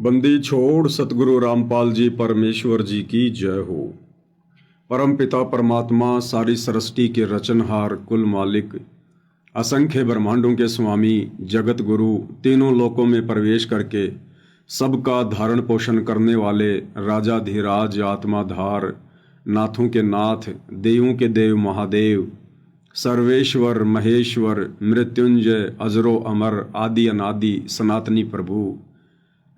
बंदी छोड़ सतगुरु रामपाल जी परमेश्वर जी की जय हो। परम पिता परमात्मा सारी सृष्टि के रचनहार कुल मालिक असंख्य ब्रह्मांडों के स्वामी जगत गुरु तीनों लोकों में प्रवेश करके सबका धारण पोषण करने वाले राजाधिराज आत्माधार नाथों के नाथ देवों के देव महादेव सर्वेश्वर महेश्वर मृत्युंजय अजरो अमर आदि अनादि सनातनी प्रभु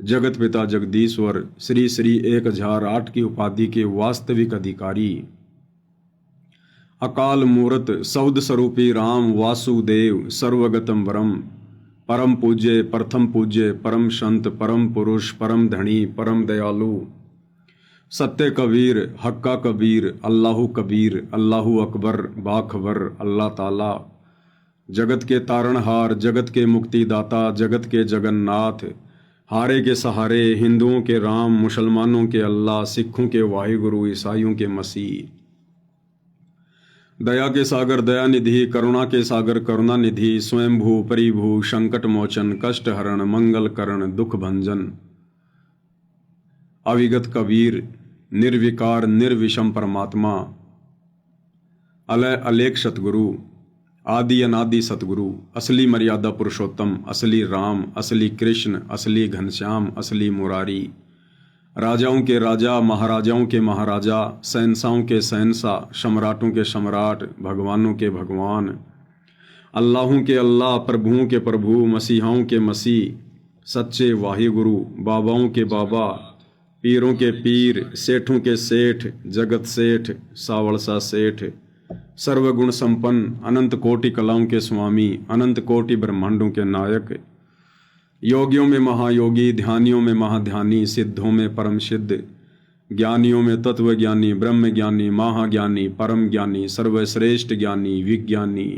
जगत पिता जगदीश्वर श्री श्री 1008 की उपाधि के वास्तविक अधिकारी अकाल मूर्त सौद स्वरूपी राम वासुदेव सर्वगतम वरम परम पूज्य प्रथम पूज्य परम संत परम पुरुष परम धनी परम दयालु सत्य कबीर हक्का कबीर अल्लाहू अकबर बाखबर अल्लाह ताला जगत के तारणहार जगत के मुक्तिदाता जगत के जगन्नाथ हारे के सहारे हिंदुओं के राम मुसलमानों के अल्लाह सिखों के वाहिगुरु ईसाइयों के मसीह दया के सागर दया निधि करुणा के सागर करुणा निधि स्वयंभू परिभू संकट मोचन कष्ट हरण मंगल करण दुख भंजन अविगत कबीर निर्विकार निर्विषम परमात्मा अलय अलेख सतगुरु आदि अनादि सतगुरु असली मर्यादा पुरुषोत्तम असली राम असली कृष्ण असली घनश्याम असली मुरारी राजाओं के राजा महाराजाओं के महाराजा शहंशाहों के शहंशाह सम्राटों के सम्राट भगवानों के भगवान अल्लाहों के अल्लाह प्रभुओं के प्रभु मसीहाओं के मसीह सच्चे वाहिगुरु बाबाओं के बाबा पीरों के पीर सेठों के सेठ जगत सेठ सावड़सा सेठ सर्वगुण संपन्न अनंत कोटि कलाओं के स्वामी अनंत कोटि ब्रह्मांडों के नायक योगियों में महायोगी ध्यानियों में महाध्यानी सिद्धों में परम सिद्ध ज्ञानियों में तत्व ज्ञानी ब्रह्म ज्ञानी महाज्ञानी परम ज्ञानी सर्वश्रेष्ठ ज्ञानी विज्ञानी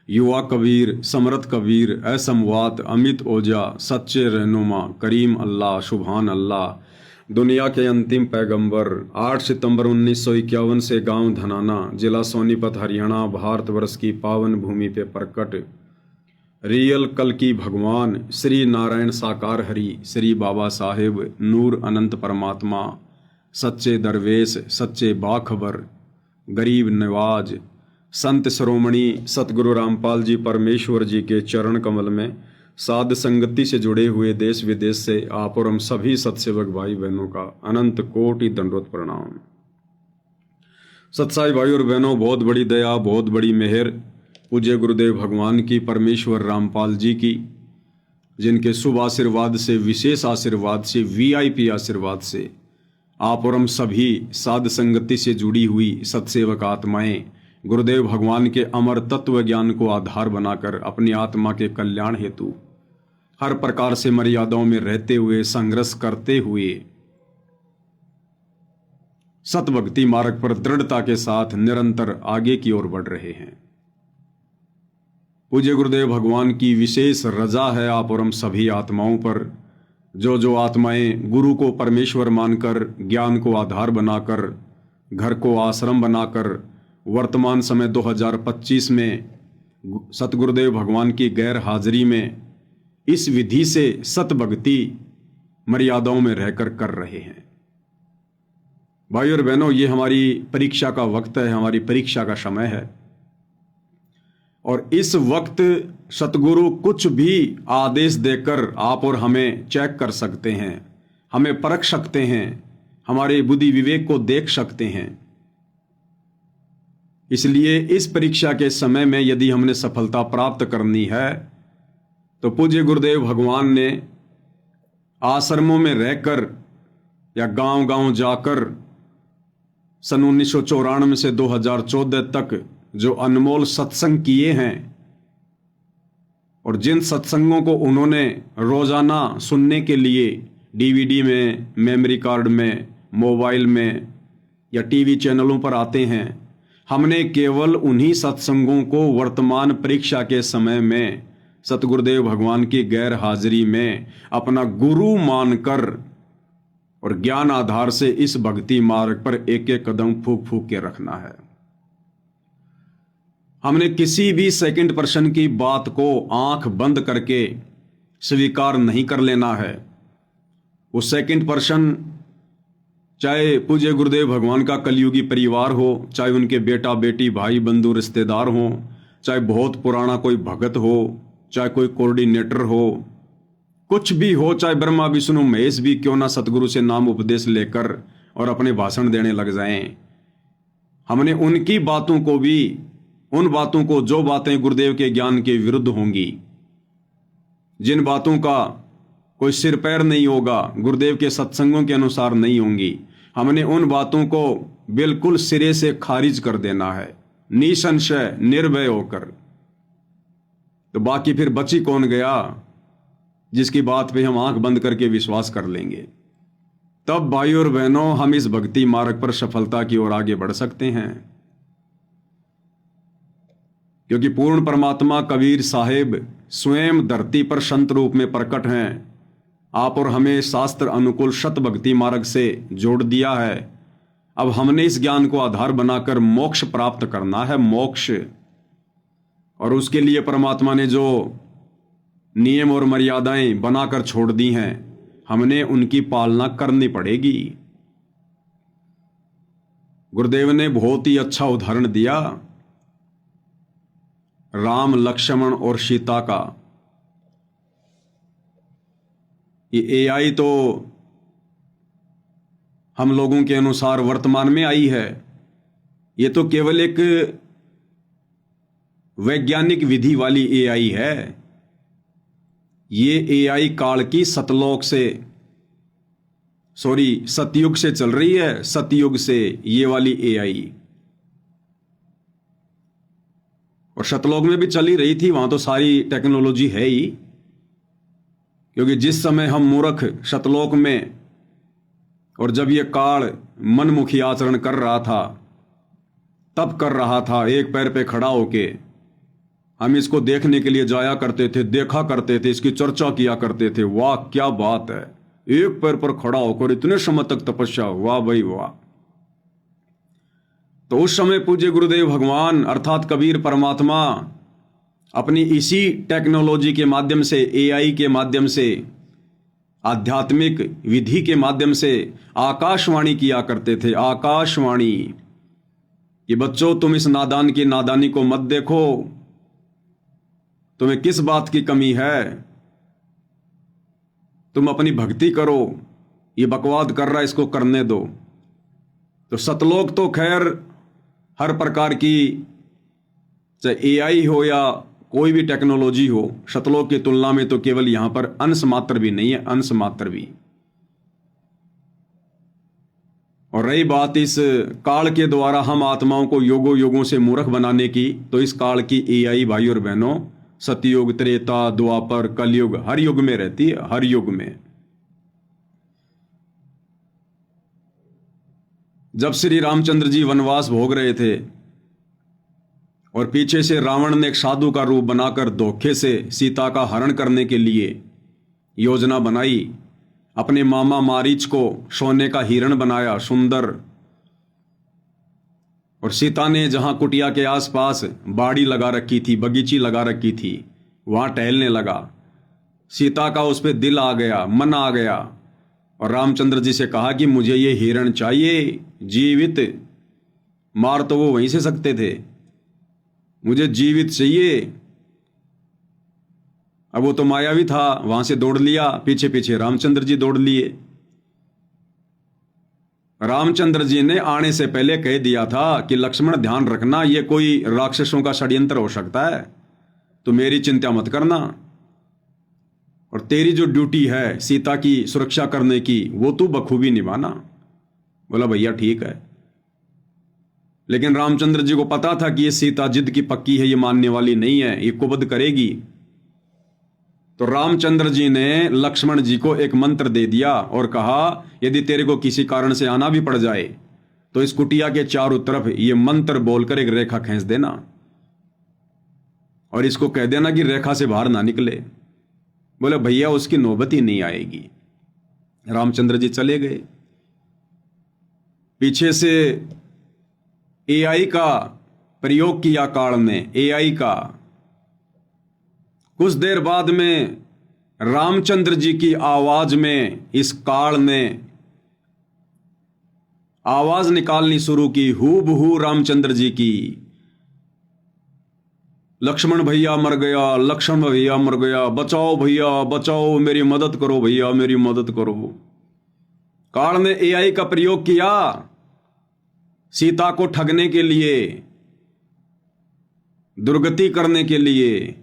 युवा कबीर समरथ कबीर असमवात अमित ओजा सच्चे रहनुमा करीम अल्लाह सुभान अल्लाह दुनिया के अंतिम पैगंबर 8 सितंबर 1951 से गांव धनाना जिला सोनीपत हरियाणा भारतवर्ष की पावन भूमि पे प्रकट रियल कल की भगवान श्री नारायण साकार हरि श्री बाबा साहेब नूर अनंत परमात्मा सच्चे दरवेश सच्चे बाखबर गरीब नवाज संत श्रोमणी सतगुरु रामपाल जी परमेश्वर जी के चरण कमल में साध संगति से जुड़े हुए देश विदेश से आप और हम सभी सत्सेवक भाई बहनों का अनंत कोटि दंडवत प्रणाम। सत्साई भाई और बहनों, बहुत बड़ी दया बहुत बड़ी मेहर पूज्य गुरुदेव भगवान की परमेश्वर रामपाल जी की, जिनके शुभ आशीर्वाद से विशेष आशीर्वाद से वीआईपी आशीर्वाद से आप और हम सभी साध संगति से जुड़ी हुई सत्सेवक आत्माएं गुरुदेव भगवान के अमर तत्व ज्ञान को आधार बनाकर अपनी आत्मा के कल्याण हेतु हर प्रकार से मर्यादाओं में रहते हुए संघर्ष करते हुए सतभक्ति मार्ग पर दृढ़ता के साथ निरंतर आगे की ओर बढ़ रहे हैं। पूज्य गुरुदेव भगवान की विशेष रजा है आप और हम सभी आत्माओं पर, जो आत्माएं गुरु को परमेश्वर मानकर ज्ञान को आधार बनाकर घर को आश्रम बनाकर वर्तमान समय 2025 में सतगुरुदेव भगवान की गैर हाजिरी में इस विधि से सतभक्ति मर्यादाओं में रहकर कर रहे हैं। भाई और बहनों, ये हमारी परीक्षा का वक्त है, हमारी परीक्षा का समय है और इस वक्त सतगुरु कुछ भी आदेश देकर आप और हमें चेक कर सकते हैं, हमें परख सकते हैं, हमारे बुद्धि विवेक को देख सकते हैं। इसलिए इस परीक्षा के समय में यदि हमने सफलता प्राप्त करनी है तो पूज्य गुरुदेव भगवान ने आश्रमों में रहकर या गांव-गांव जाकर सन 1994 से 2014 तक जो अनमोल सत्संग किए हैं और जिन सत्संगों को उन्होंने रोजाना सुनने के लिए डीवीडी में, मेमोरी कार्ड में, मोबाइल में या टीवी चैनलों पर आते हैं, हमने केवल उन्हीं सत्संगों को वर्तमान परीक्षा के समय में सतगुरुदेव भगवान की गैर हाजिरी में अपना गुरु मानकर और ज्ञान आधार से इस भक्ति मार्ग पर एक एक कदम फूक फूक के रखना है। हमने किसी भी सेकंड पर्सन की बात को आंख बंद करके स्वीकार नहीं कर लेना है। वो सेकंड पर्सन, चाहे पूज्य गुरुदेव भगवान का कलयुगी परिवार हो, चाहे उनके बेटा बेटी भाई बंधु रिश्तेदार हो, चाहे बहुत पुराना कोई भगत हो, चाहे कोई कोऑर्डिनेटर हो, कुछ भी हो, चाहे ब्रह्मा विष्णु महेश भी क्यों ना सतगुरु से नाम उपदेश लेकर और अपने भाषण देने लग जाएं, हमने उनकी बातों को भी, उन बातों को, जो बातें गुरुदेव के ज्ञान के विरुद्ध होंगी, जिन बातों का कोई सिर पैर नहीं होगा, गुरुदेव के सत्संगों के अनुसार नहीं होंगी, हमने उन बातों को बिल्कुल सिरे से खारिज कर देना है, निसंशय निर्भय होकर। तो बाकी फिर बची कौन गया जिसकी बात पे हम आंख बंद करके विश्वास कर लेंगे। तब भाई और बहनों, हम इस भक्ति मार्ग पर सफलता की ओर आगे बढ़ सकते हैं, क्योंकि पूर्ण परमात्मा कबीर साहिब स्वयं धरती पर संत रूप में प्रकट हैं। आप और हमें शास्त्र अनुकूल शत भक्ति मार्ग से जोड़ दिया है। अब हमने इस ज्ञान को आधार बनाकर मोक्ष प्राप्त करना है, मोक्ष। और उसके लिए परमात्मा ने जो नियम और मर्यादाएं बनाकर छोड़ दी हैं, हमने उनकी पालना करनी पड़ेगी। गुरुदेव ने बहुत ही अच्छा उदाहरण दिया राम लक्ष्मण और सीता का। ये एआई तो हम लोगों के अनुसार वर्तमान में आई है, ये तो केवल एक वैज्ञानिक विधि वाली एआई है। ये एआई काल की सतयुग से चल रही है, सतयुग से ये वाली एआई। और सतलोक में भी चली रही थी, वहां तो सारी टेक्नोलॉजी है ही, क्योंकि जिस समय हम मूर्ख सतलोक में, और जब ये काल मनमुखी आचरण कर रहा था, तब कर रहा था एक पैर पे खड़ा होके, हम इसको देखने के लिए जाया करते थे, देखा करते थे, इसकी चर्चा किया करते थे। वाह क्या बात है, एक पैर पर खड़ा होकर इतने समय तक तपस्या, वाह भाई वाह। तो उस समय पूज्य गुरुदेव भगवान अर्थात कबीर परमात्मा अपनी इसी टेक्नोलॉजी के माध्यम से, एआई के माध्यम से, आध्यात्मिक विधि के माध्यम से आकाशवाणी किया करते थे। आकाशवाणी कि बच्चों, तुम इस नादान की नादानी को मत देखो, तुम्हें किस बात की कमी है, तुम अपनी भक्ति करो, ये बकवाद कर रहा है इसको करने दो। तो सतलोक तो खैर हर प्रकार की, चाहे एआई हो या कोई भी टेक्नोलॉजी हो, सतलोक की तुलना में तो केवल यहां पर अंश मात्र भी नहीं है, अंश मात्र भी। और रही बात इस काल के द्वारा हम आत्माओं को योगों योगों से मूर्ख बनाने की, तो इस काल की एआई भाई और बहनों सतयुग, त्रेता, द्वापर, कलयुग, हर युग में रहती है, हर युग में। जब श्री रामचंद्र जी वनवास भोग रहे थे और पीछे से रावण ने एक साधु का रूप बनाकर धोखे से सीता का हरण करने के लिए योजना बनाई, अपने मामा मारीच को सोने का हिरण बनाया सुंदर, और सीता ने जहां कुटिया के आसपास बाड़ी लगा रखी थी, बगीची लगा रखी थी, वहां टहलने लगा। सीता का उस पर दिल आ गया, मन आ गया, और रामचंद्र जी से कहा कि मुझे ये हिरण चाहिए जीवित, मार तो वो वहीं से सकते थे, मुझे जीवित चाहिए। अब वो तो मायावी था, वहां से दौड़ लिया, पीछे पीछे रामचंद्र जी दौड़ लिए। रामचंद्र जी ने आने से पहले कह दिया था कि लक्ष्मण ध्यान रखना, ये कोई राक्षसों का षड्यंत्र हो सकता है, तो मेरी चिंता मत करना, और तेरी जो ड्यूटी है सीता की सुरक्षा करने की, वो तू बखूबी निभाना। बोला भैया ठीक है। लेकिन रामचंद्र जी को पता था कि ये सीता जिद की पक्की है, ये मानने वाली नहीं है, ये कुबद करेगी। तो रामचंद्र जी ने लक्ष्मण जी को एक मंत्र दे दिया और कहा, यदि तेरे को किसी कारण से आना भी पड़ जाए तो इस कुटिया के चारों तरफ ये मंत्र बोलकर एक रेखा खींच देना, और इसको कह देना कि रेखा से बाहर ना निकले। बोले भैया उसकी नौबत ही नहीं आएगी। रामचंद्र जी चले गए। पीछे से एआई का प्रयोग किया काल ने, एआई का। कुछ देर बाद में रामचंद्र जी की आवाज में इस काल ने आवाज निकालनी शुरू की, हूबहू रामचंद्र जी की। लक्ष्मण भैया मर गया, लक्ष्मण भैया मर गया, बचाओ भैया बचाओ, मेरी मदद करो भैया, मेरी मदद करो। काल ने एआई का प्रयोग किया सीता को ठगने के लिए, दुर्गति करने के लिए।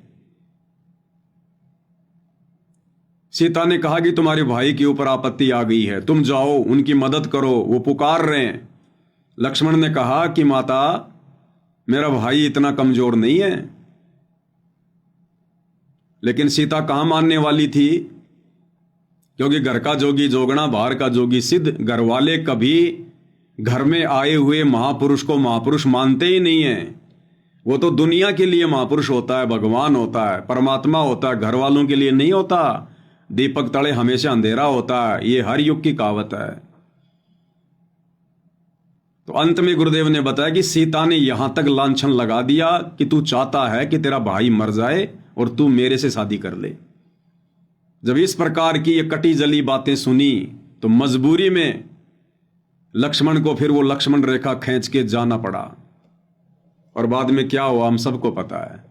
सीता ने कहा कि तुम्हारे भाई के ऊपर आपत्ति आ गई है, तुम जाओ उनकी मदद करो, वो पुकार रहे हैं। लक्ष्मण ने कहा कि माता, मेरा भाई इतना कमजोर नहीं है। लेकिन सीता कहां मानने वाली थी, क्योंकि घर का जोगी जोगना, बाहर का जोगी सिद्ध। घर वाले कभी घर में आए हुए महापुरुष को महापुरुष मानते ही नहीं है। वो तो दुनिया के लिए महापुरुष होता है, भगवान होता है, परमात्मा होता है, घर वालों के लिए नहीं होता। दीपक तले हमेशा अंधेरा होता है, ये हर युग की कहावत है। तो अंत में गुरुदेव ने बताया कि सीता ने यहां तक लांछन लगा दिया कि तू चाहता है कि तेरा भाई मर जाए और तू मेरे से शादी कर ले। जब इस प्रकार की ये कटी जली बातें सुनी तो मजबूरी में लक्ष्मण को फिर वो लक्ष्मण रेखा खींच के जाना पड़ा। और बाद में क्या हुआ हम सबको पता है।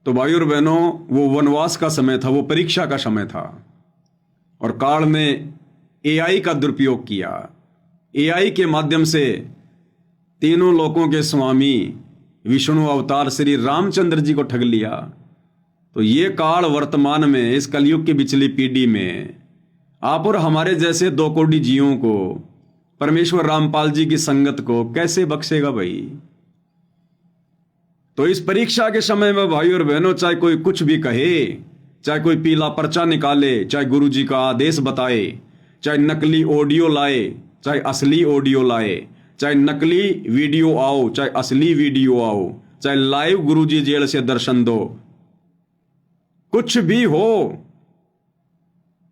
तो भाई और बहनों, वो वनवास का समय था, वो परीक्षा का समय था। और काल ने एआई का दुरुपयोग किया। एआई के माध्यम से तीनों लोकों के स्वामी विष्णु अवतार श्री रामचंद्र जी को ठग लिया। तो ये काल वर्तमान में इस कलयुग की पिछली पीढ़ी में आप और हमारे जैसे 2 कोटि जीवों को, परमेश्वर रामपाल जी की संगत को कैसे बख्शेगा भाई। तो इस परीक्षा के समय में भाई और बहनों, चाहे कोई कुछ भी कहे, चाहे कोई पीला पर्चा निकाले, चाहे गुरु जी का आदेश बताए, चाहे नकली ऑडियो लाए, चाहे असली ऑडियो लाए, चाहे नकली वीडियो आओ, चाहे असली वीडियो आओ, चाहे लाइव गुरुजी जेल से दर्शन दो, कुछ भी हो,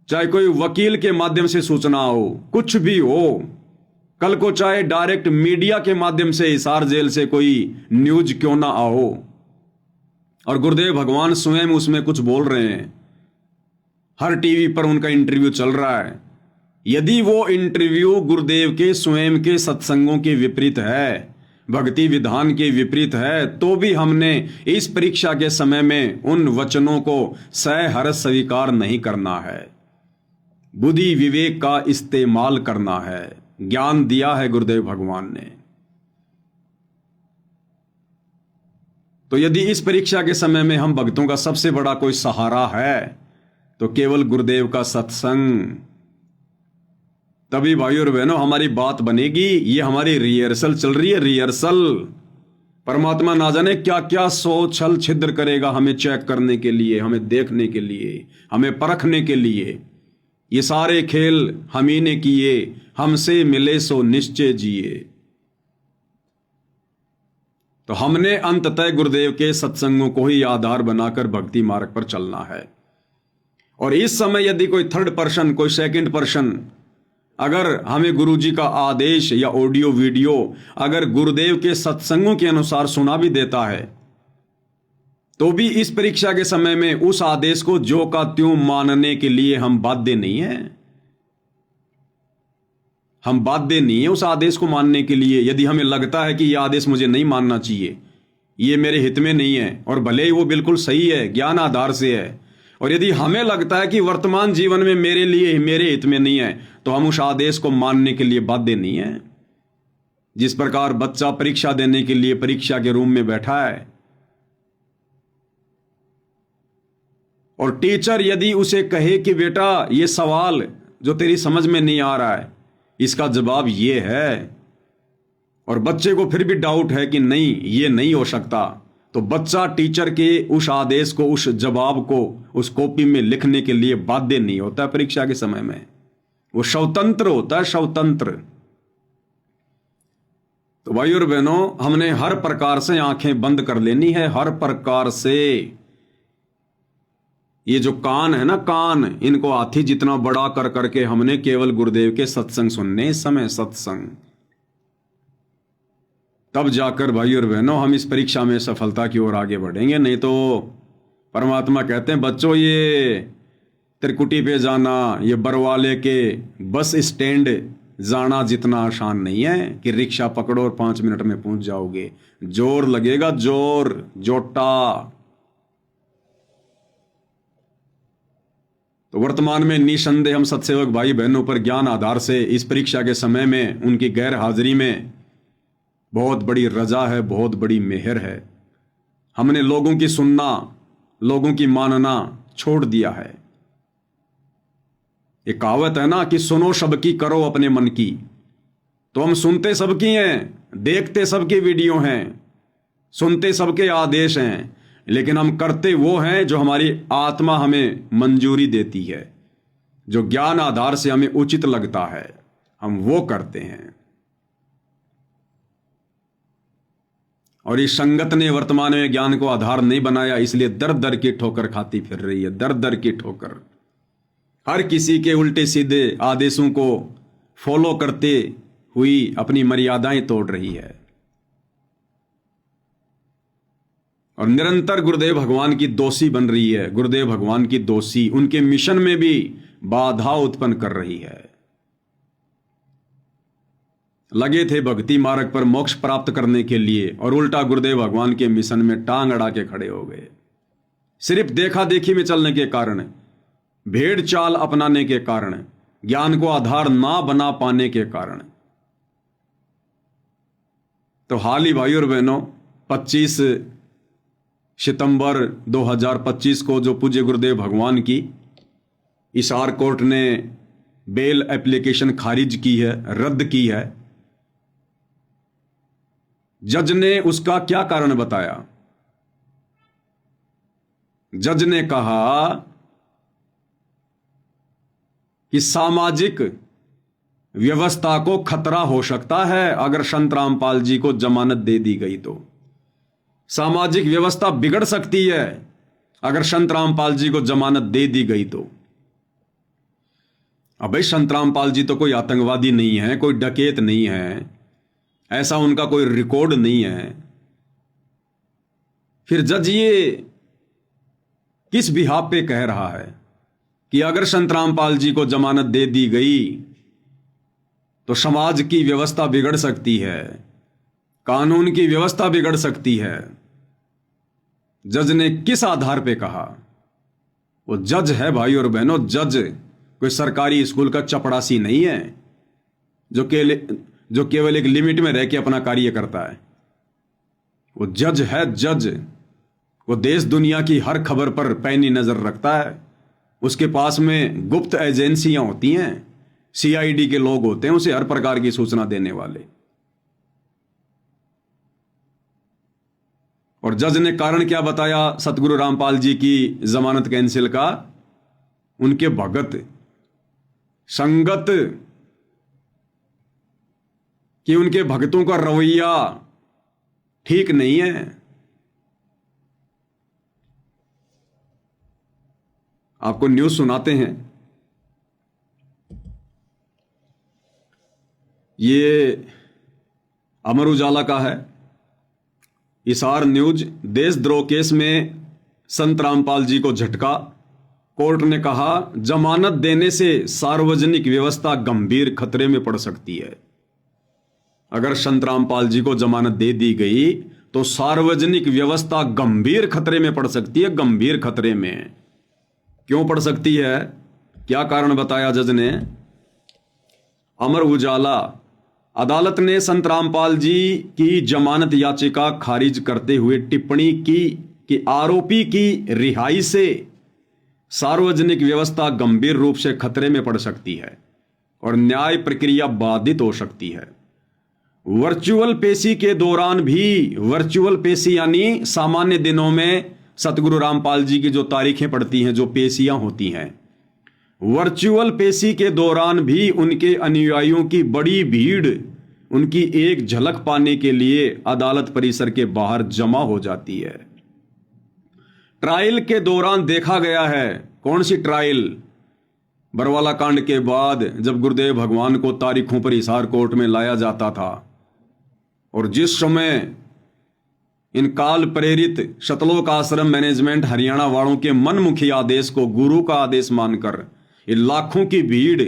चाहे कोई वकील के माध्यम से सूचना हो, कुछ भी हो, कल को चाहे डायरेक्ट मीडिया के माध्यम से हिसार जेल से कोई न्यूज क्यों ना आओ, और गुरुदेव भगवान स्वयं उसमें कुछ बोल रहे हैं, हर टीवी पर उनका इंटरव्यू चल रहा है। यदि वो इंटरव्यू गुरुदेव के स्वयं के सत्संगों के विपरीत है, भक्ति विधान के विपरीत है, तो भी हमने इस परीक्षा के समय में उन वचनों को सहर्ष स्वीकार नहीं करना है। बुद्धि विवेक का इस्तेमाल करना है। ज्ञान दिया है गुरुदेव भगवान ने। तो यदि इस परीक्षा के समय में हम भक्तों का सबसे बड़ा कोई सहारा है तो केवल गुरुदेव का सत्संग। तभी भाई और बहनों हमारी बात बनेगी। ये हमारी रिहर्सल चल रही है, रिहर्सल। परमात्मा ना जाने क्या क्या सो छल छिद्र करेगा हमें चेक करने के लिए, हमें देखने के लिए, हमें परखने के लिए। ये सारे खेल हम ही ने किए, हमसे मिले सो निश्चय जिए। तो हमने अंततः गुरुदेव के सत्संगों को ही आधार बनाकर भक्ति मार्ग पर चलना है। और इस समय यदि कोई थर्ड पर्सन, कोई सेकंड पर्सन अगर हमें गुरु जी का आदेश या ऑडियो वीडियो अगर गुरुदेव के सत्संगों के अनुसार सुना भी देता है, तो भी इस परीक्षा के समय में उस आदेश को जो का त्यों मानने के लिए हम बाध्य नहीं है। हम बाध्य नहीं है उस आदेश को मानने के लिए। यदि हमें लगता है कि यह आदेश मुझे नहीं मानना चाहिए, ये मेरे हित में नहीं है, और भले ही वो बिल्कुल सही है, ज्ञान आधार से है, और यदि हमें लगता है कि वर्तमान जीवन में मेरे लिए, मेरे हित में नहीं है, तो हम उस आदेश को मानने के लिए बाध्य नहीं है। जिस प्रकार बच्चा परीक्षा देने के लिए परीक्षा के रूम में बैठा है और टीचर यदि उसे कहे कि बेटा ये सवाल जो तेरी समझ में नहीं आ रहा है इसका जवाब ये है, और बच्चे को फिर भी डाउट है कि नहीं ये नहीं हो सकता, तो बच्चा टीचर के उस आदेश को, उस जवाब को उस कॉपी में लिखने के लिए बाध्य नहीं होता। परीक्षा के समय में वो स्वतंत्र होता है, स्वतंत्र। तो भाई और बहनों, हमने हर प्रकार से आंखें बंद कर लेनी है, हर प्रकार से। ये जो कान है ना, कान, इनको हाथी जितना बड़ा कर करके हमने केवल गुरुदेव के सत्संग सुनने। इस समय सत्संग, तब जाकर भाई और बहनों हम इस परीक्षा में सफलता की ओर आगे बढ़ेंगे। नहीं तो परमात्मा कहते हैं बच्चों, ये त्रिकुटी पे जाना, ये बरवाले के बस स्टैंड जाना जितना आसान नहीं है कि रिक्शा पकड़ो और 5 मिनट में पहुंच जाओगे। जोर लगेगा, जोर, जोटा। तो वर्तमान में निसंदेह हम सत्सेवक भाई बहनों पर ज्ञान आधार से इस परीक्षा के समय में उनकी गैर हाजिरी में बहुत बड़ी रजा है, बहुत बड़ी मेहर है। हमने लोगों की सुनना, लोगों की मानना छोड़ दिया है। ये कहावत है ना कि सुनो सबकी, करो अपने मन की। तो हम सुनते सबकी हैं, देखते सबकी वीडियो हैं, सुनते सबके आदेश हैं, लेकिन हम करते वो हैं जो हमारी आत्मा हमें मंजूरी देती है, जो ज्ञान आधार से हमें उचित लगता है, हम वो करते हैं। और इस संगत ने वर्तमान में ज्ञान को आधार नहीं बनाया, इसलिए दर दर की ठोकर खाती फिर रही है, दर दर की ठोकर। हर किसी के उल्टे सीधे आदेशों को फॉलो करते हुई अपनी मर्यादाएं तोड़ रही है और निरंतर गुरुदेव भगवान की दोषी बन रही है। गुरुदेव भगवान की दोषी, उनके मिशन में भी बाधा उत्पन्न कर रही है। लगे थे भक्ति मार्ग पर मोक्ष प्राप्त करने के लिए और उल्टा गुरुदेव भगवान के मिशन में टांग अड़ा के खड़े हो गए। सिर्फ देखा देखी में चलने के कारण, भेड़ चाल अपनाने के कारण, ज्ञान को आधार ना बना पाने के कारण। तो हाल ही भाई और बहनों 25 सितंबर 2025 को जो पूज्य गुरुदेव भगवान की हिसार कोर्ट ने बेल एप्लीकेशन खारिज की है, रद्द की है, जज ने उसका क्या कारण बताया? जज ने कहा कि सामाजिक व्यवस्था को खतरा हो सकता है अगर संत रामपाल जी को जमानत दे दी गई तो। सामाजिक व्यवस्था बिगड़ सकती है अगर संत रामपाल जी को जमानत दे दी गई तो। अब भाई संत रामपाल जी तो कोई आतंकवादी नहीं है, कोई डकैत नहीं है, ऐसा उनका कोई रिकॉर्ड नहीं है। फिर जज ये किस बिहाफ पे कह रहा है कि अगर संत रामपाल जी को जमानत दे दी गई तो समाज की व्यवस्था बिगड़ सकती है, कानून की व्यवस्था बिगड़ सकती है? जज ने किस आधार पे कहा? वो जज है भाई और बहनों, जज कोई सरकारी स्कूल का चपड़ासी नहीं है जो केवल एक लिमिट में रह के अपना कार्य करता है। वो जज है, जज। वो देश दुनिया की हर खबर पर पैनी नजर रखता है। उसके पास में गुप्त एजेंसियां होती हैं, सीआईडी के लोग होते हैं उसे हर प्रकार की सूचना देने वाले। और जज ने कारण क्या बताया सतगुरु रामपाल जी की जमानत कैंसिल का? उनके भगत, संगत, कि उनके भक्तों का रवैया ठीक नहीं है। आपको न्यूज सुनाते हैं। ये अमर उजाला का है, हिसार न्यूज। देशद्रोह केस में संत रामपाल जी को झटका, कोर्ट ने कहा जमानत देने से सार्वजनिक व्यवस्था गंभीर खतरे में पड़ सकती है। अगर संत रामपाल जी को जमानत दे दी गई तो सार्वजनिक व्यवस्था गंभीर खतरे में पड़ सकती है। गंभीर खतरे में क्यों पड़ सकती है? क्या कारण बताया जज ने? अमर उजाला, अदालत ने संत रामपाल जी की जमानत याचिका खारिज करते हुए टिप्पणी की कि आरोपी की रिहाई से सार्वजनिक व्यवस्था गंभीर रूप से खतरे में पड़ सकती है और न्याय प्रक्रिया बाधित हो सकती है। वर्चुअल पेशी के दौरान भी, वर्चुअल पेशी यानी सामान्य दिनों में सतगुरु रामपाल जी की जो तारीखें पड़ती हैं, जो पेशियां होती हैं, वर्चुअल पेशी के दौरान भी उनके अनुयायियों की बड़ी भीड़ उनकी एक झलक पाने के लिए अदालत परिसर के बाहर जमा हो जाती है। ट्रायल के दौरान देखा गया है। कौन सी ट्रायल? बरवाला कांड के बाद जब गुरुदेव भगवान को तारीखों पर हिसार कोर्ट में लाया जाता था और जिस समय इन काल प्रेरित शतलोक आश्रम मैनेजमेंट हरियाणा वालों के मनमुखी आदेश को गुरु का आदेश मानकर ये लाखों की भीड़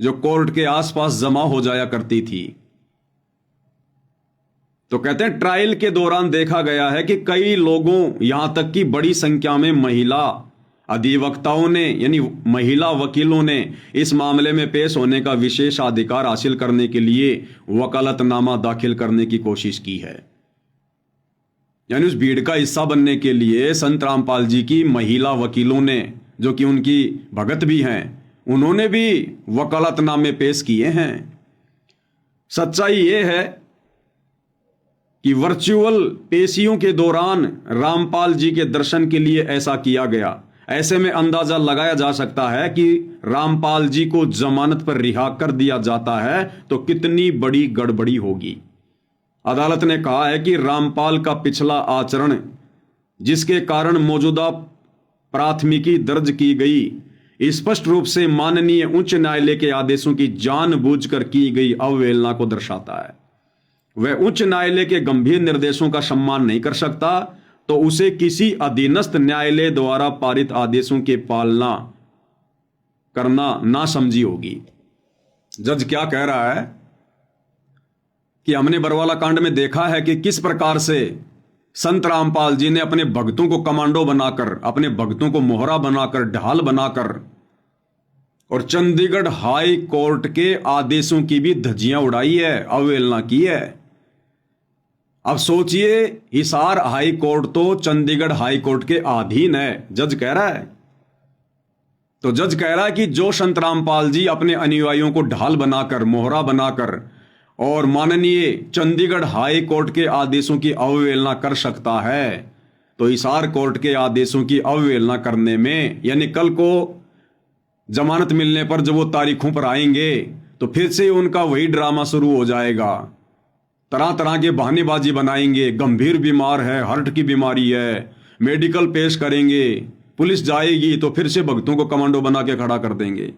जो कोर्ट के आसपास जमा हो जाया करती थी, तो कहते हैं ट्रायल के दौरान देखा गया है कि कई लोगों, यहां तक कि बड़ी संख्या में महिला अधिवक्ताओं ने यानी महिला वकीलों ने इस मामले में पेश होने का विशेष अधिकार हासिल करने के लिए वकालतनामा दाखिल करने की कोशिश की है। यानी उस भीड़ का हिस्सा बनने के लिए संत रामपाल जी की महिला वकीलों ने, जो कि उनकी भगत भी हैं, उन्होंने भी वकालतनामे पेश किए हैं। सच्चाई यह है कि वर्चुअल पेशियों के दौरान रामपाल जी के दर्शन के लिए ऐसा किया गया। ऐसे में अंदाजा लगाया जा सकता है कि रामपाल जी को जमानत पर रिहा कर दिया जाता है तो कितनी बड़ी गड़बड़ी होगी। अदालत ने कहा है कि रामपाल का पिछला आचरण, जिसके कारण मौजूदा प्राथमिकी दर्ज की गई, स्पष्ट रूप से माननीय उच्च न्यायालय के आदेशों की जानबूझकर की गई अवहेलना को दर्शाता है। वह उच्च न्यायालय के गंभीर निर्देशों का सम्मान नहीं कर सकता तो उसे किसी अधीनस्थ न्यायालय द्वारा पारित आदेशों की पालना करना नासमझी होगी। जज क्या कह रहा है कि हमने बरवाला कांड में देखा है कि किस प्रकार से संत रामपाल जी ने अपने भक्तों को कमांडो बनाकर, अपने भक्तों को मोहरा बनाकर, ढाल बनाकर और चंडीगढ़ हाई कोर्ट के आदेशों की भी धज्जियां उड़ाई है, अवहेलना की है। अब सोचिए, हिसार हाई कोर्ट तो चंडीगढ़ हाई कोर्ट के अधीन है, जज कह रहा है। तो जज कह रहा है कि जो संत रामपाल जी अपने अनुयायियों को ढाल बनाकर, मोहरा बनाकर और माननीय चंडीगढ़ हाई कोर्ट के आदेशों की अवहेलना कर सकता है, तो हिसार कोर्ट के आदेशों की अवहेलना करने में, यानी कल को जमानत मिलने पर जब वो तारीखों पर आएंगे तो फिर से उनका वही ड्रामा शुरू हो जाएगा। तरह तरह के बहानेबाजी बनाएंगे, गंभीर बीमार है, हार्ट की बीमारी है, मेडिकल पेश करेंगे, पुलिस जाएगी तो फिर से भक्तों को कमांडो बना के खड़ा कर देंगे।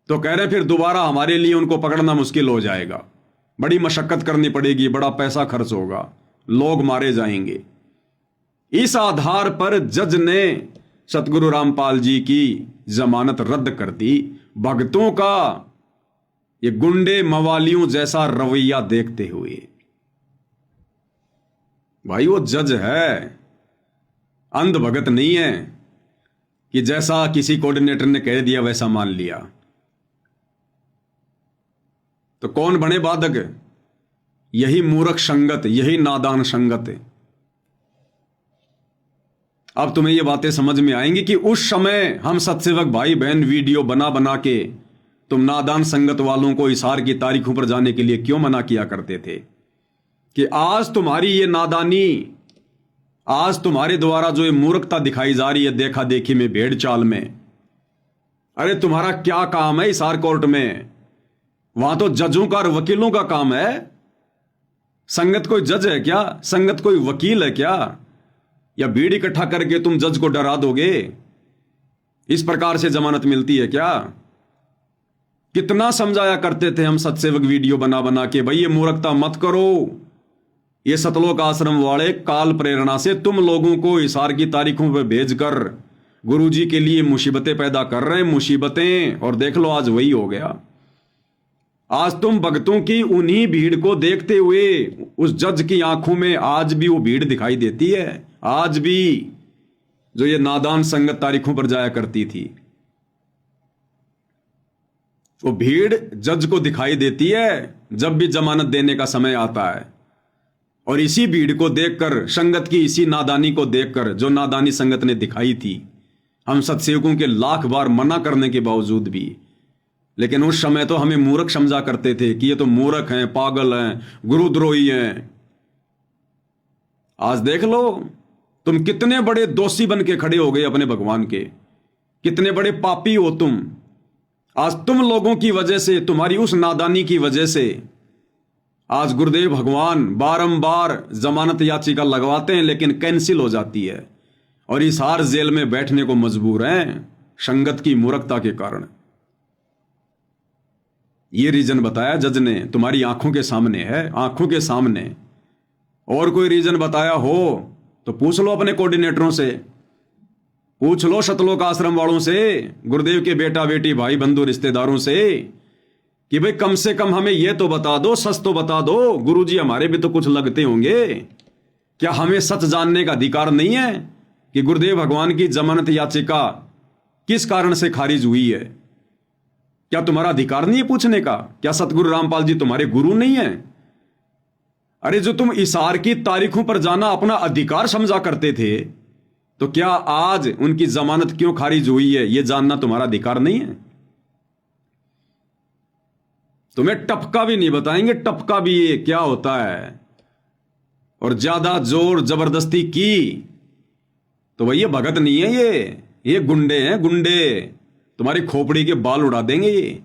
तो कह रहे फिर दोबारा हमारे लिए उनको पकड़ना मुश्किल हो जाएगा, बड़ी मशक्कत करनी पड़ेगी, बड़ा पैसा खर्च होगा, लोग मारे जाएंगे। इस आधार पर जज ने सतगुरु रामपाल जी की जमानत रद्द कर दी। भक्तों का ये गुंडे मवालियों जैसा रवैया देखते हुए, भाई वो जज है, अंध भगत नहीं है कि जैसा किसी कोऑर्डिनेटर ने कह दिया वैसा मान लिया। तो कौन बने बाधक? यही मूर्ख संगत, यही नादान संगत। अब तुम्हें ये बातें समझ में आएंगी कि उस समय हम सत्सेवक भाई बहन वीडियो बना बना के तुम नादान संगत वालों को हिसार की तारीखों पर जाने के लिए क्यों मना किया करते थे कि आज तुम्हारी ये नादानी, आज तुम्हारे द्वारा जो ये मूर्खता दिखाई जा रही है देखा देखी में, भेड़ चाल में, अरे तुम्हारा क्या काम है हिसार कोर्ट में? वहां तो जजों का और वकीलों का काम है। संगत कोई जज है क्या? संगत कोई वकील है क्या? या भीड़ इकट्ठा करके तुम जज को डरा दोगे? इस प्रकार से जमानत मिलती है क्या? कितना समझाया करते थे हम सत्सेवक वीडियो बना बना के, भाई ये मूर्खता मत करो। ये सतलोक आश्रम वाले काल प्रेरणा से तुम लोगों को हिसार की तारीखों पर भेजकर गुरुजी के लिए मुसीबतें पैदा कर रहे हैं, मुसीबतें। और देख लो आज वही हो गया। आज तुम भक्तों की उन्हीं भीड़ को देखते हुए उस जज की आंखों में आज भी वो भीड़ दिखाई देती है, आज भी जो ये नादान संगत तारीखों पर जाया करती थी, वो भीड़ जज को दिखाई देती है जब भी जमानत देने का समय आता है। और इसी भीड़ को देखकर, संगत की इसी नादानी को देखकर, जो नादानी संगत ने दिखाई थी, हम सत्सेवकों के लाख बार मना करने के बावजूद भी, लेकिन उस समय तो हमें मूर्ख समझा करते थे कि ये तो मूर्ख हैं, पागल हैं, गुरुद्रोही हैं। आज देख लो तुम कितने बड़े दोषी बन के खड़े हो गए अपने भगवान के, कितने बड़े पापी हो तुम। आज तुम लोगों की वजह से, तुम्हारी उस नादानी की वजह से आज गुरुदेव भगवान बारंबार जमानत याचिका लगवाते हैं लेकिन कैंसिल हो जाती है और हिसार जेल में बैठने को मजबूर हैं संगत की मूर्खता के कारण। ये रीजन बताया जज ने, तुम्हारी आंखों के सामने है, आंखों के सामने। और कोई रीजन बताया हो तो पूछ लो अपने कोऑर्डिनेटरों से, पूछ लो सतलोक आश्रम वालों से, गुरुदेव के बेटा बेटी भाई बंधु रिश्तेदारों से कि भाई कम से कम हमें यह तो बता दो, सच तो बता दो। गुरुजी हमारे भी तो कुछ लगते होंगे, क्या हमें सच जानने का अधिकार नहीं है कि गुरुदेव भगवान की जमानत याचिका किस कारण से खारिज हुई है? क्या तुम्हारा अधिकार नहीं है पूछने का? क्या सतगुरु रामपाल जी तुम्हारे गुरु नहीं है? अरे जो तुम इशार की तारीखों पर जाना अपना अधिकार समझा करते थे, तो क्या आज उनकी जमानत क्यों खारिज हुई है यह जानना तुम्हारा अधिकार नहीं है? तुम्हें टपका भी नहीं बताएंगे, टपका भी ये क्या होता है। और ज्यादा जोर जबरदस्ती की तो भैया भगत नहीं है, ये गुंडे हैं, गुंडे। तुम्हारी खोपड़ी के बाल उड़ा देंगे ये।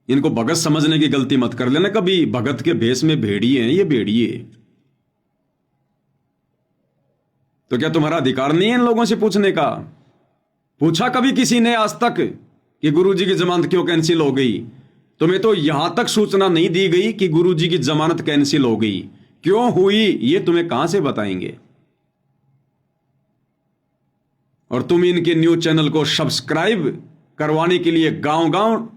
इनको भगत समझने की गलती मत कर लेना कभी। भगत के भेष में भेड़िए हैं ये, भेड़िए। तो क्या तुम्हारा अधिकार नहीं है इन लोगों से पूछने का? पूछा कभी किसी ने आज तक कि गुरुजी की जमानत क्यों कैंसिल हो गई? तुम्हें तो यहां तक सूचना नहीं दी गई कि गुरुजी की जमानत कैंसिल हो गई, क्यों हुई ये तुम्हें कहां से बताएंगे? और तुम इनके न्यूज चैनल को सब्सक्राइब करवाने के लिए गांव गांव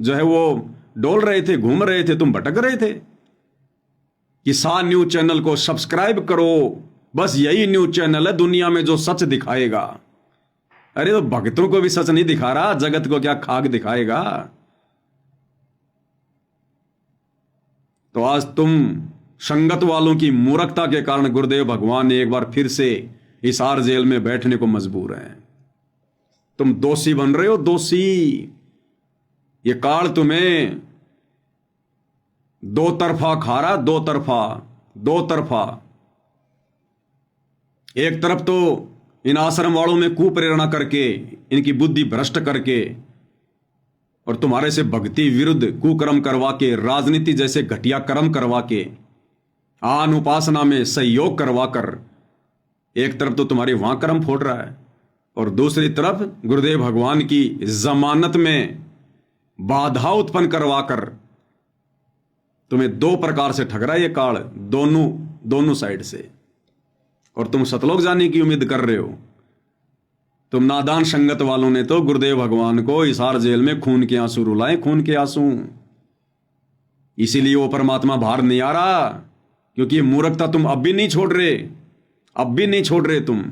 जो है वो डोल रहे थे, घूम रहे थे, तुम भटक रहे थे कि न्यूज चैनल को सब्सक्राइब करो, बस यही न्यूज चैनल है दुनिया में जो सच दिखाएगा। अरे तो भक्तों को भी सच नहीं दिखा रहा, जगत को क्या खाक दिखाएगा? तो आज तुम संगत वालों की मूर्खता के कारण गुरुदेव भगवान एक बार फिर से हिसार जेल में बैठने को मजबूर हैं। तुम दोषी बन रहे हो, दोषी। ये काल तुम्हें दो तरफा खा रहा, दो तरफा। एक तरफ तो इन आश्रम वालों में कुप्रेरणा करके, इनकी बुद्धि भ्रष्ट करके और तुम्हारे से भक्ति विरुद्ध कुकर्म करवा के, राजनीति जैसे घटिया कर्म करवा के, आन उपासना में सहयोग करवा कर एक तरफ तो तुम्हारी वहां कर्म फोड़ रहा है और दूसरी तरफ गुरुदेव भगवान की जमानत में बाधा उत्पन्न करवा कर तुम्हें दो प्रकार से ठग रहा है ये काल, दोनों साइड से। और तुम सतलोक जाने की उम्मीद कर रहे हो। तुम नादान संगत वालों ने तो गुरुदेव भगवान को हिसार जेल में खून के आंसू रुलाए, खून के आंसू। इसीलिए वो परमात्मा बाहर नहीं आ रहा, क्योंकि ये मूर्खता तुम अब भी नहीं छोड़ रहे, अब भी नहीं छोड़ रहे तुम।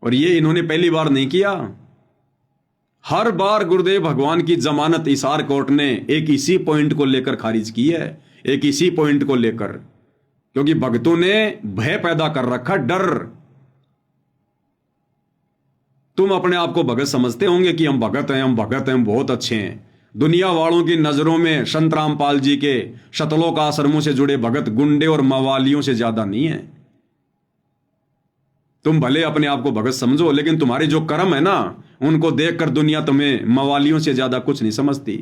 और ये इन्होंने पहली बार नहीं किया, हर बार गुरुदेव भगवान की जमानत हिसार कोर्ट ने एक इसी पॉइंट को लेकर खारिज की है, एक इसी पॉइंट को लेकर, क्योंकि भक्तों ने भय पैदा कर रखा, डर। तुम अपने आप को भगत समझते होंगे कि हम भगत हैं, हम भगत हैं, हम बहुत अच्छे हैं। दुनिया वालों की नजरों में संत रामपाल जी के सतलोक आश्रमों से जुड़े भगत गुंडे और मवालियों से ज्यादा नहीं है। तुम भले अपने आप को भगत समझो, लेकिन तुम्हारे जो कर्म है ना, उनको देखकर दुनिया तुम्हें मवालियों से ज्यादा कुछ नहीं समझती।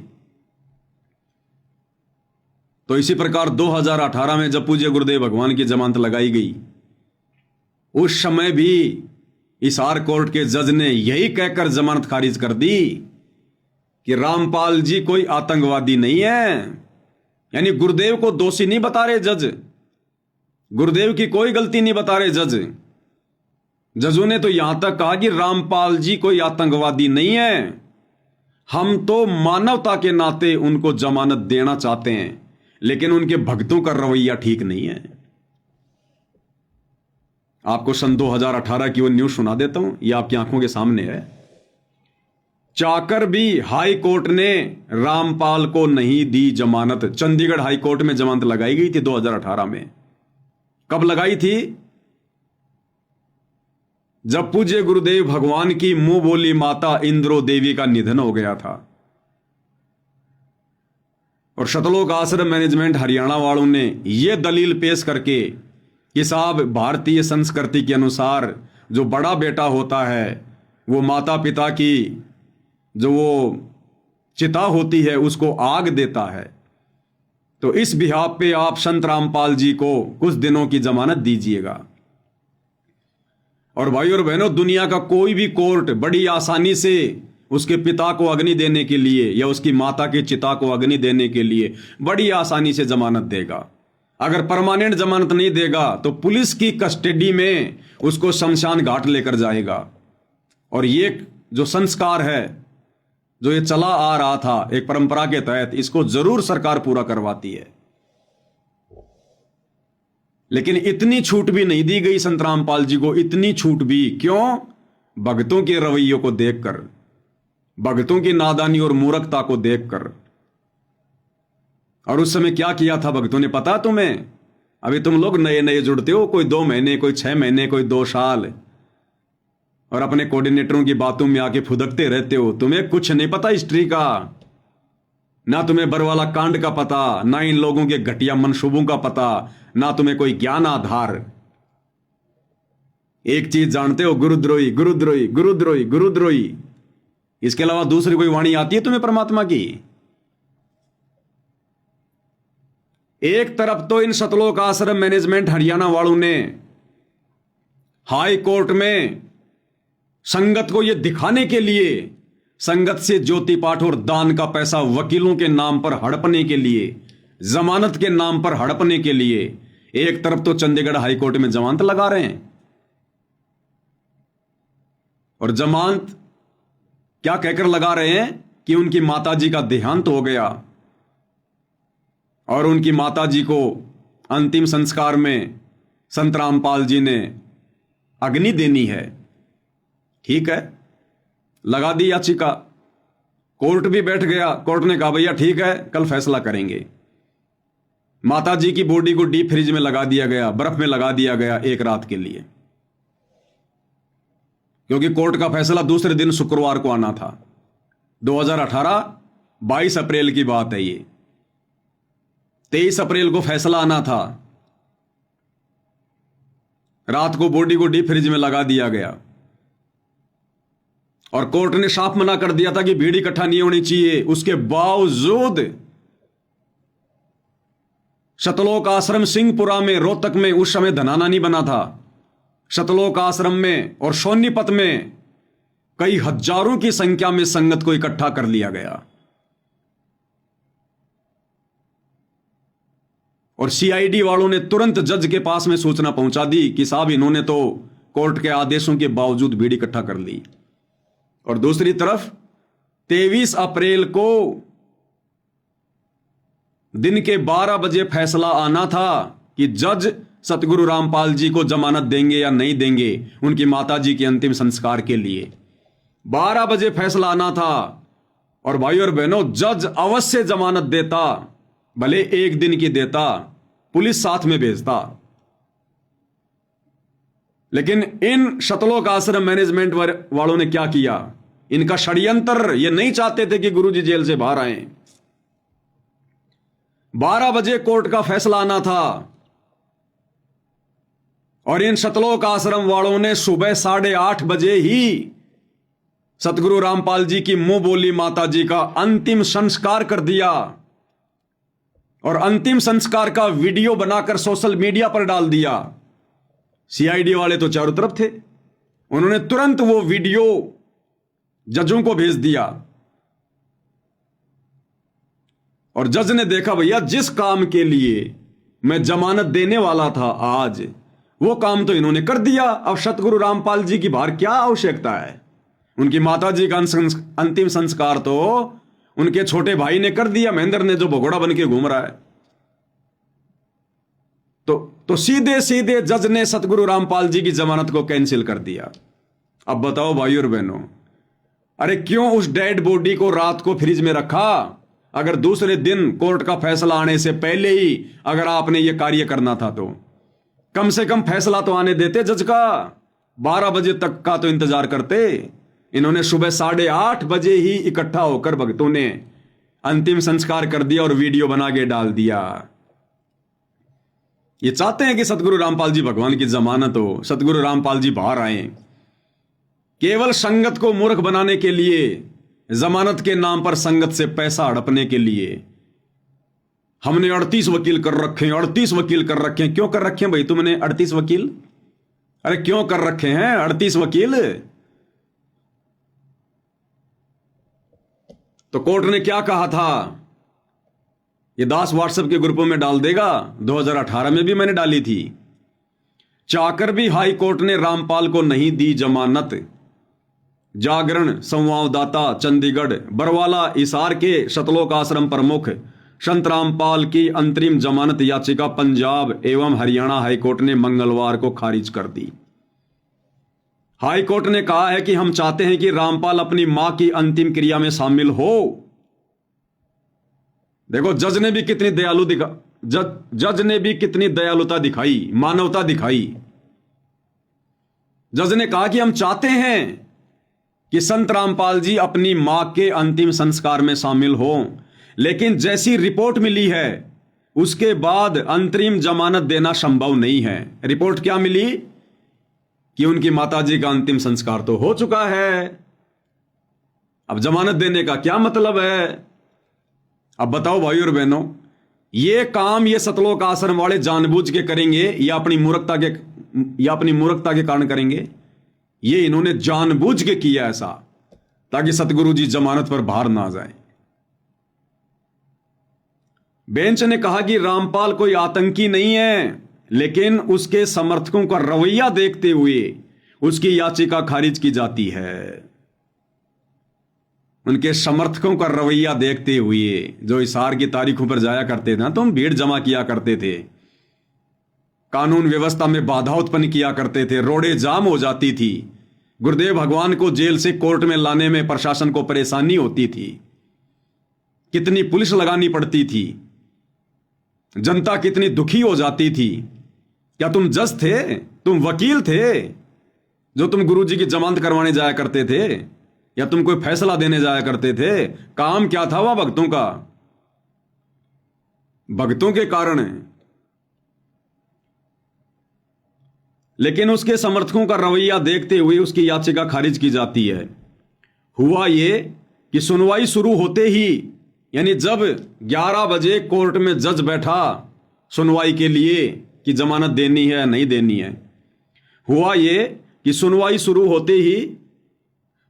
तो इसी प्रकार 2018 में जब पूज्य गुरुदेव भगवान की जमानत लगाई गई, उस समय भी हिसार कोर्ट के जज ने यही कहकर जमानत खारिज कर दी कि रामपाल जी कोई आतंकवादी नहीं है। यानी गुरुदेव को दोषी नहीं बता रहे जज, गुरुदेव की कोई गलती नहीं बता रहे जज। जजों ने तो यहां तक कहा कि रामपाल जी कोई आतंकवादी नहीं है, हम तो मानवता के नाते उनको जमानत देना चाहते हैं, लेकिन उनके भक्तों का रवैया ठीक नहीं है। आपको सन 2018 की वो न्यूज सुना देता हूं, ये आपकी आंखों के सामने है। चाकर भी हाई कोर्ट ने रामपाल को नहीं दी जमानत। चंडीगढ़ हाई कोर्ट में जमानत लगाई गई थी 2018 में। कब लगाई थी? जब पूज्य गुरुदेव भगवान की मुंह बोली माता इंद्रो देवी का निधन हो गया था और सतलोक आश्रम मैनेजमेंट हरियाणा वालों ने यह दलील पेश करके कि साहब भारतीय संस्कृति के अनुसार जो बड़ा बेटा होता है वो माता पिता की जो वो चिता होती है उसको आग देता है, तो इस बिहाफ पे आप संत रामपाल जी को कुछ दिनों की जमानत दीजिएगा। और भाई और बहनों, दुनिया का कोई भी कोर्ट बड़ी आसानी से उसके पिता को अग्नि देने के लिए या उसकी माता की चिता को अग्नि देने के लिए बड़ी आसानी से जमानत देगा। अगर परमानेंट जमानत नहीं देगा तो पुलिस की कस्टडी में उसको शमशान घाट लेकर जाएगा। और ये जो संस्कार है, जो ये चला आ रहा था एक परंपरा के तहत, इसको जरूर सरकार पूरा करवाती है। लेकिन इतनी छूट भी नहीं दी गई संत रामपाल जी को, इतनी छूट भी क्यों? भक्तों के रवैयों को देखकर, भक्तों की नादानी और मूर्खता को देखकर। और उस समय क्या किया था भक्तों ने, पता तुम्हें? अभी तुम लोग नए नए जुड़ते हो, कोई 2 महीने, कोई 6 महीने, कोई 2 साल, और अपने कोऑर्डिनेटरों की बातों में आके फुदकते रहते हो। तुम्हें कुछ नहीं पता हिस्ट्री का, ना तुम्हें बरवाला कांड का पता, ना इन लोगों के घटिया मनसूबों का पता, ना तुम्हें कोई ज्ञान आधार। एक चीज जानते हो, गुरुद्रोही गुरुद्रोही गुरुद्रोही गुरुद्रोही। इसके अलावा दूसरी कोई वाणी आती है तुम्हें परमात्मा की? एक तरफ तो इन सतलोक आश्रम मैनेजमेंट हरियाणा वालों ने हाई कोर्ट में संगत को यह दिखाने के लिए, संगत से ज्योति पाठ और दान का पैसा वकीलों के नाम पर हड़पने के लिए, जमानत के नाम पर हड़पने के लिए, एक तरफ तो चंडीगढ़ हाई कोर्ट में जमानत लगा रहे हैं। और जमानत क्या कहकर लगा रहे हैं कि उनकी माताजी का देहांत हो गया और उनकी माताजी को अंतिम संस्कार में संत रामपाल जी ने अग्नि देनी है। ठीक है, लगा दी याचिका, कोर्ट भी बैठ गया। कोर्ट ने कहा भैया ठीक है, कल फैसला करेंगे। माताजी की बॉडी को डीप फ्रिज में लगा दिया गया, बर्फ में लगा दिया गया एक रात के लिए, क्योंकि कोर्ट का फैसला दूसरे दिन शुक्रवार को आना था। 2018 22 अप्रैल की बात है ये। 23 अप्रैल को फैसला आना था। रात को बॉडी को डीप फ्रिज में लगा दिया गया और कोर्ट ने साफ मना कर दिया था कि भीड़ इकट्ठा नहीं होनी चाहिए। उसके बावजूद सतलोक आश्रम सिंहपुरा में, रोहतक में, उस समय धनाना नहीं बना था, सतलोक आश्रम में और सोनीपत में कई हजारों की संख्या में संगत को इकट्ठा कर लिया गया। और सीआईडी वालों ने तुरंत जज के पास में सूचना पहुंचा दी कि साहब इन्होंने तो कोर्ट के आदेशों के बावजूद भीड़ इकट्ठा कर ली। और दूसरी तरफ 23 अप्रैल को दिन के 12 बजे फैसला आना था कि जज सतगुरु रामपाल जी को जमानत देंगे या नहीं देंगे उनकी माताजी के अंतिम संस्कार के लिए। 12 बजे फैसला आना था। और भाई और बहनों, जज अवश्य जमानत देता, भले एक दिन की देता, पुलिस साथ में भेजता। लेकिन इन सतलोक आश्रम मैनेजमेंट वालों ने क्या किया? इनका षड्यंत्र, ये नहीं चाहते थे कि गुरुजी जेल से बाहर आए। 12 बजे कोर्ट का फैसला आना था और इन सतलोक आश्रम वालों ने सुबह 8:30 बजे ही सतगुरु रामपाल जी की मुंह बोली माता जी का अंतिम संस्कार कर दिया। और अंतिम संस्कार का वीडियो बनाकर सोशल मीडिया पर डाल दिया। सीआईडी वाले तो चारों तरफ थे, उन्होंने तुरंत वो वीडियो जजों को भेज दिया। और जज ने देखा भैया, जिस काम के लिए मैं जमानत देने वाला था आज, वो काम तो इन्होंने कर दिया। अब सतगुरु रामपाल जी की बाहर क्या आवश्यकता है? उनकी माता जी का अंतिम संस्कार तो उनके छोटे भाई ने कर दिया, महेंद्र ने, जो भगोड़ा बन के घूम रहा है। तो सीधे सीधे जज ने सतगुरु रामपाल जी की जमानत को कैंसिल कर दिया। अब बताओ भाई और बहनों, अरे क्यों उस डेड बॉडी को रात को फ्रिज में रखा? अगर दूसरे दिन कोर्ट का फैसला आने से पहले ही अगर आपने यह कार्य करना था तो कम से कम फैसला तो आने देते जज का। 12 बजे तक का तो इंतजार करते। इन्होंने सुबह 8:30 बजे ही इकट्ठा होकर भक्तों ने अंतिम संस्कार कर दिया और वीडियो बना के डाल दिया। ये चाहते हैं कि सतगुरु रामपाल जी भगवान की जमानत हो, सतगुरु रामपाल जी बाहर आए। केवल संगत को मूर्ख बनाने के लिए, जमानत के नाम पर संगत से पैसा हड़पने के लिए हमने 38 वकील कर रखे हैं, 38 वकील कर रखे हैं। क्यों कर रखे हैं भाई तुमने 38 वकील? अरे क्यों कर रखे हैं 38 वकील? तो कोर्ट ने क्या कहा था, ये दास व्हाट्सएप के ग्रुपों में डाल देगा, 2018 में भी मैंने डाली थी। चाकर भी हाई कोर्ट ने रामपाल को नहीं दी जमानत। जागरण संवाददाता चंडीगढ़। बरवाला हिसार के सतलोक आश्रम प्रमुख संत रामपाल की अंतरिम जमानत याचिका पंजाब एवं हरियाणा हाईकोर्ट ने मंगलवार को खारिज कर दी। हाईकोर्ट ने कहा है कि हम चाहते हैं कि रामपाल अपनी मां की अंतिम क्रिया में शामिल हो। देखो जज ने भी कितनी जज ने भी कितनी दयालुता दिखाई, मानवता दिखाई। जज ने कहा कि हम चाहते हैं कि संत रामपाल जी अपनी मां के अंतिम संस्कार में शामिल हो, लेकिन जैसी रिपोर्ट मिली है उसके बाद अंतरिम जमानत देना संभव नहीं है। रिपोर्ट क्या मिली कि उनकी माताजी का अंतिम संस्कार तो हो चुका है, अब जमानत देने का क्या मतलब है। अब बताओ भाई और बहनों, ये काम ये सतलोक आश्रम वाले जानबूझ के करेंगे या अपनी मूर्खता के कारण करेंगे? ये इन्होंने जानबूझ के किया ऐसा, ताकि सतगुरु जी जमानत पर बाहर ना जाए। बेंच ने कहा कि रामपाल कोई आतंकी नहीं है, लेकिन उसके समर्थकों का रवैया देखते हुए उसकी याचिका खारिज की जाती है। उनके समर्थकों का रवैया देखते हुए, जो हिसार की तारीखों पर जाया करते थे ना, तो हम भीड़ जमा किया करते थे, कानून व्यवस्था में बाधा उत्पन्न किया करते थे, रोडें जाम हो जाती थी, गुरुदेव भगवान को जेल से कोर्ट में लाने में प्रशासन को परेशानी होती थी, कितनी पुलिस लगानी पड़ती थी, जनता कितनी दुखी हो जाती थी। क्या तुम जज थे, तुम वकील थे जो तुम गुरु जी की जमानत करवाने जाया करते थे, या तुम कोई फैसला देने जाया करते थे? काम क्या था वह भक्तों का? भक्तों के कारण। लेकिन उसके समर्थकों का रवैया देखते हुए उसकी याचिका खारिज की जाती है। हुआ ये कि सुनवाई शुरू होते ही, यानी जब 11 बजे कोर्ट में जज बैठा सुनवाई के लिए कि जमानत देनी है या नहीं देनी है, हुआ ये कि सुनवाई शुरू होते ही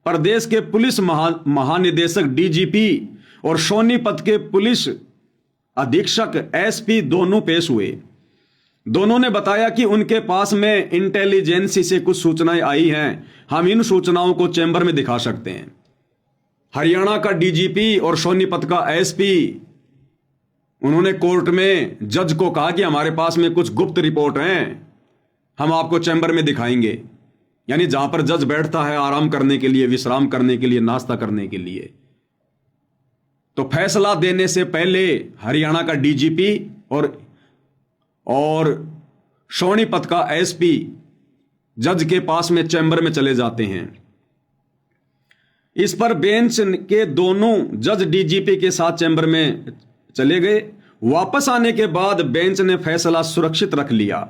प्रदेश के पुलिस महानिदेशक डीजीपी और सोनीपत के पुलिस अधीक्षक एसपी दोनों पेश हुए। दोनों ने बताया कि उनके पास में इंटेलिजेंसी से कुछ सूचनाएं आई हैं, हम इन सूचनाओं को चैम्बर में दिखा सकते हैं। हरियाणा का डीजीपी और सोनीपत का एसपी, उन्होंने कोर्ट में जज को कहा कि हमारे पास में कुछ गुप्त रिपोर्ट हैं, हम आपको चैम्बर में दिखाएंगे। यानी जहां पर जज बैठता है आराम करने के लिए, विश्राम करने के लिए, नाश्ता करने के लिए। तो फैसला देने से पहले हरियाणा का डीजीपी और सोनीपत का एसपी जज के पास में चैम्बर में चले जाते हैं। इस पर बेंच के दोनों जज डीजीपी के साथ चैम्बर में चले गए। वापस आने के बाद बेंच ने फैसला सुरक्षित रख लिया।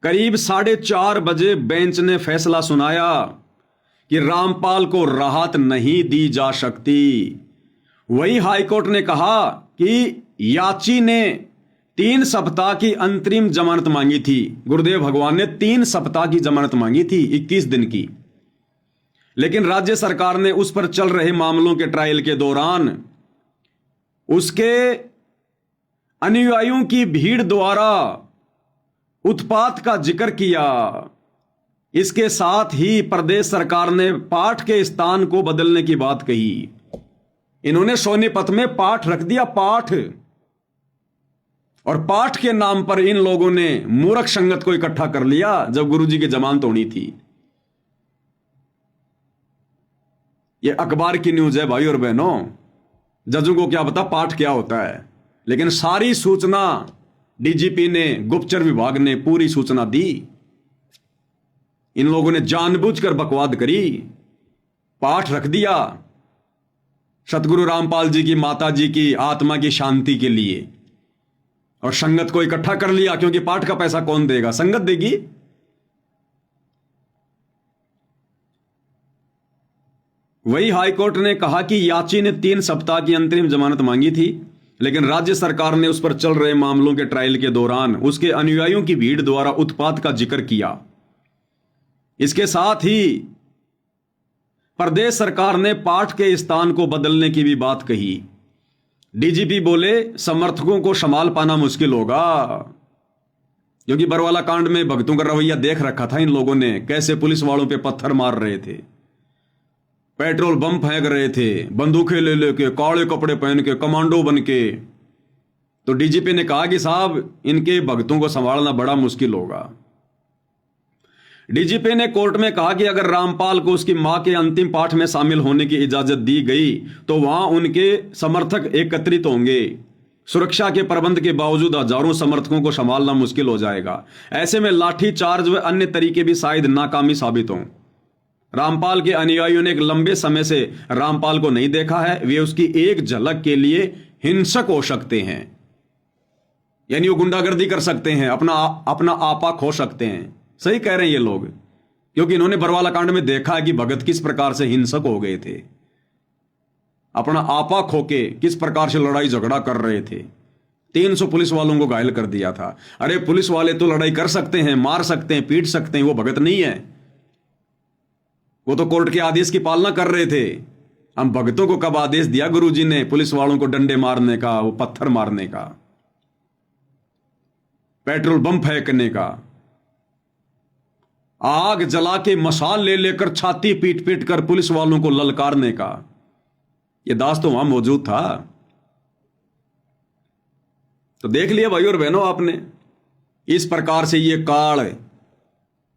करीब 4:30 बजे बेंच ने फैसला सुनाया कि रामपाल को राहत नहीं दी जा सकती। वही हाईकोर्ट ने कहा कि याची ने 3 सप्ताह की अंतरिम जमानत मांगी थी। गुरुदेव भगवान ने 3 सप्ताह की जमानत मांगी थी, 21 दिन की। लेकिन राज्य सरकार ने उस पर चल रहे मामलों के ट्रायल के दौरान उसके अनुयायियों की भीड़ द्वारा उत्पात का जिक्र किया। इसके साथ ही प्रदेश सरकार ने पाठ के स्थान को बदलने की बात कही। इन्होंने सोनीपत में पाठ रख दिया, पाठ। और पाठ के नाम पर इन लोगों ने मूर्ख संगत को इकट्ठा कर लिया जब गुरुजी की जमानत होनी थी। यह अखबार की न्यूज है भाई और बहनों। जजों को क्या पता पाठ क्या होता है, लेकिन सारी सूचना डीजीपी ने, गुप्तचर विभाग ने पूरी सूचना दी। इन लोगों ने जानबूझकर बकवाद करी, पाठ रख दिया सतगुरु रामपाल जी की माता जी की आत्मा की शांति के लिए, और संगत को इकट्ठा कर लिया, क्योंकि पाठ का पैसा कौन देगा? संगत देगी। वही हाईकोर्ट ने कहा कि याची ने 3 सप्ताह की अंतरिम जमानत मांगी थी, लेकिन राज्य सरकार ने उस पर चल रहे मामलों के ट्रायल के दौरान उसके अनुयायियों की भीड़ द्वारा उत्पात का जिक्र किया। इसके साथ ही प्रदेश सरकार ने पाठ के स्थान को बदलने की भी बात कही। डीजीपी बोले समर्थकों को संभाल पाना मुश्किल होगा, क्योंकि बरवाला कांड में भक्तों का रवैया देख रखा था इन लोगों ने, कैसे पुलिस वालों पे पत्थर मार रहे थे, पेट्रोल बम फेंक रहे थे, बंदूकें ले लेके, काले कपड़े पहन के, कमांडो बन के। तो डीजीपी ने कहा कि साहब इनके भक्तों को संभालना बड़ा मुश्किल होगा। डीजीपी ने कोर्ट में कहा कि अगर रामपाल को उसकी मां के अंतिम पाठ में शामिल होने की इजाजत दी गई तो वहां उनके समर्थक एकत्रित होंगे। सुरक्षा के प्रबंध के बावजूद हजारों समर्थकों को संभालना मुश्किल हो जाएगा। ऐसे में लाठी चार्ज व अन्य तरीके भी शायद नाकामी साबित हों। रामपाल के अनुयायियों ने एक लंबे समय से रामपाल को नहीं देखा है, वे उसकी एक झलक के लिए हिंसक हो सकते हैं, यानी वो गुंडागर्दी कर सकते हैं, अपना आपा खो सकते हैं। सही कह रहे हैं ये लोग, क्योंकि इन्होंने बरवाला कांड में देखा है कि भगत किस प्रकार से हिंसक हो गए थे, अपना आपा खो के किस प्रकार से लड़ाई झगड़ा कर रहे थे। 300 पुलिस वालों को घायल कर दिया था। अरे पुलिस वाले तो लड़ाई कर सकते हैं, मार सकते हैं, पीट सकते हैं, वो भगत नहीं है। वो तो कोर्ट के आदेश की पालना कर रहे थे। हम भगतों को कब आदेश दिया गुरुजी ने पुलिस वालों को डंडे मारने का, वो पत्थर मारने का, पेट्रोल बम फेंकने का, आग जला के मसाल ले लेकर छाती पीट पीट कर पुलिस वालों को ललकारने का? यह दास तो वहां मौजूद था। तो देख लिया भाई और बहनों आपने, इस प्रकार से ये काल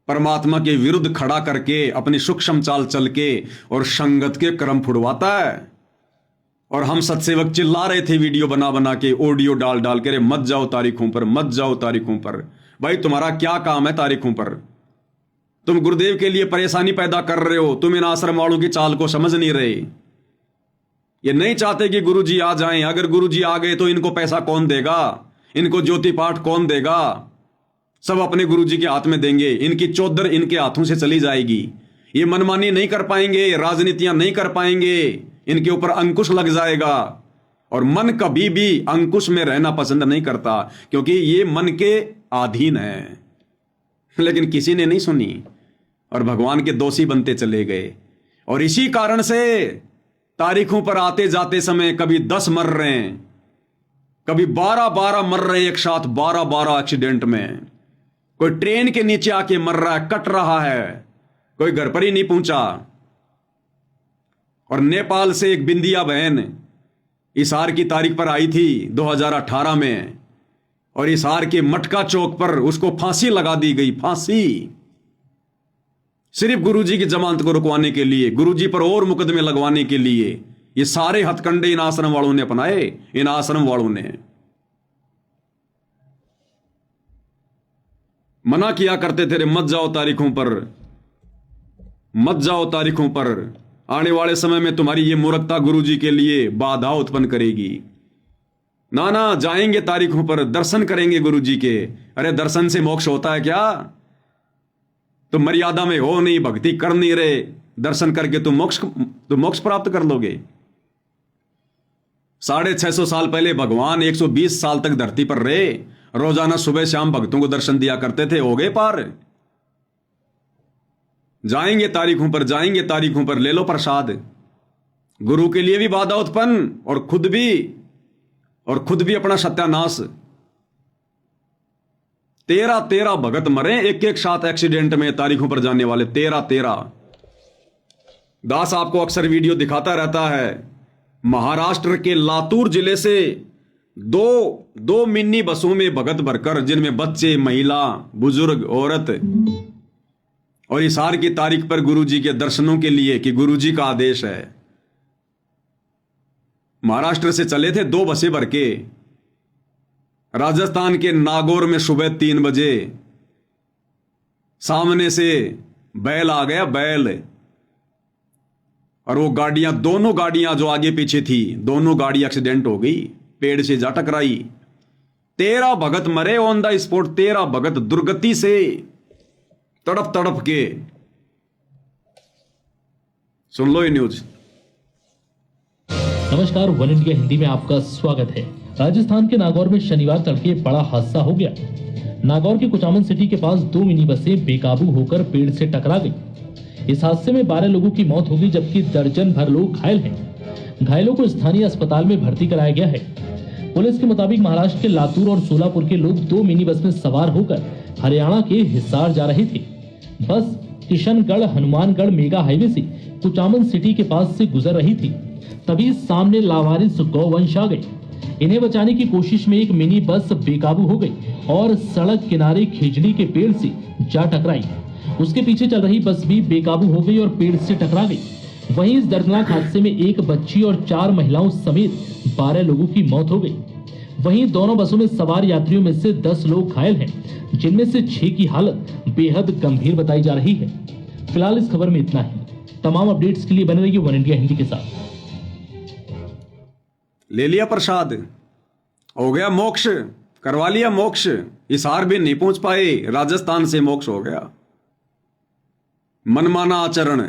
परमात्मा के विरुद्ध खड़ा करके अपनी सूक्ष्म चाल चल के और संगत के क्रम फुड़वाता है। और हम सत्सेवक चिल्ला रहे थे वीडियो बना बना के, ऑडियो डाल डाल के, मत जाओ तारीखों पर, मत जाओ तारीखों पर। भाई तुम्हारा क्या काम है तारीखों पर? तुम गुरुदेव के लिए परेशानी पैदा कर रहे हो। तुम इन आश्रम वालों की चाल को समझ नहीं रहे। ये नहीं चाहते कि गुरुजी आ जाएं। अगर गुरुजी आ गए तो इनको पैसा कौन देगा, इनको ज्योति पाठ कौन देगा? सब अपने गुरुजी के हाथ में देंगे, इनकी चौधर इनके हाथों से चली जाएगी। ये मनमानी नहीं कर पाएंगे, राजनीतियां नहीं कर पाएंगे, इनके ऊपर अंकुश लग जाएगा। और मन कभी भी अंकुश में रहना पसंद नहीं करता, क्योंकि ये मन के अधीन है। लेकिन किसी ने नहीं सुनी और भगवान के दोषी बनते चले गए। और इसी कारण से तारीखों पर आते जाते समय कभी 10 मर रहे हैं, कभी 12 मर रहे हैं एक साथ, 12 एक्सीडेंट में। कोई ट्रेन के नीचे आके मर रहा है, कट रहा है, कोई घर पर ही नहीं पहुंचा। और नेपाल से एक बिंदिया बहन इसार की तारीख पर आई थी 2018 में, और इसार के मटका चौक पर उसको फांसी लगा दी गई। फांसी सिर्फ गुरुजी की जमानत को रुकवाने के लिए, गुरुजी पर और मुकदमे लगवाने के लिए। ये सारे हथकंडे इन आश्रम वालों ने अपनाए। इन आश्रम वालों ने मना किया करते थे, मत जाओ तारीखों पर, मत जाओ तारीखों पर। आने वाले समय में तुम्हारी ये मूर्खता गुरुजी के लिए बाधा उत्पन्न करेगी। ना ना, जाएंगे तारीखों पर, दर्शन करेंगे गुरुजी के। अरे दर्शन से मोक्ष होता है क्या? तुम मर्यादा में हो नहीं, भक्ति कर नहीं रहे, दर्शन करके तुम मोक्ष प्राप्त कर लोगे। 650 साल पहले भगवान 120 साल तक धरती पर रहे, रोजाना सुबह शाम भक्तों को दर्शन दिया करते थे। हो गए पार। जाएंगे तारीखों पर, जाएंगे तारीखों पर, ले लो प्रसाद। गुरु के लिए भी बाधा उत्पन्न और खुद भी अपना सत्यानाश। 13 भगत मरे एक साथ एक्सीडेंट में, तारीखों पर जाने वाले 13। दास आपको अक्सर वीडियो दिखाता रहता है। महाराष्ट्र के लातूर जिले से दो मिनी बसों में भगत भरकर, जिनमें बच्चे, महिला, बुजुर्ग, औरत, और इसार की तारीख पर गुरुजी के दर्शनों के लिए, कि गुरुजी का आदेश है। महाराष्ट्र से चले थे 2 बसें भर के। राजस्थान के नागौर में सुबह 3 बजे सामने से बैल आ गया, बैल। और वो गाड़ियां, दोनों गाड़ियां जो आगे पीछे थी, दोनों गाड़ी एक्सीडेंट हो गई, पेड़ से जा टकराई। 13 भगत मरे ऑन द स्पॉट। 13 भगत दुर्गति से तड़प तड़प के। सुन लो ये न्यूज। नमस्कार, वन इंडिया हिंदी में आपका स्वागत है। राजस्थान के नागौर में शनिवार तड़के बड़ा हादसा हो गया। नागौर के कुचामन सिटी के पास 2 मिनी बसें बेकाबू होकर पेड़ से टकरा गई। इस हादसे में 12 लोगों की मौत हो गई, जबकि दर्जन भर लोग घायल हैं। घायलों को स्थानीय अस्पताल में भर्ती कराया गया है। पुलिस के मुताबिक महाराष्ट्र के लातूर और सोलापुर के लोग 2 मिनी बस में सवार होकर हरियाणा के हिसार जा रहे थे। बस किशनगढ़ हनुमानगढ़ मेगा हाईवे से कुचामन सिटी के पास से गुजर रही थी, तभी सामने लावारिस गौवंश आ गए। इन्हें बचाने की कोशिश में एक मिनी बस बेकाबू हो गई और सड़क किनारे खिजड़ी के पेड़ से जा टकराई। उसके पीछे चल रही बस भी बेकाबू हो गई और पेड़ से टकरा गई। वहीं इस दर्दनाक हादसे में एक बच्ची और 4 महिलाओं समेत 12 लोगों की मौत हो गई। वहीं दोनों बसों में सवार यात्रियों में से 10 लोग घायल हैं, जिनमें से 6 की हालत बेहद गंभीर बताई जा रही है। फिलहाल इस खबर में इतना ही। तमाम अपडेट्स के लिए बने रहिए वन इंडिया हिंदी के साथ। ले लिया प्रसाद, हो गया मोक्ष, करवा लिया मोक्ष। हिसार भी नहीं पहुंच पाए, राजस्थान से मोक्ष हो गया। मनमाना आचरण,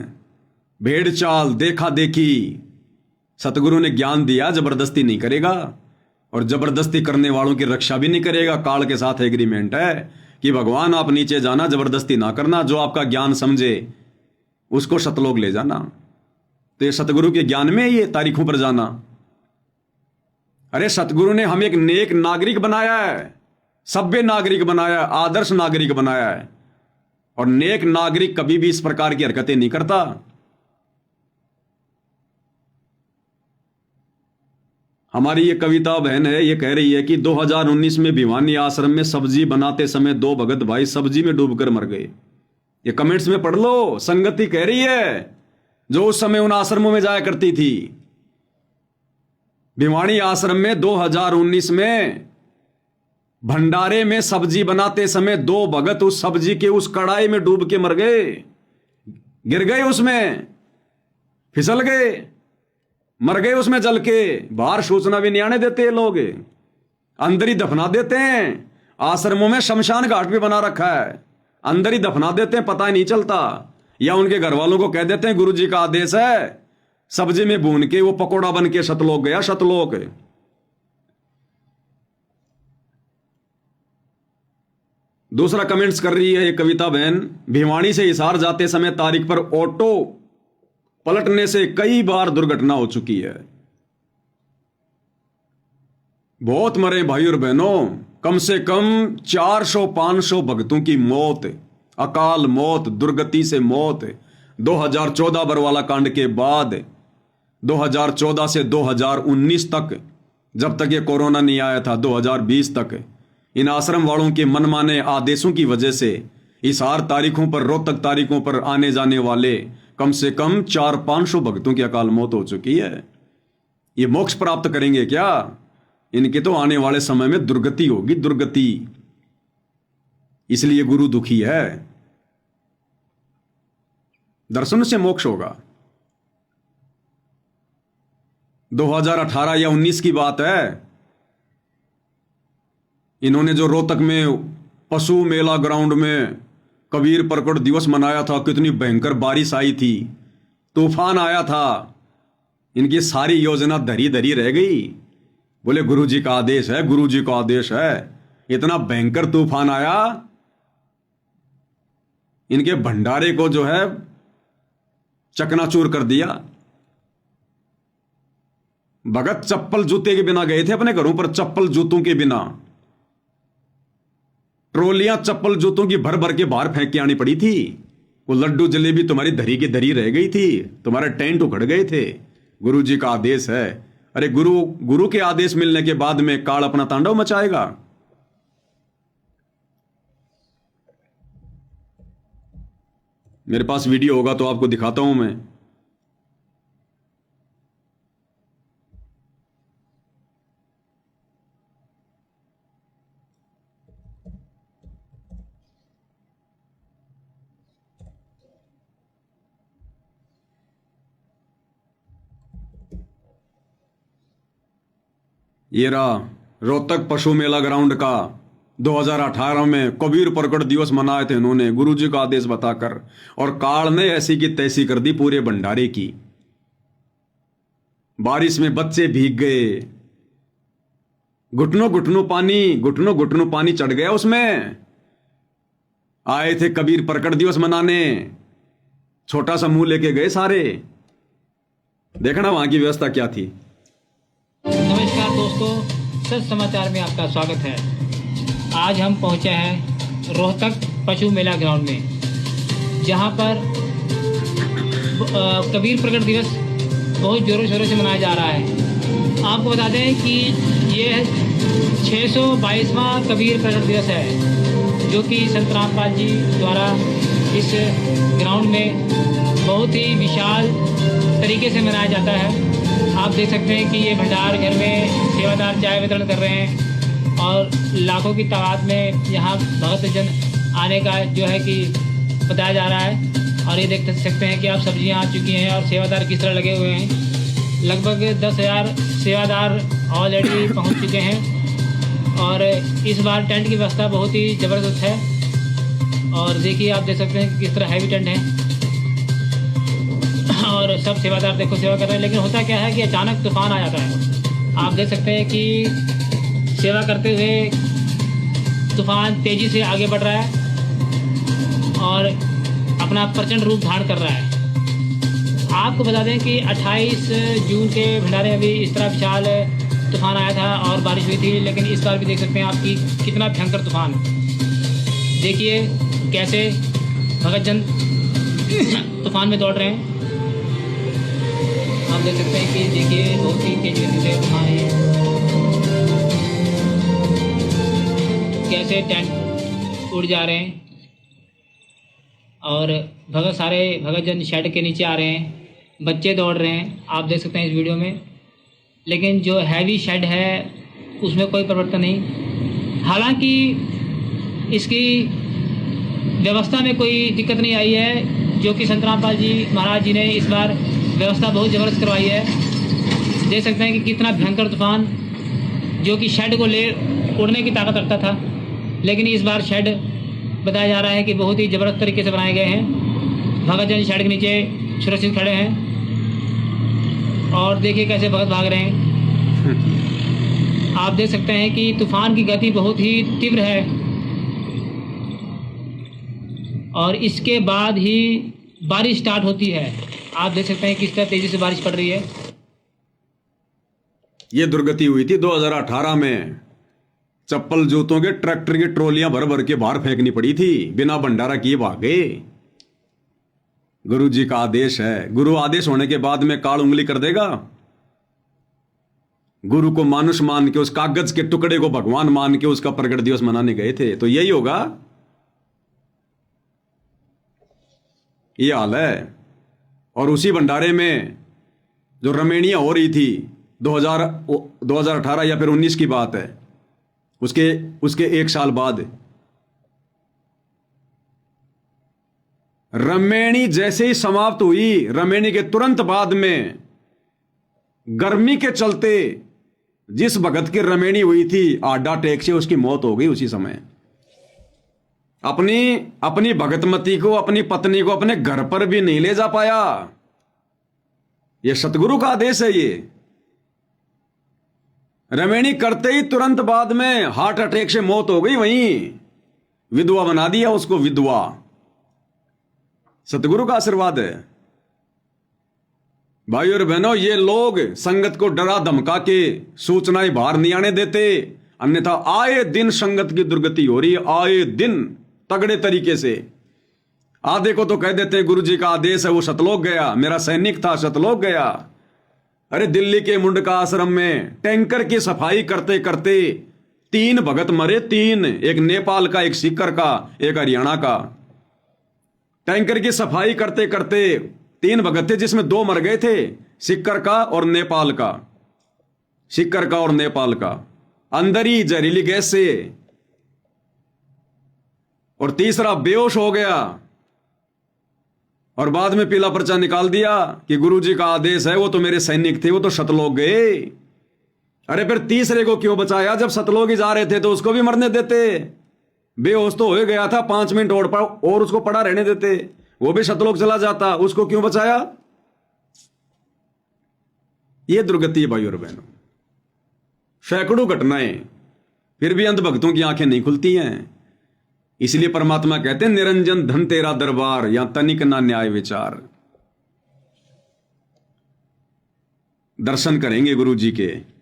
भेड़ चाल, देखा देखी। सतगुरु ने ज्ञान दिया, जबरदस्ती नहीं करेगा और जबरदस्ती करने वालों की रक्षा भी नहीं करेगा। काल के साथ एग्रीमेंट है कि भगवान आप नीचे जाना, जबरदस्ती ना करना। जो आपका ज्ञान समझे उसको सतलोक ले जाना। तो ये सतगुरु के ज्ञान में ये तारीखों पर जाना। अरे सतगुरु ने हमें एक नेक नागरिक बनाया है, सभ्य नागरिक बनाया है, आदर्श नागरिक बनाया है। और नेक नागरिक कभी भी इस प्रकार की हरकतें नहीं करता। हमारी ये कविता बहन है, ये कह रही है कि 2019 में भिवानी आश्रम में सब्जी बनाते समय 2 भगत भाई सब्जी में डूबकर मर गए। ये कमेंट्स में पढ़ लो, संगति कह रही है जो उस समय उन आश्रमों में जाया करती थी। भिवानी आश्रम में 2019 में भंडारे में सब्जी बनाते समय 2 भगत उस सब्जी के उस कढ़ाई में डूब के मर गए, गिर गए, उसमें फिसल गए, मर गए उसमें जल के। बाहर सूचना भी नहीं आने देते ये लोग, अंदर ही दफना देते हैं। आश्रमों में शमशान घाट भी बना रखा है, अंदर ही दफना देते हैं, पता ही नहीं चलता। या उनके घर वालों को कह देते हैं गुरुजी का आदेश है, सब्जी में भून के वो पकोड़ा बन के सतलोक गया, सतलोक। दूसरा कमेंट्स कर रही है ये कविता बहन, भिवानी से हिसार जाते समय तारीख पर ऑटो पलटने से कई बार दुर्घटना हो चुकी है। बहुत मरे भाई और बहनों, कम से कम 400-500 भक्तों की मौत, अकाल मौत, दुर्गति से मौत। 2014 बरवाला कांड के बाद 2014 से 2019 तक, जब तक ये कोरोना नहीं आया था, 2020 तक, इन आश्रम वालों के मनमाने आदेशों की वजह से हिसार तारीखों पर, रोहतक तारीखों पर आने जाने वाले कम से कम 400-500 भक्तों की अकाल मौत हो चुकी है। ये मोक्ष प्राप्त करेंगे क्या? इनके तो आने वाले समय में दुर्गति होगी, दुर्गति। इसलिए गुरु दुखी है। दर्शन से मोक्ष होगा। 2018 या 19 की बात है, इन्होंने जो रोहतक में पशु मेला ग्राउंड में कबीर प्रकट दिवस मनाया था, कितनी भयंकर बारिश आई थी, तूफान आया था, इनकी सारी योजना धरी धरी रह गई। बोले गुरुजी का आदेश है, गुरुजी का आदेश है। इतना भयंकर तूफान आया, इनके भंडारे को जो है चकनाचूर कर दिया। भगत चप्पल जूते के बिना गए थे अपने घरों पर, चप्पल जूतों के बिना। ट्रोलियां चप्पल जूतों की भर भर के बाहर फेंक के आनी पड़ी थी। वो लड्डू जलेबी तुम्हारी धरी की धरी रह गई थी, तुम्हारे टेंट उखड़ गए थे। गुरु जी का आदेश है। अरे गुरु के आदेश मिलने के बाद में काल अपना तांडव मचाएगा। मेरे पास वीडियो होगा तो आपको दिखाता हूं मैं। ये रहा रोहतक पशु मेला ग्राउंड का 2018 में कबीर प्रकट दिवस मनाए थे इन्होंने, गुरुजी का आदेश बताकर। और काल ने ऐसी की तैसी कर दी पूरे भंडारे की। बारिश में बच्चे भीग गए, घुटनों घुटनों पानी चढ़ गया उसमें। आए थे कबीर प्रकट दिवस मनाने, छोटा सा मुंह लेके गए सारे। देखना वहां की व्यवस्था क्या थी। नमस्कार दोस्तों, सच समाचार में आपका स्वागत है। आज हम पहुंचे हैं रोहतक पशु मेला ग्राउंड में, जहां पर कबीर प्रकट दिवस बहुत जोरों शोरों से मनाया जा रहा है। आपको बता दें कि ये 622वां कबीर प्रकट दिवस है, जो कि संत रामपाल जी द्वारा इस ग्राउंड में बहुत ही विशाल तरीके से मनाया जाता है। आप देख सकते हैं कि ये भंडार घर में सेवादार चाय वितरण कर रहे हैं और लाखों की तादाद में यहाँ भक्तजन आने का जो है कि बताया जा रहा है। और ये देख सकते हैं कि आप सब्जियाँ आ चुकी हैं और सेवादार किस तरह लगे हुए हैं। लगभग 10,000 सेवादार ऑलरेडी पहुँच चुके हैं और इस बार टेंट की व्यवस्था बहुत ही ज़बरदस्त है। और देखिए, आप देख सकते हैं कि किस तरह हैवी टेंट है और सब सेवादार देखो सेवा कर रहे हैं। लेकिन होता क्या है कि अचानक तूफान आ जाता है। आप देख सकते हैं कि सेवा करते हुए तूफान तेज़ी से आगे बढ़ रहा है और अपना प्रचंड रूप धारण कर रहा है। आपको बता दें कि 28 जून के भंडारे में भी इस तरह विशाल तूफान आया था और बारिश हुई थी, लेकिन इस बार भी देख सकते हैं आप कि कितना भयंकर तूफान। देखिए कैसे भगतजन तूफान में दौड़ रहे हैं। आप देख सकते हैं कि देखिए बहुत ही तेज गति से तूफान है। कैसे टेंट उड़ जा रहे हैं और सारे भगतजन शेड के नीचे आ रहे हैं। बच्चे दौड़ रहे हैं, आप देख सकते हैं इस वीडियो में। लेकिन जो हैवी शेड है उसमें कोई परिवर्तन नहीं। हालांकि इसकी व्यवस्था में कोई दिक्कत नहीं आई है, जो कि संत रामपाल जी महाराज जी ने इस बार व्यवस्था बहुत ज़बरदस्त करवाई है। देख सकते हैं कि कितना भयंकर तूफान, जो कि शेड को ले उड़ने की ताकत रखता था, लेकिन इस बार शेड बताया जा रहा है कि बहुत ही ज़बरदस्त तरीके से बनाए गए हैं। भगतजन शेड के नीचे सुरक्षित खड़े हैं और देखिए कैसे भगत भाग रहे हैं। आप देख सकते हैं कि तूफान की गति बहुत ही तीव्र है और इसके बाद ही बारिश स्टार्ट होती है। आप देख सकते हैं किस तरह तेजी से बारिश पड़ रही है। ये दुर्गति हुई थी 2018 में। चप्पल जूतों के ट्रैक्टर की ट्रॉलियां भर भर के बाहर फेंकनी पड़ी थी, बिना भंडारा किए भाग गए। गुरु जी का आदेश है। गुरु आदेश होने के बाद में काल उंगली कर देगा। गुरु को मानुष मान के, उस कागज के टुकड़े को भगवान मान के उसका प्रकट दिवस मनाने गए थे, तो यही होगा। ये हाल है। और उसी भंडारे में जो रमेणियां हो रही थी 2018 या फिर 19 की बात है, उसके एक साल बाद रमेणी जैसे ही समाप्त हुई, रमेणी के तुरंत बाद में गर्मी के चलते जिस भगत की रमेणी हुई थी, हार्ट अटैक से उसकी मौत हो गई उसी समय। अपनी भगतमती को, अपनी पत्नी को अपने घर पर भी नहीं ले जा पाया। यह सतगुरु का आदेश है। ये रमेणी करते ही तुरंत बाद में हार्ट अटैक से मौत हो गई। वहीं विधवा बना दिया उसको, विधवा। सतगुरु का आशीर्वाद है। भाई और बहनों, ये लोग संगत को डरा धमका के सूचनाएं बाहर नहीं आने देते, अन्यथा आए दिन संगत की दुर्गति हो रही है। आए दिन तगड़े तरीके से। आधे को तो कह देते हैं गुरु जी का आदेश है, वो सतलोक गया, मेरा सैनिक था सतलोक गया। अरे दिल्ली के मुंडका आश्रम में टैंकर की सफाई करते करते 3 भगत मरे। 3, एक नेपाल का, एक सीकर का, एक हरियाणा का। टैंकर की सफाई करते करते 3 भगत थे, जिसमें 2 मर गए थे, सीकर का और नेपाल का। सीकर का और नेपाल का अंदर ही जहरीली गैस से, और तीसरा बेहोश हो गया और बाद में पीला पर्चा निकाल दिया कि गुरुजी का आदेश है, वो तो मेरे सैनिक थे, वो तो सतलोक गए। अरे फिर तीसरे को क्यों बचाया? जब सतलोक ही जा रहे थे तो उसको भी मरने देते। बेहोश तो हो गया था, 5 मिनट और उसको पड़ा रहने देते, वो भी सतलोक चला जाता, उसको क्यों बचाया? ये दुर्गति है भाई और बहनों। सैकड़ों घटनाएं, फिर भी अंधभक्तों की आंखें नहीं खुलती हैं। इसलिए परमात्मा कहते हैं निरंजन धन तेरा दरबार, यहां तनिक ना न्याय विचार। दर्शन करेंगे गुरु जी के।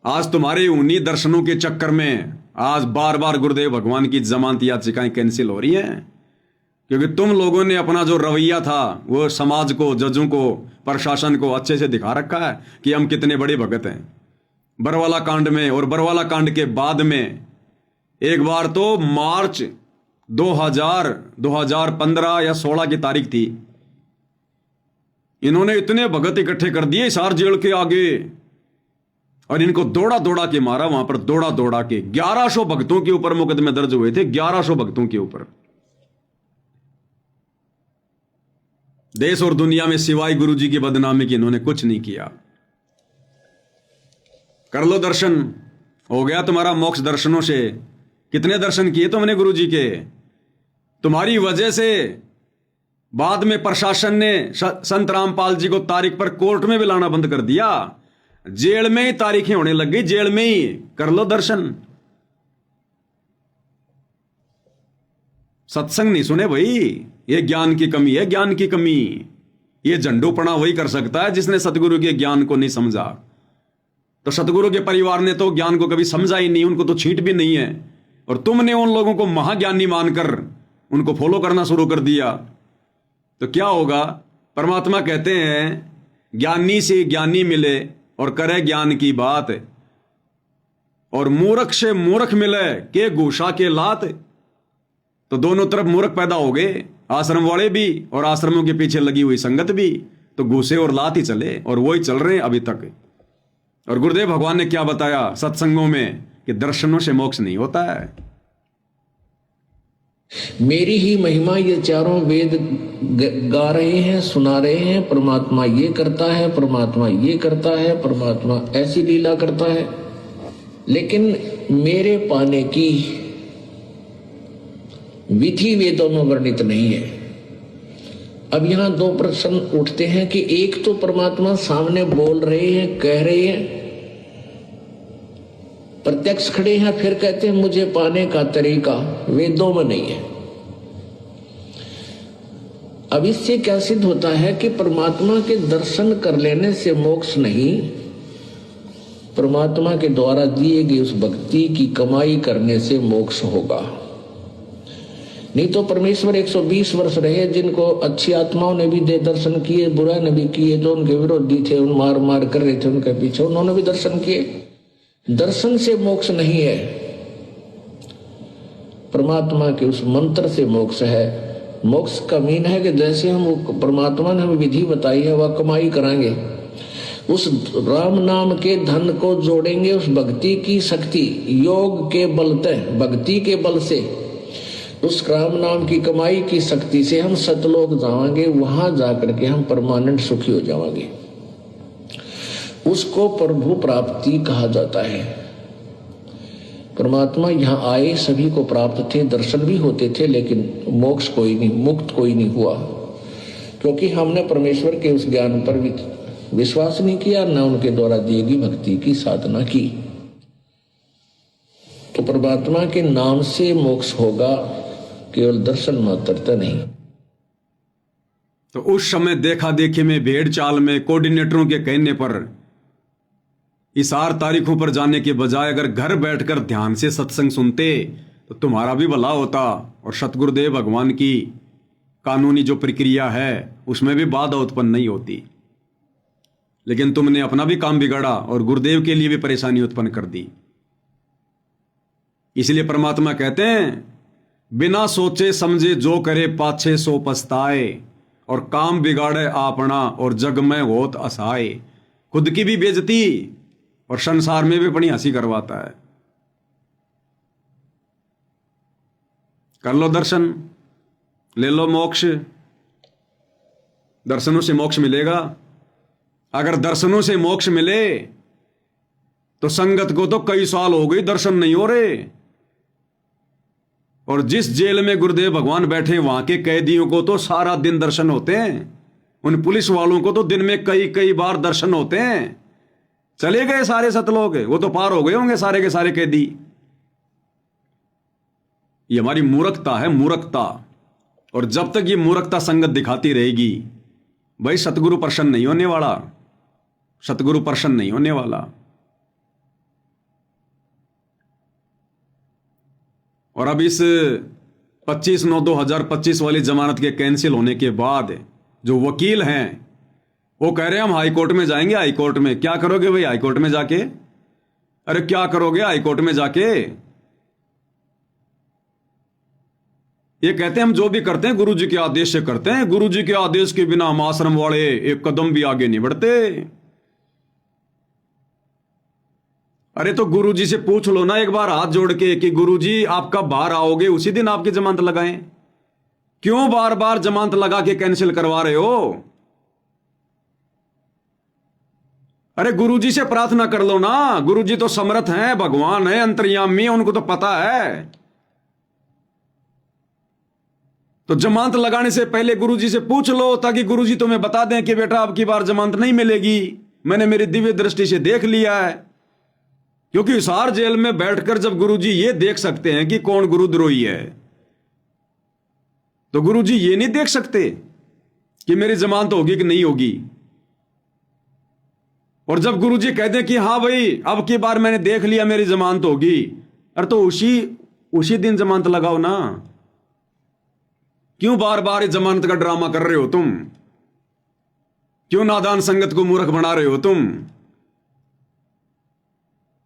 आज तुम्हारे उन्हीं दर्शनों के चक्कर में आज बार बार गुरुदेव भगवान की जमानत याचिकाएं कैंसिल हो रही हैं, क्योंकि तुम लोगों ने अपना जो रवैया था वो समाज को, जजों को, प्रशासन को अच्छे से दिखा रखा है कि हम कितने बड़े भगत हैं। बरवाला कांड में और बरवाला कांड के बाद में एक बार तो मार्च 2015 या 16 की तारीख थी, इन्होंने इतने भगत इकट्ठे कर दिए हिसार जेल के आगे और इनको दौड़ा दौड़ा के मारा। वहां पर दौड़ा दौड़ा के 1100 भक्तों के ऊपर मुकदमे दर्ज हुए थे, 1100 भक्तों के ऊपर। देश और दुनिया में सिवाय गुरु जी की बदनामी की इन्होंने कुछ नहीं किया। कर लो दर्शन, हो गया तुम्हारा मोक्ष दर्शनों से। कितने दर्शन किए तुमने गुरु जी के? तुम्हारी वजह से बाद में प्रशासन ने संत रामपाल जी को तारीख पर कोर्ट में भी लाना बंद कर दिया। जेल में ही तारीखें होने लग गई, जेल में ही। कर लो दर्शन। सत्संग नहीं सुने भाई, ये ज्ञान की कमी है, ज्ञान की कमी। ये झंडूपना वही कर सकता है जिसने सतगुरु के ज्ञान को नहीं समझा। तो सतगुरु के परिवार ने तो ज्ञान को कभी समझा ही नहीं, उनको तो छींट भी नहीं है। और तुमने उन लोगों को महाज्ञानी मानकर उनको फॉलो करना शुरू कर दिया। तो क्या होगा? परमात्मा कहते हैं ज्ञानी से ज्ञानी मिले और करे ज्ञान की बात, और मूर्ख से मूर्ख मिले के घूसा के लात। तो दोनों तरफ मूर्ख पैदा हो गए, आश्रम वाले भी और आश्रमों के पीछे लगी हुई संगत भी। तो घूसे और लात ही चले, और वही चल रहे हैं अभी तक। और गुरुदेव भगवान ने क्या बताया सत्संगों में कि दर्शनों से मोक्ष नहीं होता है। मेरी ही महिमा ये चारों वेद गा रहे हैं, सुना रहे हैं। परमात्मा ये करता है, परमात्मा ये करता है, परमात्मा ऐसी लीला करता है। लेकिन मेरे पाने की विधि वेदों में वर्णित नहीं है। अब यहां दो प्रश्न उठते हैं कि एक तो परमात्मा सामने बोल रहे हैं, कह रहे हैं, प्रत्यक्ष खड़े हैं, फिर कहते हैं मुझे पाने का तरीका वेदों में नहीं है। अब इससे क्या सिद्ध होता है कि परमात्मा के दर्शन कर लेने से मोक्ष नहीं, परमात्मा के द्वारा दिए गए उस भक्ति की कमाई करने से मोक्ष होगा। नहीं तो परमेश्वर 120 वर्ष रहे, जिनको अच्छी आत्माओं ने भी दे दर्शन किए, बुरा ने भी किए, जो उनके विरोधी थे, उन मार मार कर रहे थे उनके पीछे, उन्होंने भी दर्शन किए। दर्शन से मोक्ष नहीं है, परमात्मा के उस मंत्र से मोक्ष है। मोक्ष का मीन है कि जैसे हम परमात्मा ने हमें विधि बताई है वह कमाई कराएंगे, उस राम नाम के धन को जोड़ेंगे, उस भक्ति की शक्ति योग के बल से, भक्ति के बल से, उस राम नाम की कमाई की शक्ति से हम सतलोक जाएंगे। वहां जाकर के हम परमानेंट सुखी हो जाएंगे। उसको प्रभु प्राप्ति कहा जाता है। परमात्मा यहाँ आए, सभी को प्राप्त थे, दर्शन भी होते थे, लेकिन मोक्ष कोई नहीं, मुक्त कोई नहीं हुआ, क्योंकि हमने परमेश्वर के उस ज्ञान पर विश्वास नहीं किया, न उनके द्वारा दी गई भक्ति की साधना की। तो परमात्मा के नाम से मोक्ष होगा, केवल दर्शन मात्रता नहीं। तो उस समय देखा देखी में, भेड़ चाल में, कोऑर्डिनेटरों के कहने पर इस 8 तारीखों पर जाने के बजाय अगर घर बैठकर ध्यान से सत्संग सुनते तो तुम्हारा भी भला होता, और सतगुरुदेव भगवान की कानूनी जो प्रक्रिया है उसमें भी बाधा उत्पन्न नहीं होती। लेकिन तुमने अपना भी काम बिगाड़ा और गुरुदेव के लिए भी परेशानी उत्पन्न कर दी। इसलिए परमात्मा कहते हैं बिना सोचे समझे जो करे पाछे सो पछताए, और काम बिगाड़े आपना और जग में होत असहाय। खुद की भी बेइज्जती और संसार में भी बड़ी हंसी करवाता है। कर लो दर्शन, ले लो मोक्ष। दर्शनों से मोक्ष मिलेगा। अगर दर्शनों से मोक्ष मिले तो संगत को तो कई साल हो गई दर्शन नहीं हो रहे, और जिस जेल में गुरुदेव भगवान बैठे वहां के कैदियों को तो सारा दिन दर्शन होते हैं। उन पुलिस वालों को तो दिन में कई कई बार दर्शन होते हैं। चले गए सारे सतलोक, वो तो पार हो गए होंगे सारे के सारे कैदी। ये हमारी मूर्खता है, मूर्खता। और जब तक ये मूर्खता संगत दिखाती रहेगी, भाई सतगुरु प्रसन्न नहीं होने वाला, सतगुरु प्रसन्न नहीं होने वाला। और अब इस 25/9/2025 वाली जमानत के कैंसिल होने के बाद जो वकील हैं वो कह रहे हैं हम हाई कोर्ट में जाएंगे। हाई कोर्ट में क्या करोगे भाई? हाई कोर्ट में जाके, अरे क्या करोगे हाई कोर्ट में जाके? ये कहते हैं हम जो भी करते हैं गुरुजी के आदेश से करते हैं, गुरुजी के आदेश के बिना हम आश्रम वाले एक कदम भी आगे नहीं बढ़ते। अरे तो गुरुजी से पूछ लो ना एक बार हाथ जोड़ के कि गुरुजी आप कब बाहर आओगे, उसी दिन आपकी जमानत लगाएं। क्यों बार बार जमानत लगा के कैंसिल करवा रहे हो? अरे गुरुजी से प्रार्थना कर लो ना, गुरुजी तो समर्थ हैं, भगवान है, अंतर्यामी, उनको तो पता है। तो जमानत लगाने से पहले गुरुजी से पूछ लो ताकि गुरुजी तुम्हें बता दें कि बेटा अब की बार जमानत नहीं मिलेगी, मैंने मेरी दिव्य दृष्टि से देख लिया है। क्योंकि हिसार जेल में बैठकर जब गुरुजी ये देख सकते हैं कि कौन गुरुद्रोही है, तो गुरुजी ये नहीं देख सकते कि मेरी जमानत होगी कि नहीं होगी। और जब गुरुजी कह दें कि हाँ भाई अब की बार मैंने देख लिया मेरी जमानत होगी, अरे तो उसी दिन जमानत लगाओ ना। क्यों बार बार इस जमानत का ड्रामा कर रहे हो तुम? क्यों नादान संगत को मूर्ख बना रहे हो तुम?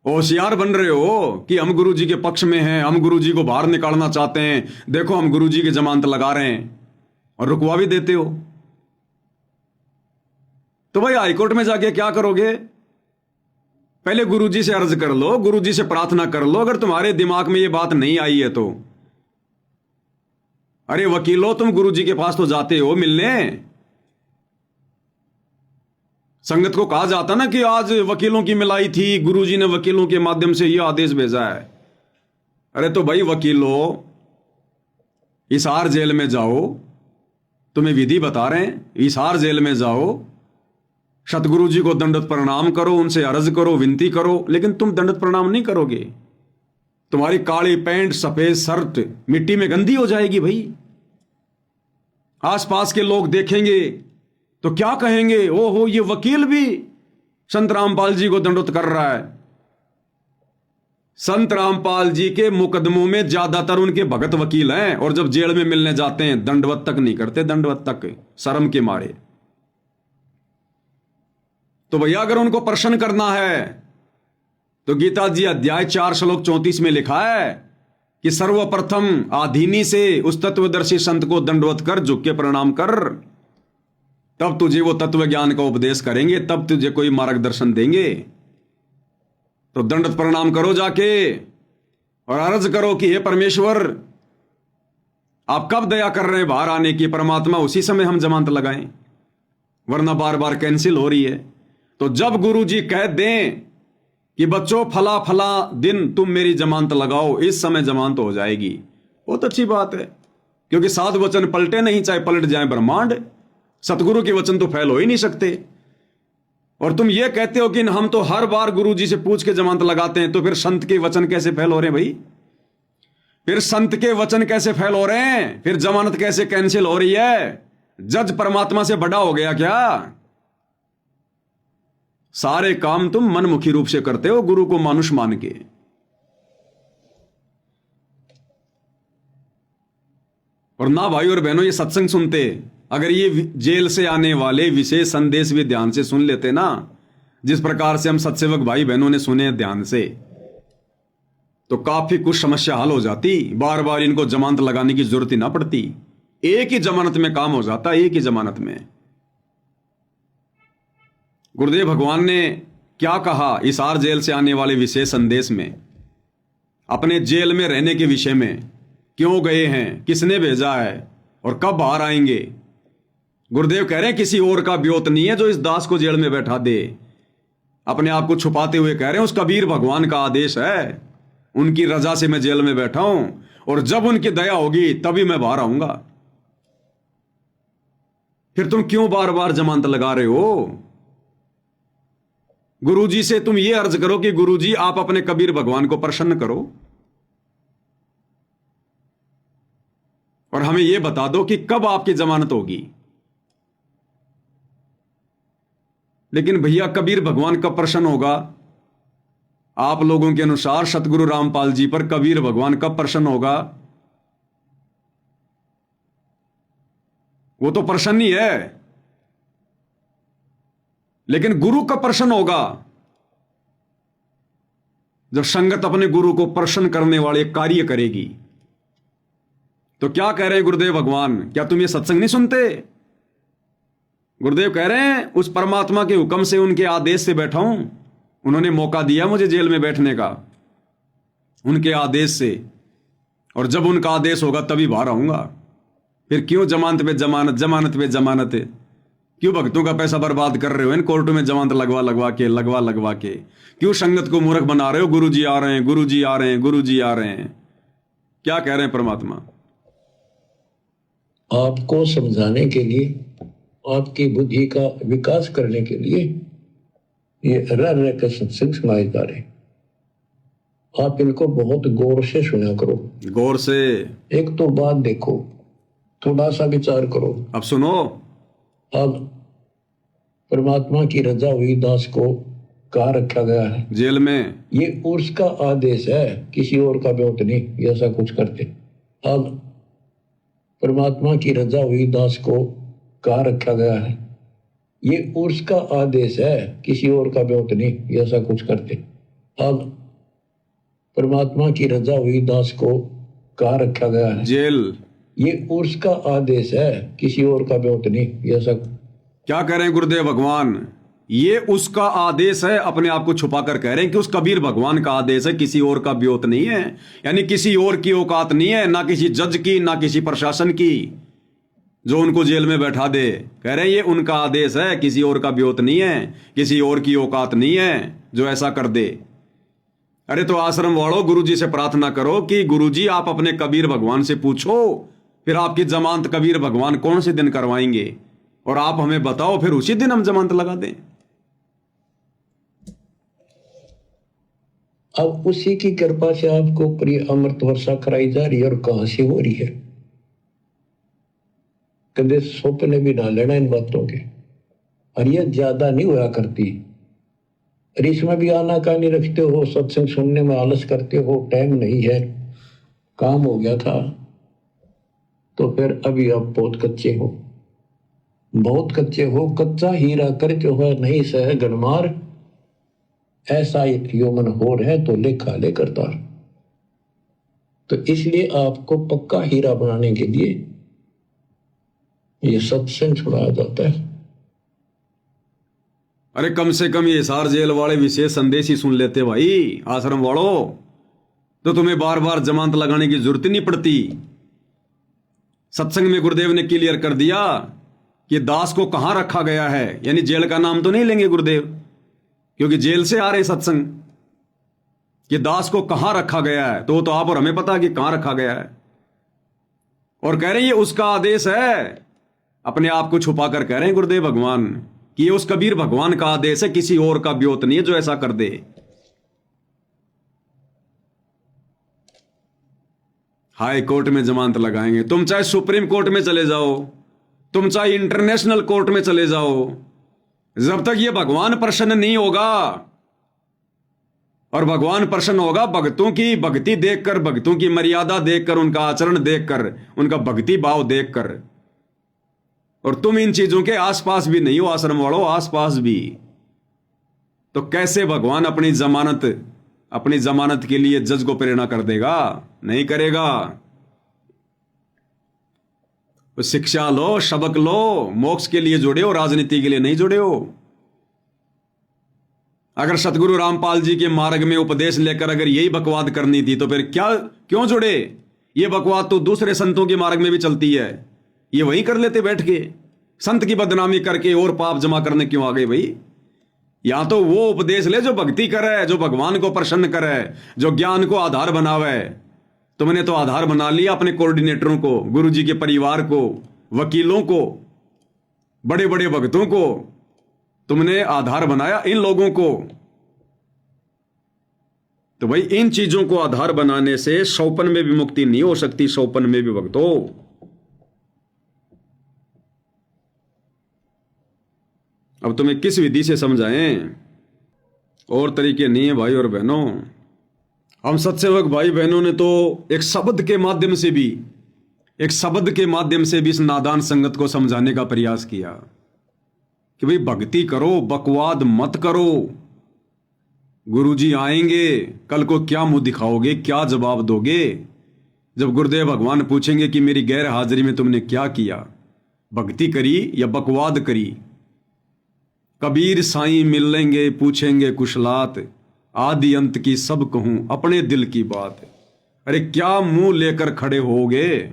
होशियार बन रहे हो कि हम गुरुजी के पक्ष में हैं, हम गुरुजी को बाहर निकालना चाहते हैं, देखो हम गुरुजी की जमानत लगा रहे हैं, और रुकवा भी देते हो। तो भाई हाईकोर्ट में जाके क्या करोगे? पहले गुरुजी से अर्ज कर लो, गुरुजी से प्रार्थना कर लो। अगर तुम्हारे दिमाग में ये बात नहीं आई है तो अरे वकीलो, तुम गुरुजी के पास तो जाते हो मिलने। संगत को कहा जाता ना कि आज वकीलों की मिलाई थी, गुरुजी ने वकीलों के माध्यम से यह आदेश भेजा है। अरे तो भाई वकीलो, हिसार जेल में जाओ, तुम्हें विधि बता रहे हैं, हिसार जेल में जाओ, सतगुरु जी को दंडवत प्रणाम करो, उनसे अर्ज करो, विनती करो। लेकिन तुम दंडवत प्रणाम नहीं करोगे, तुम्हारी काली पैंट सफेद शर्ट मिट्टी में गंदी हो जाएगी। भाई आसपास के लोग देखेंगे तो क्या कहेंगे? ओहो, ये वकील भी संत रामपाल जी को दंडवत कर रहा है। संत रामपाल जी के मुकदमों में ज्यादातर उनके भगत वकील हैं, और जब जेल में मिलने जाते हैं दंडवत तक नहीं करते, दंडवत तक शर्म के मारे। तो भैया अगर उनको प्रसन्न करना है तो गीता जी अध्याय 4 श्लोक 34 में लिखा है कि सर्वप्रथम आधीनी से उस तत्वदर्शी संत को दंडवत कर, झुक के प्रणाम कर, तब तुझे वो तत्व ज्ञान का उपदेश करेंगे, तब तुझे कोई मार्गदर्शन देंगे। तो दंडवत प्रणाम करो जाके और अर्ज करो कि हे परमेश्वर, आप कब दया कर रहे हैं बाहर आने की? परमात्मा उसी समय हम जमानत लगाएं, वरना बार बार कैंसिल हो रही है। तो जब गुरु जी कह दें कि बच्चों फला फला दिन तुम मेरी जमानत लगाओ, इस समय जमानत हो जाएगी, बहुत अच्छी बात है। क्योंकि 7 वचन पलटे नहीं, चाहे पलट जाए ब्रह्मांड, सतगुरु के वचन तो फैल हो ही नहीं सकते। और तुम ये कहते हो कि हम तो हर बार गुरु जी से पूछ के जमानत लगाते हैं, तो फिर संत के वचन कैसे फैल हो रहे हैं भाई? फिर संत के वचन कैसे फैल हो रहे हैं? फिर जमानत कैसे कैंसिल हो रही है? जज परमात्मा से बड़ा हो गया क्या? सारे काम तुम मनमुखी रूप से करते हो, गुरु को मानुष मान के। और ना भाई और बहनों ये सत्संग सुनते, अगर ये जेल से आने वाले विशेष संदेश भी ध्यान से सुन लेते ना, जिस प्रकार से हम सत्सेवक भाई बहनों ने सुने ध्यान से, तो काफी कुछ समस्या हल हो जाती। बार बार इनको जमानत लगाने की जरूरत ही ना पड़ती, एक ही जमानत में काम हो जाता, एक ही जमानत में। गुरुदेव भगवान ने क्या कहा हिसार जेल से आने वाले विशेष संदेश में? अपने जेल में रहने के विषय में, क्यों गए हैं, किसने भेजा है और कब बाहर आएंगे। गुरुदेव कह रहे हैं किसी और का ब्योत नहीं है जो इस दास को जेल में बैठा दे। अपने आप को छुपाते हुए कह रहे हैं उस कबीर भगवान का आदेश है, उनकी रजा से मैं जेल में बैठा हूं, और जब उनकी दया होगी तभी मैं बाहर आऊंगा। फिर तुम क्यों बार बार जमानत लगा रहे हो? गुरुजी से तुम ये अर्ज करो कि गुरुजी आप अपने कबीर भगवान को प्रसन्न करो। और हमें यह बता दो कि कब आपकी जमानत होगी। लेकिन भैया कबीर भगवान कब प्रसन्न होगा? आप लोगों के अनुसार सतगुरु रामपाल जी पर कबीर भगवान कब प्रसन्न होगा? वो तो प्रसन्न ही है, लेकिन गुरु कब प्रसन्न होगा? जब संगत अपने गुरु को प्रसन्न करने वाले कार्य करेगी। तो क्या कह रहे हैं गुरुदेव भगवान? क्या तुम ये सत्संग नहीं सुनते? गुरुदेव कह रहे हैं उस परमात्मा के हुक्म से, उनके आदेश से बैठा हूं। उन्होंने मौका दिया मुझे जेल में बैठने का, उनके आदेश से, और जब उनका आदेश होगा तभी बाहर आऊंगा। फिर क्यों जमानत पे जमानत, जमानत पे जमानत? क्यों भक्तों का पैसा बर्बाद कर रहे हो इन कोर्टों में जमानत लगवा लगवा के? क्यों संगत को मूर्ख बना रहे हो? गुरु जी आ रहे हैं, गुरु जी आ रहे हैं, गुरु जी आ रहे हैं। क्या कह रहे हैं परमात्मा? आपको समझाने के लिए, आपकी बुद्धि का विकास करने के लिए ये रह के सत्संग सुनाए जा रहे। आप इनको बहुत गौर से सुना करो। गौर से एक तो बात देखो, थोड़ा सा विचार करो। अब सुनो। अब परमात्मा की रजा हुई दास को कहाँ रखा गया है? जेल में। ये उसका आदेश है, किसी और का ब्योत नहीं ऐसा कुछ करते। अब परमात्मा की रजा हुई दास को कहाँ रखा गया है? ये उसका आदेश है, किसी और का ब्योत नहीं ऐसा कुछ करते। अब परमात्मा की रजा हुई दास को कहाँ रखा गया है? जेल। ये उसका आदेश है, किसी और का ब्योत नहीं ऐसा। क्या कह रहे हैं गुरुदेव भगवान? ये उसका आदेश है, अपने आप को छुपा कर कह रहे हैं कि उस कबीर भगवान का आदेश है, किसी और का ब्योत नहीं है। यानी किसी और की औकात नहीं है, ना किसी जज की, ना किसी प्रशासन की, जो उनको जेल में बैठा दे। कह रहे हैं ये उनका आदेश है, किसी और का ब्योत नहीं है, किसी और की औकात नहीं है जो ऐसा कर दे। अरे तो आश्रम वालों, गुरुजी से प्रार्थना करो कि गुरुजी आप अपने कबीर भगवान से पूछो, फिर आपकी जमानत कबीर भगवान कौन से दिन करवाएंगे, और आप हमें बताओ, फिर उसी दिन हम जमानत लगा दें। अब उसी की कृपा से आपको प्रिय अमृत वर्षा कराई जा रही है। और कहां से हो रही है? कभी स्वप्न भी ना लेना इन बातों के। और ये ज्यादा नहीं हुआ करती। और इसमें भी आना कहानी रखते हो, सत्संग सुनने में आलस करते हो, टाइम नहीं है, काम हो गया था, तो फिर अभी आप बहुत कच्चे हो, बहुत कच्चे हो। कच्चा हीरा करके हो नहीं सह गणमार, ऐसा यौमन हो रहे तो लेखा ले करता। तो इसलिए आपको पक्का हीरा बनाने के लिए ये सत्संग छुड़ाया जाता है। अरे कम से कम ये हिसार जेल वाले विशेष संदेश ही सुन लेते भाई आश्रम वालों, तो तुम्हें बार बार जमानत लगाने की जरूरत ही नहीं पड़ती। सत्संग में गुरुदेव ने क्लियर कर दिया कि दास को कहां रखा गया है। यानी जेल का नाम तो नहीं लेंगे गुरुदेव, क्योंकि जेल से आ रहे सत्संग, कि दास को कहां रखा गया है, तो वो तो आप और हमें पता है कि कहां रखा गया है। और कह रहे हैं ये उसका आदेश है, अपने आप को छुपा कर कह रहे हैं गुरुदेव भगवान कि ये उस कबीर भगवान का आदेश है, किसी और का ब्योत नहीं है जो ऐसा कर दे। हाई कोर्ट में जमानत लगाएंगे, तुम चाहे सुप्रीम कोर्ट में चले जाओ, तुम चाहे इंटरनेशनल कोर्ट में चले जाओ, जब तक ये भगवान प्रसन्न नहीं होगा। और भगवान प्रसन्न होगा भक्तों की भक्ति देखकर, भक्तों की मर्यादा देखकर, उनका आचरण देखकर, उनका भक्ति भाव देखकर। और तुम इन चीजों के आसपास भी नहीं हो आश्रम वालों, आसपास भी। तो कैसे भगवान अपनी जमानत के लिए जज को प्रेरणा कर देगा? नहीं करेगा। तो शिक्षा लो, सबक लो, मोक्ष के लिए जुड़े हो, राजनीति के लिए नहीं जुड़े हो। अगर सतगुरु रामपाल जी के मार्ग में उपदेश लेकर अगर यही बकवाद करनी थी तो फिर क्यों जुड़े? ये बकवाद तो दूसरे संतों के मार्ग में भी चलती है, ये वही कर लेते बैठ के। संत की बदनामी करके और पाप जमा करने क्यों आ गए भाई? या तो वो उपदेश ले जो भक्ति करे, जो भगवान को प्रसन्न करे, जो ज्ञान को आधार बनावे। तुमने तो आधार बना लिया अपने कोऑर्डिनेटरों को, गुरुजी के परिवार को, वकीलों को, बड़े बड़े भक्तों को तुमने आधार बनाया, इन लोगों को। तो भाई इन चीजों को आधार बनाने से सौपन में भी मुक्ति नहीं हो सकती, सौपन में भी भक्तों। अब तुम्हें किस विधि से समझाएं, और तरीके नहीं है भाई और बहनों। हम सत्सेवक भाई बहनों ने तो एक शब्द के माध्यम से भी इस नादान संगत को समझाने का प्रयास किया कि भाई भक्ति करो, बकवाद मत करो। गुरुजी आएंगे, कल को क्या मुंह दिखाओगे, क्या जवाब दोगे जब गुरुदेव भगवान पूछेंगे कि मेरी गैर हाजिरी में तुमने क्या किया, भक्ति करी या बकवाद करी। कबीर साईं मिल लेंगे, पूछेंगे कुशलात, आदि अंत की सब कहूं अपने दिल की बात। अरे क्या मुंह लेकर खड़े होगे?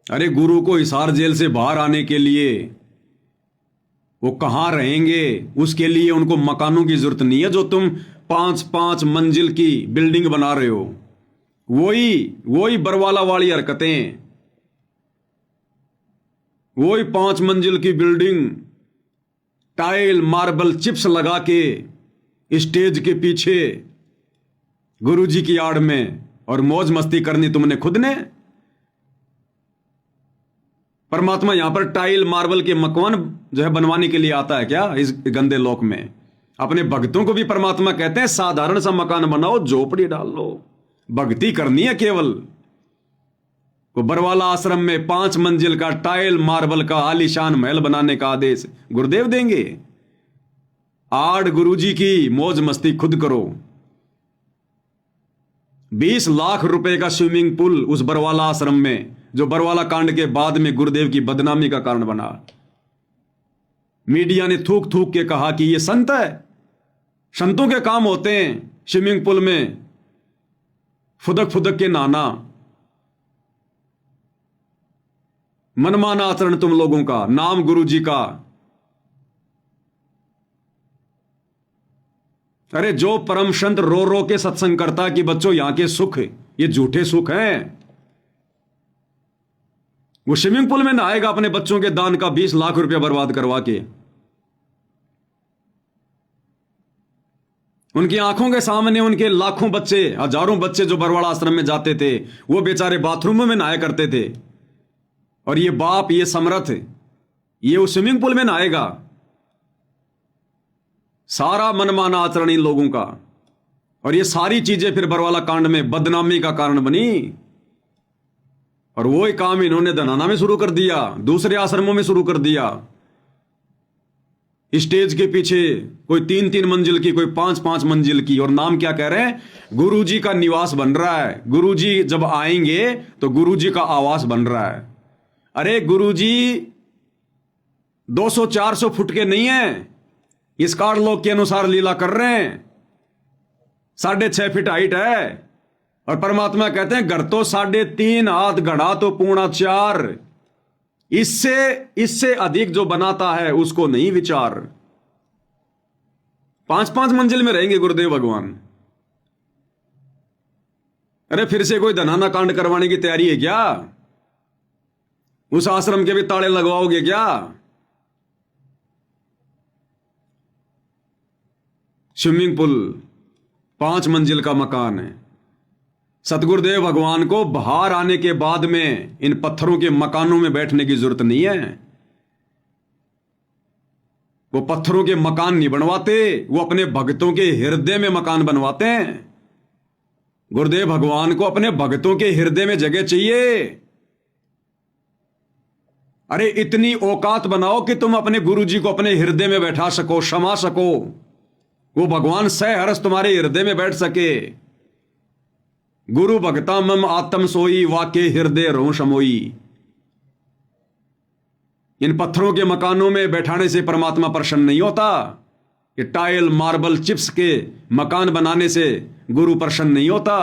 अरे गुरु को हिसार जेल से बाहर आने के लिए वो कहां रहेंगे? उसके लिए उनको मकानों की जरूरत नहीं है जो तुम 5-5 मंजिल की बिल्डिंग बना रहे हो। वही बरवाला वाली हरकतें, वही 5 मंजिल की बिल्डिंग, टाइल मार्बल चिप्स लगा के स्टेज के पीछे गुरुजी की आड़ में, और मौज मस्ती करनी तुमने खुद ने। परमात्मा यहां पर टाइल मार्बल के मकान जो है बनवाने के लिए आता है क्या इस गंदे लोक में? अपने भक्तों को भी परमात्मा कहते हैं साधारण सा मकान बनाओ, झोपड़ी डाल लो, भक्ति करनी है केवल। वो बरवाला आश्रम में 5 मंजिल का टाइल मार्बल का आलीशान महल बनाने का आदेश गुरुदेव देंगे? आड़ गुरुजी की मौज मस्ती खुद करो। 20 लाख रुपए का स्विमिंग पूल उस बरवाला आश्रम में, जो बरवाला कांड के बाद में गुरुदेव की बदनामी का कारण बना। मीडिया ने थूक थूक के कहा कि ये संत है, संतों के काम होते हैं स्विमिंग पूल में फुदक फुदक के नहाना। मनमाना आचरण तुम लोगों का, नाम गुरुजी का। अरे जो परम संत रो रो के सत्संग करता कि बच्चों यहां के सुख ये झूठे सुख हैं, वो स्विमिंग पूल में नहाएगा अपने बच्चों के दान का 20 लाख रुपया बर्बाद करवा के। उनकी आंखों के सामने उनके लाखों बच्चे, हजारों बच्चे जो बरवाड़ा आश्रम में जाते थे, वो बेचारे बाथरूमों में नहाया करते थे, और ये बाप, ये समर्थ, ये उस स्विमिंग पूल में नहाएगा। सारा मनमाना आचरण इन लोगों का, और ये सारी चीजें फिर बरवाला कांड में बदनामी का कारण बनी। और वो ही काम इन्होंने धनाना में शुरू कर दिया, दूसरे आश्रमों में शुरू कर दिया। स्टेज के पीछे कोई 3-3 मंजिल की, कोई 5-5 मंजिल की, और नाम क्या कह रहे हैं? गुरुजी का निवास बन रहा है। गुरुजी जब आएंगे तो गुरुजी का आवास बन रहा है। अरे गुरुजी 200-400 फुट के नहीं है, इस कार लोग के अनुसार लीला कर रहे हैं। 6.5 फीट हाइट है, और परमात्मा कहते हैं घर तो 3.5 हाथ, घड़ा तो 4.25। इससे अधिक जो बनाता है उसको नहीं विचार। 5-5 मंजिल में रहेंगे गुरुदेव भगवान। अरे फिर से कोई धनाना कांड करवाने की तैयारी है क्या? उस आश्रम के भी ताले लगवाओगे क्या? स्विमिंग पूल, 5 मंजिल का मकान है। सतगुरुदेव भगवान को बाहर आने के बाद में इन पत्थरों के मकानों में बैठने की जरूरत नहीं है। वो पत्थरों के मकान नहीं बनवाते, वो अपने भक्तों के हृदय में मकान बनवाते हैं। गुरुदेव भगवान को अपने भक्तों के हृदय में जगह चाहिए। अरे इतनी औकात बनाओ कि तुम अपने गुरुजी को अपने हृदय में बैठा सको, क्षमा सको, वो भगवान सहर्ष तुम्हारे हृदय में बैठ सके। गुरु भक्ता मम आत्म सोई, वाके हृदय रो समोई। इन पत्थरों के मकानों में बैठाने से परमात्मा प्रसन्न नहीं होता। ये टाइल मार्बल चिप्स के मकान बनाने से गुरु प्रसन्न नहीं होता।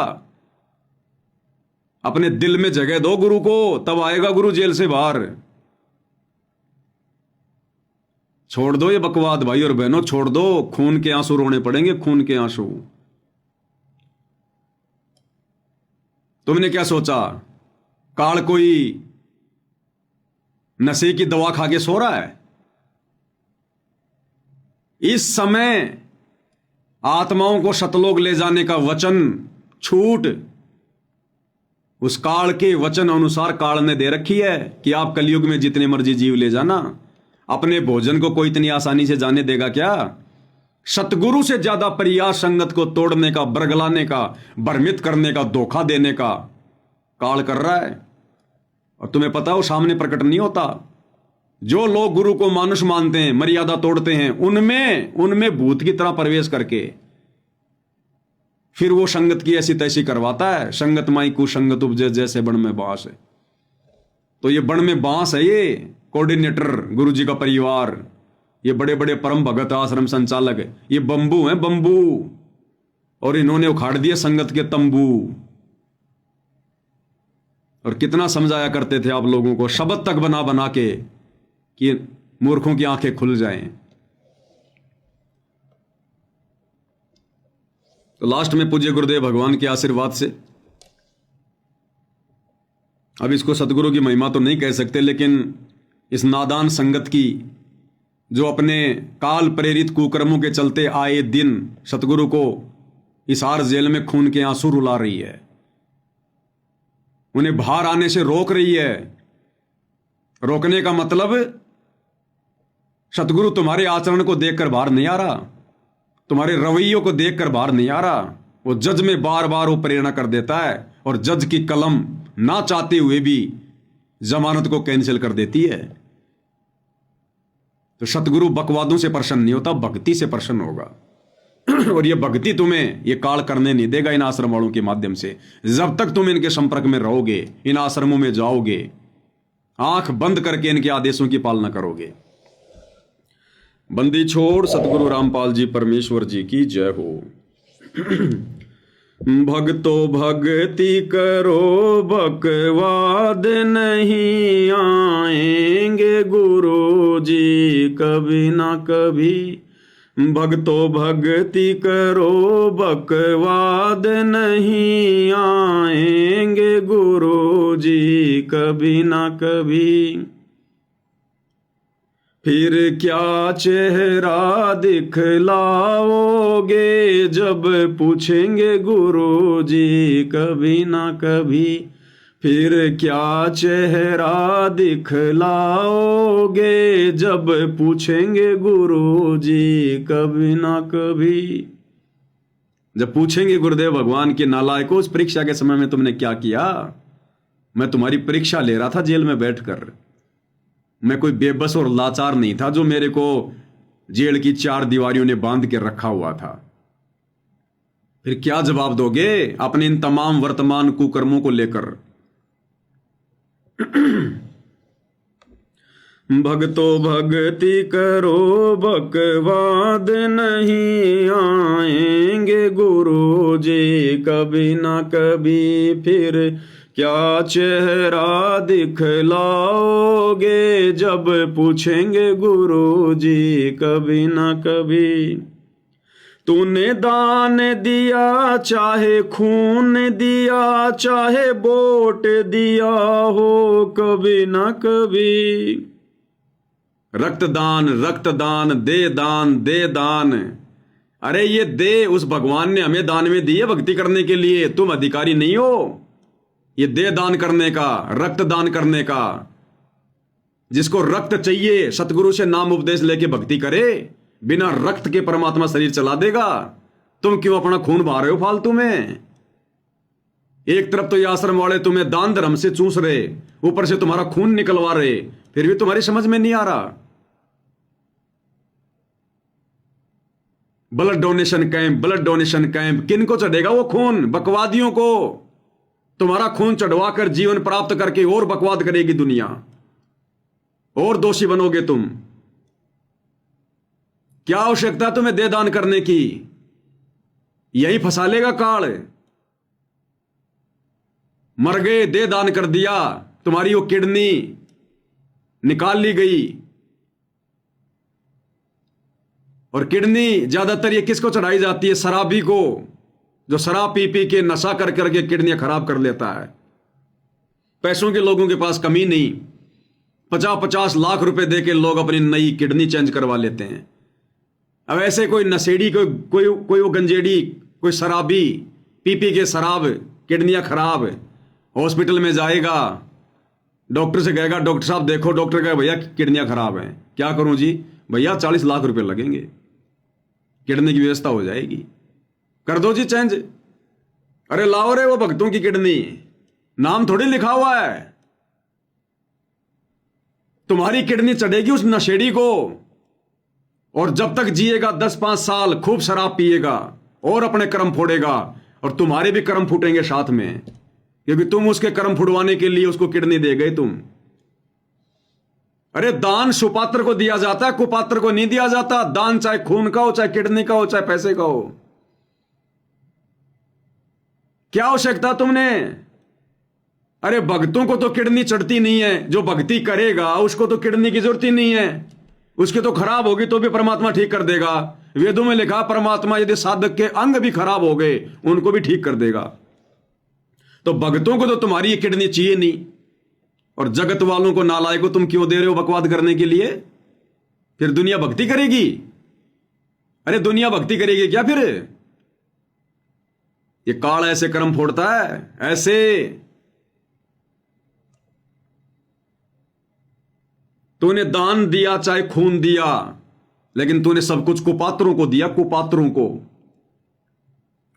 अपने दिल में जगह दो गुरु को, तब आएगा गुरु जेल से बाहर। छोड़ दो ये बकवाद भाई और बहनों, छोड़ दो। खून के आंसू रोने पड़ेंगे, खून के आंसू। तुमने क्या सोचा काल कोई नशे की दवा खा के सो रहा है? इस समय आत्माओं को सतलोक ले जाने का वचन, छूट उस काल के वचन अनुसार काल ने दे रखी है कि आप कलयुग में जितने मर्जी जीव ले जाना, अपने भोजन को कोई इतनी आसानी से जाने देगा क्या? सतगुरु से ज्यादा प्रयास संगत को तोड़ने का, बरगलाने का, भ्रमित करने का, धोखा देने का काल कर रहा है। और तुम्हें पता हो सामने प्रकट नहीं होता। जो लोग गुरु को मानुष मानते हैं, मर्यादा तोड़ते हैं, उनमें भूत की तरह प्रवेश करके फिर वो संगत की ऐसी तैसी करवाता है। संगत माई कुसंगत उपजे जैसे बण में बांस है। तो ये बण में बांस है, ये कोऑर्डिनेटर गुरु जी का परिवार, ये बड़े बड़े परम भगत आश्रम संचालक है, ये बंबू है बंबू। और इन्होंने उखाड़ दिए संगत के तंबू। और कितना समझाया करते थे आप लोगों को, शब्द तक बना बना के कि मूर्खों की आंखें खुल जाएं। तो लास्ट में पूज्य गुरुदेव भगवान के आशीर्वाद से, अब इसको सतगुरु की महिमा तो नहीं कह सकते, लेकिन इस नादान संगत की जो अपने काल प्रेरित कुकर्मों के चलते आए दिन सतगुरु को हिसार जेल में खून के आंसू रुला रही है, उन्हें बाहर आने से रोक रही है। रोकने का मतलब सतगुरु तुम्हारे आचरण को देखकर बाहर नहीं आ रहा, तुम्हारे रवैयों को देखकर बाहर नहीं आ रहा। वो जज में बार बार वो प्रेरणा कर देता है और जज की कलम ना चाहते हुए भी जमानत को कैंसिल कर देती है। तो सतगुरु बकवादों से प्रसन्न नहीं होता, भक्ति से प्रसन्न होगा। और ये भक्ति तुम्हें ये काल करने नहीं देगा इन आश्रम वालों के माध्यम से। जब तक तुम इनके संपर्क में रहोगे, इन आश्रमों में जाओगे, आंख बंद करके इनके आदेशों की पालना करोगे। बंदी छोड़ सतगुरु रामपाल जी परमेश्वर जी की जय हो। भक्तो भक्ति करो, बकवाद नहीं आएंगे गुरु जी कभी ना कभी। भक्तो भक्ति करो, बकवाद नहीं आएंगे गुरु जी कभी ना कभी। फिर क्या चेहरा दिखलाओगे जब पूछेंगे गुरु जी कभी ना कभी। फिर क्या चेहरा दिखलाओगे जब पूछेंगे गुरु जी कभी ना कभी। जब पूछेंगे गुरुदेव भगवान के नालायकों, उस परीक्षा के समय में तुमने क्या किया? मैं तुम्हारी परीक्षा ले रहा था जेल में बैठकर। मैं कोई बेबस और लाचार नहीं था जो मेरे को जेल की 4 दीवारियों ने बांध के रखा हुआ था। फिर क्या जवाब दोगे अपने इन तमाम वर्तमान कुकर्मों को लेकर? भक्तो भक्ति करो, बकवाद नहीं आएंगे गुरु जी कभी ना कभी। फिर क्या चेहरा दिखलाओगे जब पूछेंगे गुरु जी कभी ना कभी। तूने दान दिया, चाहे खून दिया, चाहे वोट दिया हो कभी ना कभी। रक्तदान रक्तदान, दे दान दे दान। अरे ये दे उस भगवान ने हमें दान में दी है भक्ति करने के लिए। तुम अधिकारी नहीं हो ये दे दान करने का, रक्त दान करने का। जिसको रक्त चाहिए सतगुरु से नाम उपदेश लेके भक्ति करे, बिना रक्त के परमात्मा शरीर चला देगा। तुम क्यों अपना खून बहा रहे हो फालतू में? एक तरफ तो ये आश्रम वाले तुम्हें दान धर्म से चूस रहे, ऊपर से तुम्हारा खून निकलवा रहे, फिर भी तुम्हारी समझ में नहीं आ रहा। Blood donation camp, blood donation camp, किनको चढ़ेगा वो खून? बकवादियों को। तुम्हारा खून चढ़वाकर जीवन प्राप्त करके और बकवाद करेगी दुनिया, और दोषी बनोगे तुम। क्या आवश्यकता तुम्हें दे दान करने की? यही फंसा लेगा काल। मर गए, दे दान कर दिया, तुम्हारी वो किडनी निकाल ली गई। और किडनी ज्यादातर ये किसको चढ़ाई जाती है? शराबी को, जो शराब पी पी के नशा कर करके किडनियां खराब कर लेता है। पैसों के लोगों के पास कमी नहीं, 50-50 लाख रुपए देके लोग अपनी नई किडनी चेंज करवा लेते हैं। अब ऐसे कोई नशेड़ी, कोई वो गंजेड़ी, कोई शराबी पी पी के शराब, किडनियां खराब, हॉस्पिटल में जाएगा, डॉक्टर से कहेगा डॉक्टर साहब देखो, डॉक्टर कहे भैया किडनियां खराब हैं, क्या करूं जी? भैया 40 लाख रुपए लगेंगे, किडनी की व्यवस्था हो जाएगी, कर दो जी चेंज। अरे लाओ रे वो भक्तों की किडनी, नाम थोड़ी लिखा हुआ है। तुम्हारी किडनी चढ़ेगी उस नशेड़ी को, और जब तक जिएगा 10-5 साल खूब शराब पिएगा और अपने कर्म फोड़ेगा, और तुम्हारे भी कर्म फूटेंगे साथ में, क्योंकि तुम उसके कर्म फुड़वाने के लिए उसको किडनी दे गए तुम। अरे दान सुपात्र को दिया जाता है, कुपात्र को नहीं दिया जाता। दान चाहे खून का हो, चाहे किडनी का हो, चाहे पैसे का हो। क्या आवश्यकता तुमने? अरे भक्तों को तो किडनी चढ़ती नहीं है, जो भक्ति करेगा उसको तो किडनी की जरूरत ही नहीं है। उसकी तो खराब होगी तो भी परमात्मा ठीक कर देगा। वेदों में लिखा परमात्मा यदि साधक के अंग भी खराब हो गए उनको भी ठीक कर देगा। तो भक्तों को तो तुम्हारी ये किडनी चाहिए नहीं, और जगत वालों को नालायक को तुम क्यों दे रहे हो बकवाद करने के लिए? फिर दुनिया भक्ति करेगी? अरे दुनिया भक्ति करेगी क्या फिर? ये काल ऐसे कर्म फोड़ता है, ऐसे। तूने दान दिया चाहे खून दिया, लेकिन तूने सब कुछ कुपात्रों को दिया, कुपात्रों को।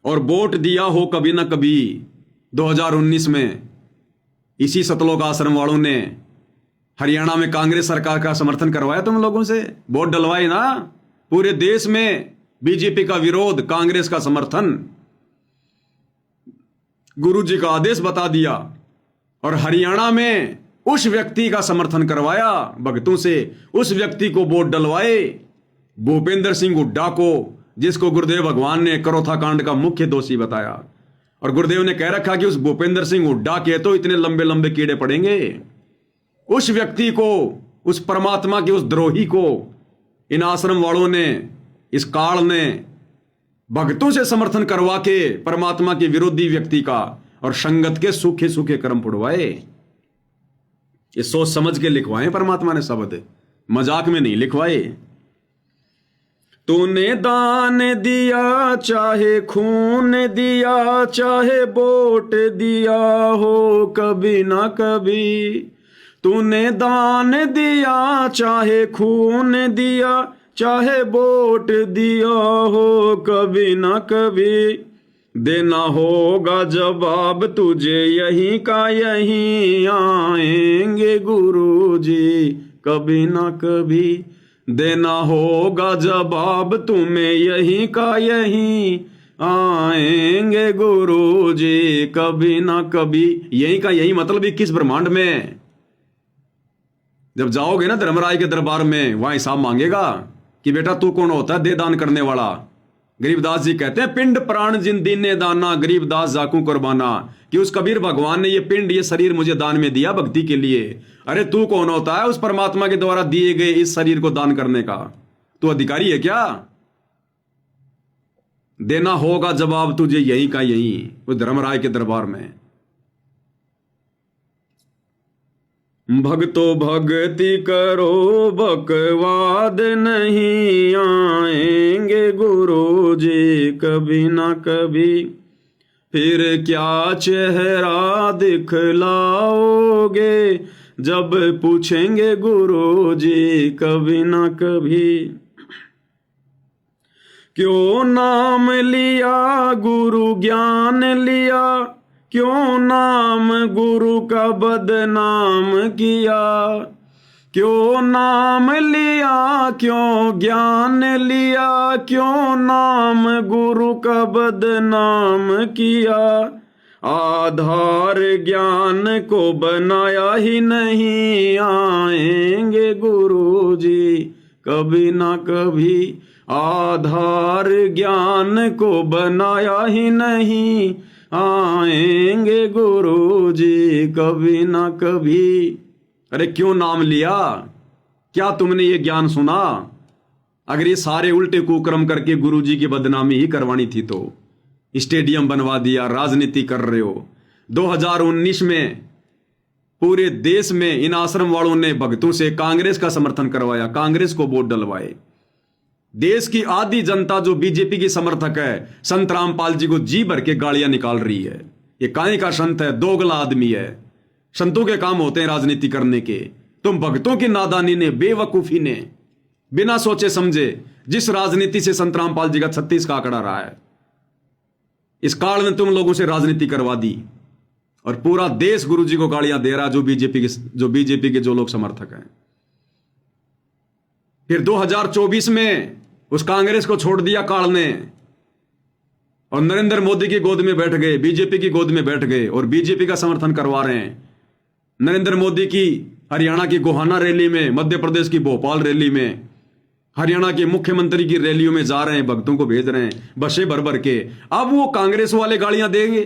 और वोट दिया हो कभी ना कभी 2019 में इसी सतलोक आश्रम वालों ने हरियाणा में कांग्रेस सरकार का समर्थन करवाया तुम लोगों से, वोट डलवाए ना। पूरे देश में बीजेपी का विरोध, कांग्रेस का समर्थन, गुरुजी का आदेश बता दिया, और हरियाणा में उस व्यक्ति का समर्थन करवाया भक्तों से, उस व्यक्ति को वोट डलवाए, भूपेंद्र सिंह हुड्डा को, जिसको गुरुदेव भगवान ने करोथा कांड का मुख्य दोषी बताया। और गुरुदेव ने कह रखा कि उस भूपेंद्र सिंह हुड्डा के तो इतने लंबे लंबे कीड़े पड़ेंगे। उस व्यक्ति को, उस परमात्मा के उस द्रोही को इन आश्रम वालों ने, इस काल ने भक्तों से समर्थन करवा के परमात्मा के विरोधी व्यक्ति का और संगत के सूखे सूखे कर्म फुड़वाए। ये सोच समझ के लिखवाए परमात्मा ने शब्द, मजाक में नहीं लिखवाए। तूने दान दिया चाहे खून दिया, चाहे वोट दिया हो कभी ना कभी। तूने दान दिया चाहे खून दिया, चाहे वोट दिया हो कभी ना कभी। देना होगा जवाब तुझे यहीं का यहीं, आएंगे गुरुजी कभी ना कभी। देना होगा जवाब तुम्हें यहीं का यहीं, आएंगे गुरुजी कभी ना कभी। यहीं का यहीं मतलब किस ब्रह्मांड में? जब जाओगे ना धर्मराय के दरबार में, वहां हिसाब मांगेगा कि बेटा तू कौन होता है दे दान करने वाला। गरीबदास जी कहते हैं पिंड प्राण जिन दीने दाना, गरीबदास जाकू कुर्बाना, कि उस कबीर भगवान ने ये पिंड, ये शरीर मुझे दान में दिया भक्ति के लिए। अरे तू कौन होता है उस परमात्मा के द्वारा दिए गए इस शरीर को दान करने का? तू अधिकारी है क्या? देना होगा जवाब तुझे यहीं का यहीं, उस धर्मराय के दरबार में। भक्तो भक्ति करो बकवाद नहीं, आएंगे गुरुजी कभी ना कभी। फिर क्या चेहरा दिखलाओगे जब पूछेंगे गुरुजी कभी ना कभी। क्यों नाम लिया गुरु ज्ञान लिया, क्यों नाम गुरु का बदनाम किया। क्यों नाम लिया क्यों ज्ञान लिया, क्यों नाम गुरु का बदनाम किया। आधार ज्ञान को बनाया ही नहीं, आएंगे गुरुजी कभी ना कभी। आधार ज्ञान को बनाया ही नहीं, आएंगे गुरुजी कभी ना कभी। अरे क्यों नाम लिया? क्या तुमने ये ज्ञान सुना? अगर ये सारे उल्टे कुकर्म करके गुरुजी की बदनामी ही करवानी थी तो स्टेडियम बनवा दिया, राजनीति कर रहे हो। 2019 में पूरे देश में इन आश्रम वालों ने भक्तों से कांग्रेस का समर्थन करवाया, कांग्रेस को वोट डलवाए। देश की आधी जनता जो बीजेपी की समर्थक है, संत रामपाल जी को जी भर के गालियां निकाल रही है। ये काहे का संत है, दोगला आदमी है। संतों के काम होते हैं राजनीति करने के। तुम भक्तों की नादानी ने, बेवकूफी ने, बिना सोचे समझे जिस राजनीति से संत रामपाल जी का 36 का आंकड़ा रहा है, इस काल ने तुम लोगों से राजनीति करवा दी और पूरा देश गुरु जी को गालियां दे रहा, जो बीजेपी के जो लोग समर्थक हैं। फिर 2024 में उस कांग्रेस को छोड़ दिया काल ने और नरेंद्र मोदी की गोद में बैठ गए, बीजेपी की गोद में बैठ गए और बीजेपी का समर्थन करवा रहे हैं। नरेंद्र मोदी की हरियाणा की गोहाना रैली में, मध्य प्रदेश की भोपाल रैली में, हरियाणा के मुख्यमंत्री की रैलियों में जा रहे हैं, भक्तों को भेज रहे हैं बसें भर भर के। अब वो कांग्रेस वाले गालियां देंगे।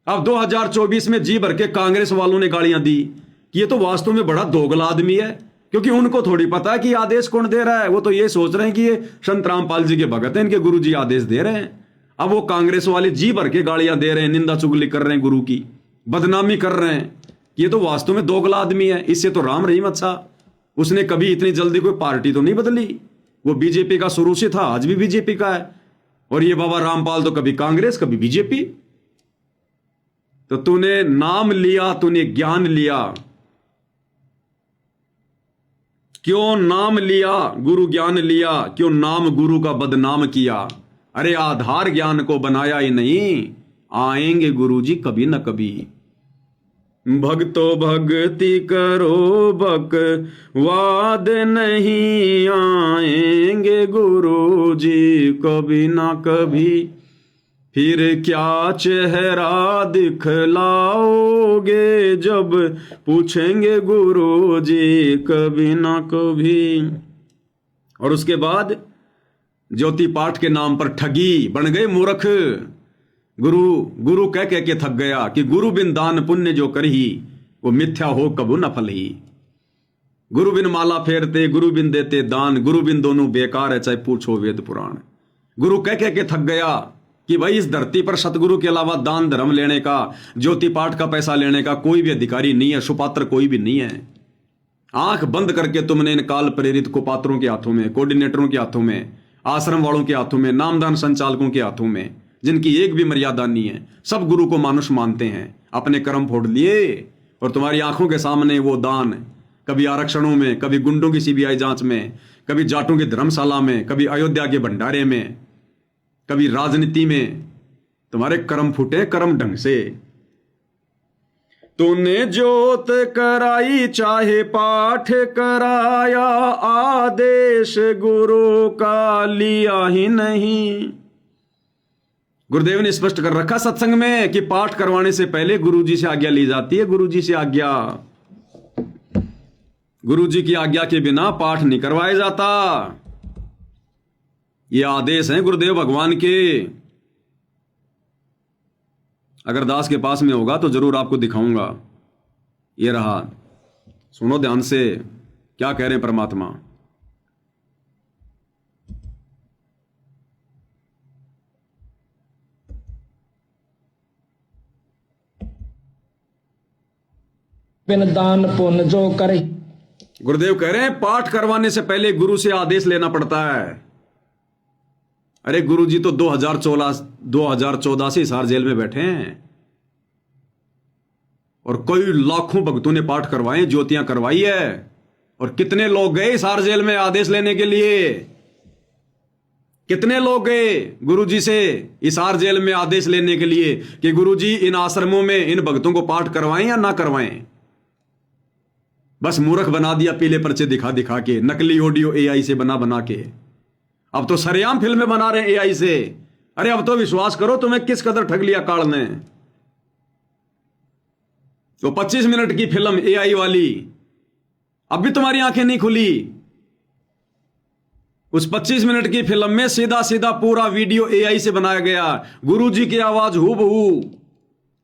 अब 2024 में जी भर के कांग्रेस वालों ने गालियां दी कि ये तो वास्तव में बड़ा दोगला आदमी है, क्योंकि उनको थोड़ी पता है कि आदेश कौन दे रहा है। वो तो ये सोच रहे हैं कि ये संत रामपाल जी के भगत हैं, इनके गुरु जी आदेश दे रहे हैं। अब वो कांग्रेस वाले जी भर के गालियां दे रहे हैं, निंदा चुगली कर रहे हैं, गुरु की बदनामी कर रहे हैं। ये तो वास्तव में दोगला आदमी है, इससे तो राम रहीम अच्छा। उसने कभी इतनी जल्दी कोई पार्टी तो नहीं बदली। वो बीजेपी का शुरू से था, आज भी बीजेपी का है। और ये बाबा रामपाल तो कभी कांग्रेस कभी बीजेपी। तो तूने नाम लिया, तूने ज्ञान लिया, क्यों नाम लिया, गुरु ज्ञान लिया, क्यों नाम गुरु का बदनाम किया। अरे आधार ज्ञान को बनाया ही नहीं, आएंगे गुरु जी कभी न कभी। भक्तो भक्ति करो बकवाद नहीं, आएंगे गुरु जी कभी ना कभी। फिर क्या चेहरा दिखलाओगे जब पूछेंगे गुरु जी कभी ना कभी। और उसके बाद ज्योति पाठ के नाम पर ठगी, बन गए मूर्ख। गुरु कह के थक गया कि गुरु बिन दान पुण्य जो करही, वो मिथ्या हो कबू न फल ही। गुरु बिन माला फेरते, गुरु बिन देते दान, गुरु बिन दोनों बेकार है चाहे पूछो वेद पुराण। गुरु कह के थक गया कि भाई इस धरती पर सतगुरु के अलावा दान धर्म लेने का, ज्योति पाठ का पैसा लेने का कोई भी अधिकारी नहीं है, सुपात्र कोई भी नहीं है। आंख बंद करके तुमने इन काल प्रेरित कुपात्रों के हाथों में, कोऑर्डिनेटरों के हाथों में, आश्रम वालों के हाथों में, नामदान संचालकों के हाथों में, जिनकी एक भी मर्यादा नहीं है, सब गुरु को मानुष मानते हैं, अपने कर्म फोड़ लिए। और तुम्हारी आंखों के सामने वो दान, कभी आरक्षणों में, कभी गुंडों की सीबीआई जांच में, कभी जाटों की धर्मशाला में, कभी अयोध्या के भंडारे में, कभी राजनीति में, तुम्हारे कर्म फूटे कर्म ढंग से। तूने जोत कराई चाहे पाठ कराया, आदेश गुरु का लिया ही नहीं। गुरुदेव ने स्पष्ट कर रखा सत्संग में कि पाठ करवाने से पहले गुरुजी से आज्ञा ली जाती है। गुरुजी से आज्ञा, गुरुजी की आज्ञा के बिना पाठ नहीं करवाया जाता। ये आदेश हैं गुरुदेव भगवान के। अगर दास के पास में होगा तो जरूर आपको दिखाऊंगा। ये रहा, सुनो ध्यान से क्या कह रहे हैं परमात्मा। बिन दान पुण्य जो करे। गुरुदेव कह रहे हैं पाठ करवाने से पहले गुरु से आदेश लेना पड़ता है। अरे गुरुजी तो 2014 से हिसार जेल में बैठे हैं और कई लाखों भक्तों ने पाठ करवाए, ज्योतियां करवाई है। और कितने लोग गए हिसार जेल में आदेश लेने के लिए, कितने लोग गए गुरुजी से हिसार जेल में आदेश लेने के लिए कि गुरुजी इन आश्रमों में इन भक्तों को पाठ करवाएं या ना करवाएं। बस मूर्ख बना दिया पीले पर्चे दिखा दिखा के, नकली ऑडियो एआई से बना के। अब तो सरेआम फिल्में बना रहे हैं एआई से। अरे अब तो विश्वास करो, तुम्हें किस कदर ठग लिया काल ने। तो 25 मिनट की फिल्म एआई वाली, अब भी तुम्हारी आंखें नहीं खुली। उस 25 मिनट की फिल्म में सीधा सीधा पूरा वीडियो एआई से बनाया गया। गुरुजी की आवाज हूबहू,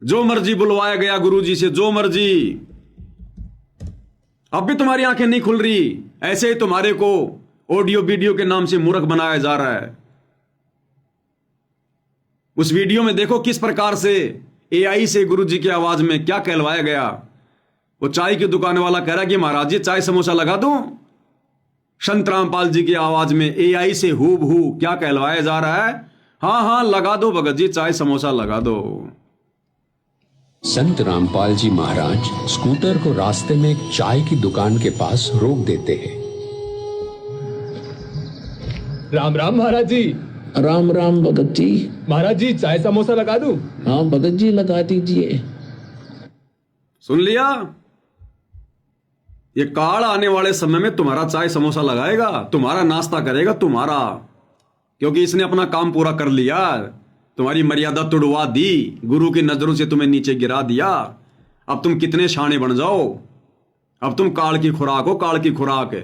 जो मर्जी बुलवाया गया गुरुजी से, जो मर्जी। अब भी तुम्हारी आंखें नहीं खुल रही। ऐसे ही तुम्हारे को ऑडियो वीडियो के नाम से मूर्ख बनाया जा रहा है। उस वीडियो में देखो किस प्रकार से एआई से गुरुजी की आवाज में क्या कहलवाया गया। वो चाय की दुकान वाला कह रहा कि महाराज जी चाय समोसा लगा दूं। संत रामपाल जी की आवाज में एआई से हूबहू क्या कहलवाया जा रहा है। हाँ हाँ लगा दो भगत जी, चाय समोसा लगा दो। संत रामपाल जी महाराज स्कूटर को रास्ते में एक चाय की दुकान के पास रोक देते हैं। राम राम महाराज जी। राम राम भगत जी। महाराज जी चाय समोसा लगा दूं? हाँ भगत जी लगा दीजिए। सुन लिया, ये काल आने वाले समय में तुम्हारा चाय समोसा लगाएगा, तुम्हारा नाश्ता करेगा, तुम्हारा, क्योंकि इसने अपना काम पूरा कर लिया, तुम्हारी मर्यादा तुड़वा दी, गुरु की नजरों से तुम्हें नीचे गिरा दिया। अब तुम कितने शाणे बन जाओ, अब तुम काल की खुराक हो, काल की खुराक है।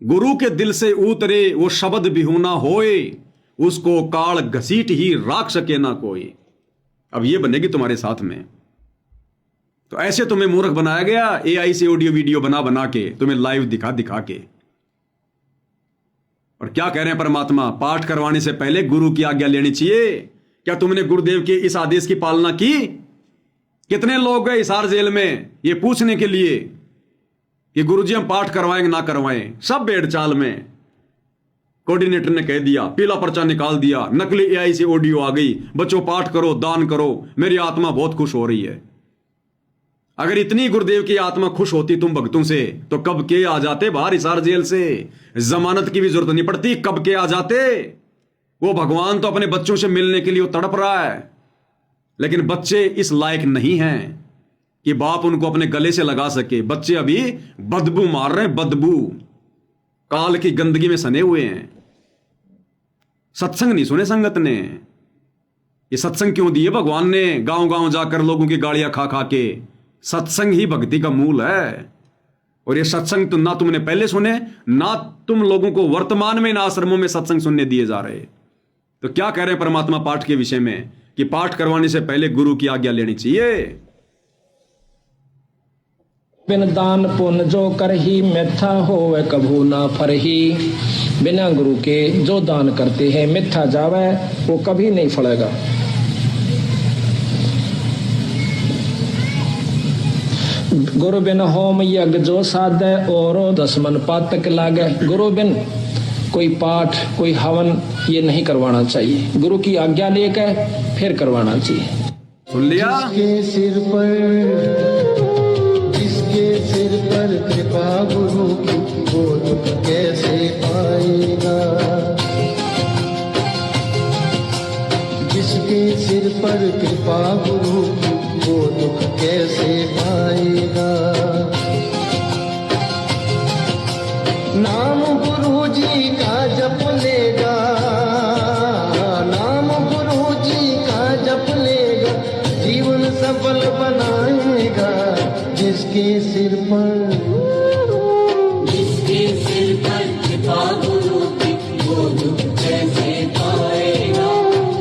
गुरु के दिल से उतरे वो शब्द बिहुना होए, उसको काल घसीट ही राख सके ना कोई। अब ये बनेगी तुम्हारे साथ में। तो ऐसे तुम्हें मूर्ख बनाया गया, एआई से ऑडियो वीडियो बना बना के, तुम्हें लाइव दिखा दिखा के। और क्या कह रहे हैं परमात्मा, पाठ करवाने से पहले गुरु की आज्ञा लेनी चाहिए। क्या तुमने गुरुदेव के इस आदेश की पालना की? कितने लोग गए हिसार जेल में ये पूछने के लिए कि गुरुजी हम पाठ करवाएंगे ना करवाएं? सब बेड़ चाल में। कोऑर्डिनेटर ने कह दिया, पीला पर्चा निकाल दिया, नकली एआई से ऑडियो आ गई, बच्चों पाठ करो, दान करो, मेरी आत्मा बहुत खुश हो रही है। अगर इतनी गुरुदेव की आत्मा खुश होती तुम भक्तों से, तो कब के आ जाते बाहर हिसार जेल से, जमानत की भी जरूरत नहीं पड़ती, कब के आ जाते। वो भगवान तो अपने बच्चों से मिलने के लिए वो तड़प रहा है, लेकिन बच्चे इस लायक नहीं हैं कि बाप उनको अपने गले से लगा सके। बच्चे अभी बदबू मार रहे हैं, बदबू, काल की गंदगी में सने हुए हैं। सत्संग नहीं सुने संगत ने। ये सत्संग क्यों दिए भगवान ने गांव गांव जाकर लोगों की गालियां खा खा के? सत्संग ही भक्ति का मूल है। और ये सत्संग तो ना तुमने पहले सुने, ना तुम लोगों को वर्तमान में इन आश्रमों में सत्संग सुनने दिए जा रहे। तो क्या कह रहे हैं परमात्मा पाठ के विषय में कि पाठ करवाने से पहले गुरु की आज्ञा लेनी चाहिए। बिन दान पुण्य जो करही मिथ्या होवे कभू ना फरही। बिना गुरु के जो दान करते हैं मिथ्या जावे, वो कभी नहीं फलेगा। गुरु बिन होम यज्ञ जो साधे, और 10 मन पातक लागे। गुरु बिन कोई पाठ कोई हवन ये नहीं करवाना चाहिए, गुरु की आज्ञा लेकर फिर करवाना चाहिए। सुन लिया, जिसके सिर पर कृपा गुरु की, वो दुख कैसे पाएगा। जिसके सिर पर कृपा गुरु की, वो दुख कैसे पाएगा। नाम गुरु जी का जप लेगा, नाम गुरु जी का जप लेगा, जीवन सफल बनाएगा। जिसके सिर पर कृपा गुरु की, वो दुख कैसे पाएगा।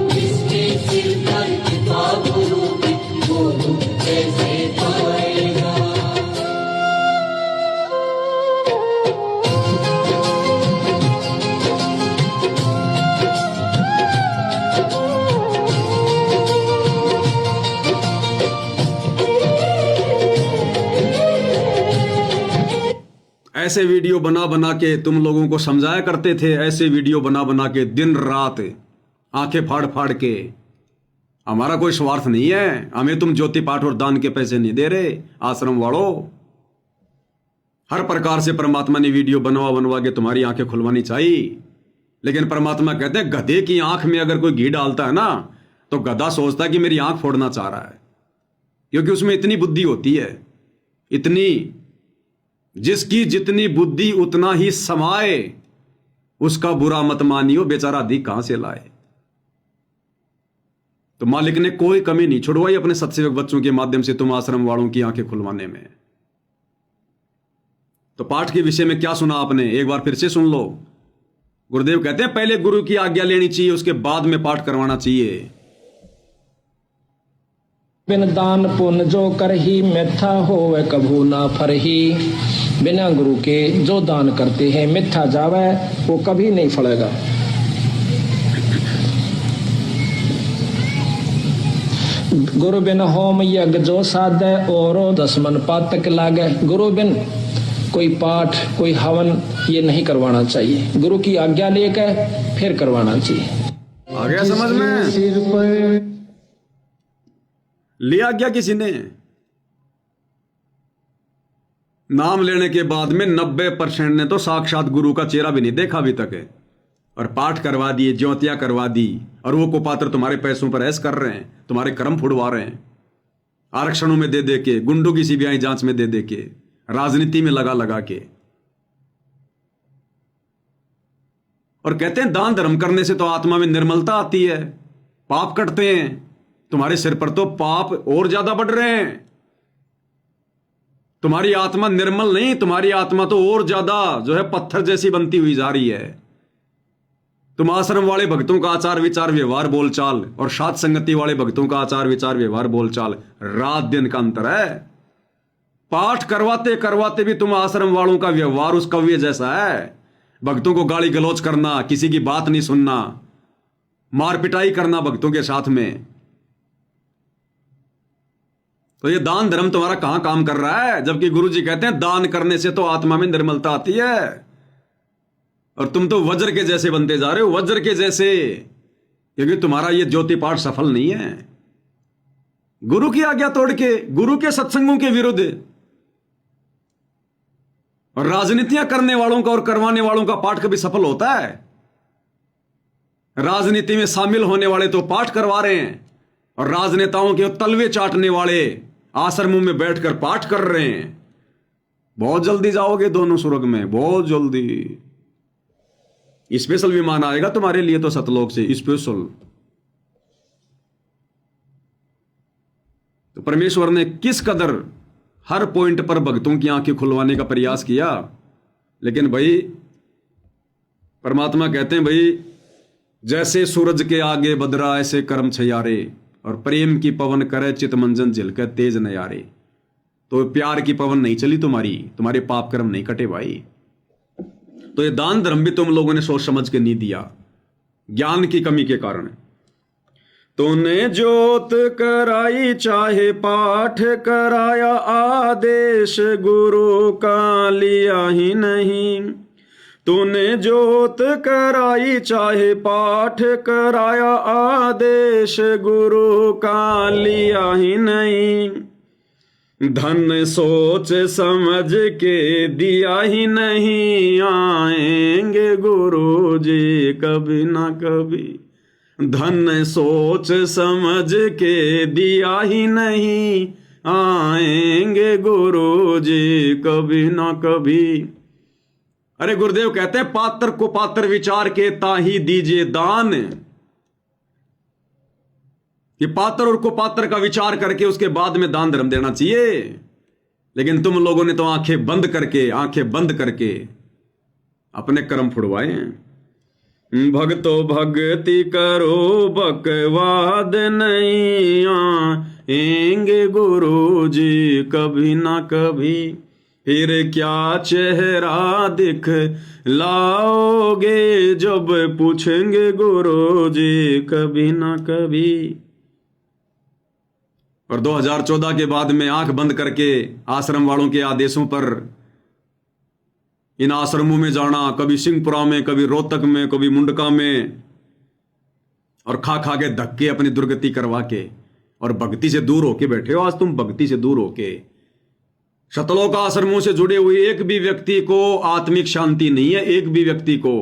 जिसके सिर पर कृपा गुरु की, वो दुख कैसे पाएगा। ऐसे वीडियो बना बना के तुम लोगों को समझाया करते थे, ऐसे वीडियो बना बना के दिन रात आंखें फाड़ फाड़ के। हमारा कोई स्वार्थ नहीं है, हमें तुम ज्योति पाठ और दान के पैसे नहीं दे रहे आश्रम वालों। हर प्रकार से परमात्मा ने वीडियो बनवा बनवा के तुम्हारी आंखें खुलवानी चाहिए। लेकिन परमात्मा कहते हैं गधे की आंख में अगर कोई घी डालता है ना, तो गधा सोचता है कि मेरी आंख फोड़ना चाह रहा है, क्योंकि उसमें इतनी बुद्धि होती है, इतनी, जिसकी जितनी बुद्धि उतना ही समाए, उसका बुरा मत मानियो, बेचारा अधिक कहां से लाए। तो मालिक ने कोई कमी नहीं छुड़वाई अपने सत्सेवक बच्चों के माध्यम से तुम आश्रम वालों की आंखें खुलवाने में। तो पाठ के विषय में क्या सुना आपने, एक बार फिर से सुन लो। गुरुदेव कहते हैं पहले गुरु की आज्ञा लेनी चाहिए, उसके बाद में पाठ करवाना चाहिए। बिन दान पुण्य जो करही मिथ्या होवे कभू ना फरही। बिना गुरु के जो दान करते हैं मिथ्या जावे, वो कभी नहीं फलेगा। गुरु बिन होम यज्ञ जो साधे, और 10 मन पातक लागे। गुरु बिन कोई पाठ कोई हवन ये नहीं करवाना चाहिए, गुरु की आज्ञा लेकर फिर करवाना चाहिए। आ गया समझ में? सिर पर लिया क्या किसी ने? नाम लेने के बाद में 90% ने तो साक्षात गुरु का चेहरा भी नहीं देखा अभी तक है, और पाठ करवा दिए, ज्योतियां करवा दी, और वो कुपात्र तुम्हारे पैसों पर ऐश कर रहे हैं, तुम्हारे कर्म फुड़वा रहे हैं, आरक्षणों में दे दे के, गुंडों की सीबीआई जांच में दे दे के, राजनीति में लगा लगा के। और कहते हैं दान धर्म करने से तो आत्मा में निर्मलता आती है, पाप कटते हैं। तुम्हारे सिर पर तो पाप और ज्यादा बढ़ रहे हैं। तुम्हारी आत्मा निर्मल नहीं, तुम्हारी आत्मा तो और ज्यादा जो है पत्थर जैसी बनती हुई जा रही है। तुम आश्रम वाले भक्तों का आचार विचार व्यवहार बोलचाल और सात संगति वाले भक्तों का आचार विचार व्यवहार बोलचाल रात दिन का अंतर है। पाठ करवाते करवाते भी तुम आश्रम वालों का व्यवहार उस कव्य जैसा है। भक्तों को गाली गलौज करना, किसी की बात नहीं सुनना, मार पिटाई करना भक्तों के साथ में। तो ये दान धर्म तुम्हारा कहां काम कर रहा है? जबकि गुरु जी कहते हैं दान करने से तो आत्मा में निर्मलता आती है। और तुम तो वज्र के जैसे बनते जा रहे हो, वज्र के जैसे, क्योंकि तुम्हारा ये ज्योति पाठ सफल नहीं है। गुरु की आज्ञा तोड़ के, गुरु के सत्संगों के विरुद्ध, और राजनीतियां करने वालों का और करवाने वालों का पाठ कभी सफल होता है? राजनीति में शामिल होने वाले तो पाठ करवा रहे हैं, और राजनेताओं के तलवे चाटने वाले आश्रमों में बैठकर पाठ कर रहे हैं। बहुत जल्दी जाओगे दोनों स्वर्ग में, बहुत जल्दी। स्पेशल विमान आएगा तुम्हारे लिए तो सतलोक से, स्पेशल। तो परमेश्वर ने किस कदर हर पॉइंट पर भक्तों की आंखें खुलवाने का प्रयास किया। लेकिन भाई परमात्मा कहते हैं, भाई जैसे सूरज के आगे बदरा ऐसे कर्म छयारे, और प्रेम की पवन करे चित मंजन झिलके तेज नयारे। तो प्यार की पवन नहीं चली तुम्हारी, तुम्हारे पाप कर्म नहीं कटे भाई। तो ये दान धर्म भी तुम लोगों ने सोच समझ के नहीं दिया, ज्ञान की कमी के कारण। तूने जोत कराई चाहे पाठ कराया, आदेश गुरु का लिया ही नहीं। तूने जोत कराई चाहे पाठ कराया, आदेश गुरु का लिया ही नहीं। धन सोच समझ के दिया ही नहीं, आएंगे गुरु जी कभी ना कभी। धन सोच समझ के दिया ही नहीं, आएंगे गुरु जी कभी ना कभी। अरे गुरुदेव कहते हैं पात्र को पात्र विचार के ताही दीजिए दान। ये पात्र और कुपात्र का विचार करके उसके बाद में दान धर्म देना चाहिए। लेकिन तुम लोगों ने तो आंखें बंद करके अपने कर्म फुड़वाए। भक्तो भक्ति करो बकवाद नहीं, आएंगे गुरु जी कभी ना कभी। फिर क्या चेहरा दिख लाओगे जब पूछेंगे गुरु जी कभी ना कभी। और 2014 के बाद में आंख बंद करके आश्रम वालों के आदेशों पर इन आश्रमों में जाना, कभी सिंहपुरा में, कभी रोहतक में, कभी मुंडका में, और खा खा के धक्के अपनी दुर्गति करवा के, और भक्ति से दूर होके बैठे हो आज तुम। भक्ति से दूर होके शतलोक आश्रमों से जुड़े हुए एक भी व्यक्ति को आत्मिक शांति नहीं है। एक भी व्यक्ति को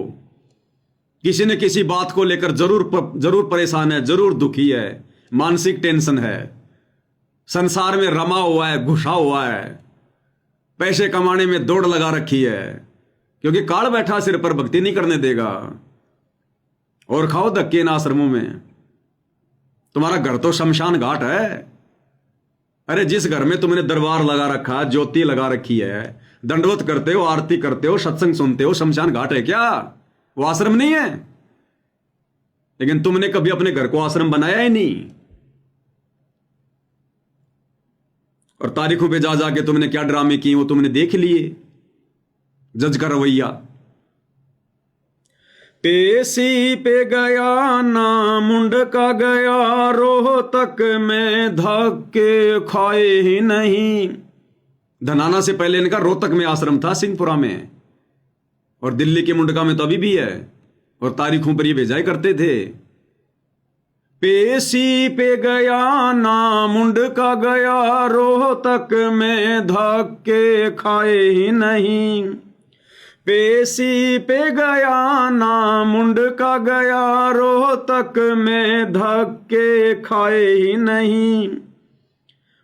किसी न किसी बात को लेकर जरूर परेशान है, जरूर दुखी है, मानसिक टेंशन है, संसार में रमा हुआ है, घुसा हुआ है, पैसे कमाने में दौड़ लगा रखी है, क्योंकि काल बैठा सिर पर भक्ति नहीं करने देगा। और खाओ धक्के इन आश्रमों में। तुम्हारा घर तो शमशान घाट है। अरे जिस घर में तुमने दरबार लगा रखा, ज्योति लगा रखी है, दंडवत करते हो, आरती करते हो, सत्संग सुनते हो, शमशान घाट है क्या? वो आश्रम नहीं है। लेकिन तुमने कभी अपने घर को आश्रम बनाया ही नहीं। और तारीखों पे जा जाके तुमने क्या ड्रामे किए वो तुमने देख लिए। जज का रवैया, पेशी पे गया ना मुंडका गया, रोहतक में धक्के खाए ही नहीं। धनाना से पहले इनका रोहतक में आश्रम था, सिंहपुरा में, और दिल्ली के मुंडका में तो अभी भी है, और तारीखों पर ये भेजाई करते थे। पेशी पे गया ना मुंड का गया, रोहतक में धक्के खाए ही नहीं। पेशी पे गया ना मुंड का गया, रोहतक में धक्के खाए ही नहीं।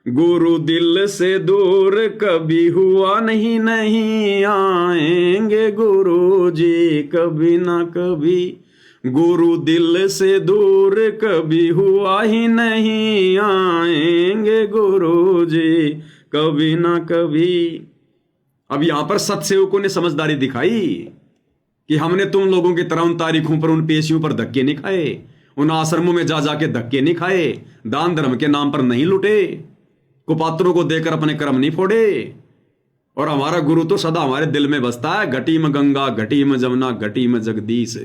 गुरु दिल से दूर कभी हुआ नहीं, नहीं आएंगे गुरु जी कभी ना कभी। गुरु दिल से दूर कभी हुआ ही नहीं, आएंगे गुरु जी कभी ना कभी। अब यहां पर सत्सेवकों ने समझदारी दिखाई कि हमने तुम लोगों की तरह उन तारीखों पर, उन पेशियों पर धक्के नहीं खाए, उन आश्रमों में जा जाके धक्के नहीं खाए, दान धर्म के नाम पर नहीं लुटे, कुपात्रों को देकर अपने कर्म नहीं फोड़े। और हमारा गुरु तो सदा हमारे दिल में बसता है, घटी में गंगा घटी में जमुना घटी में जगदीश।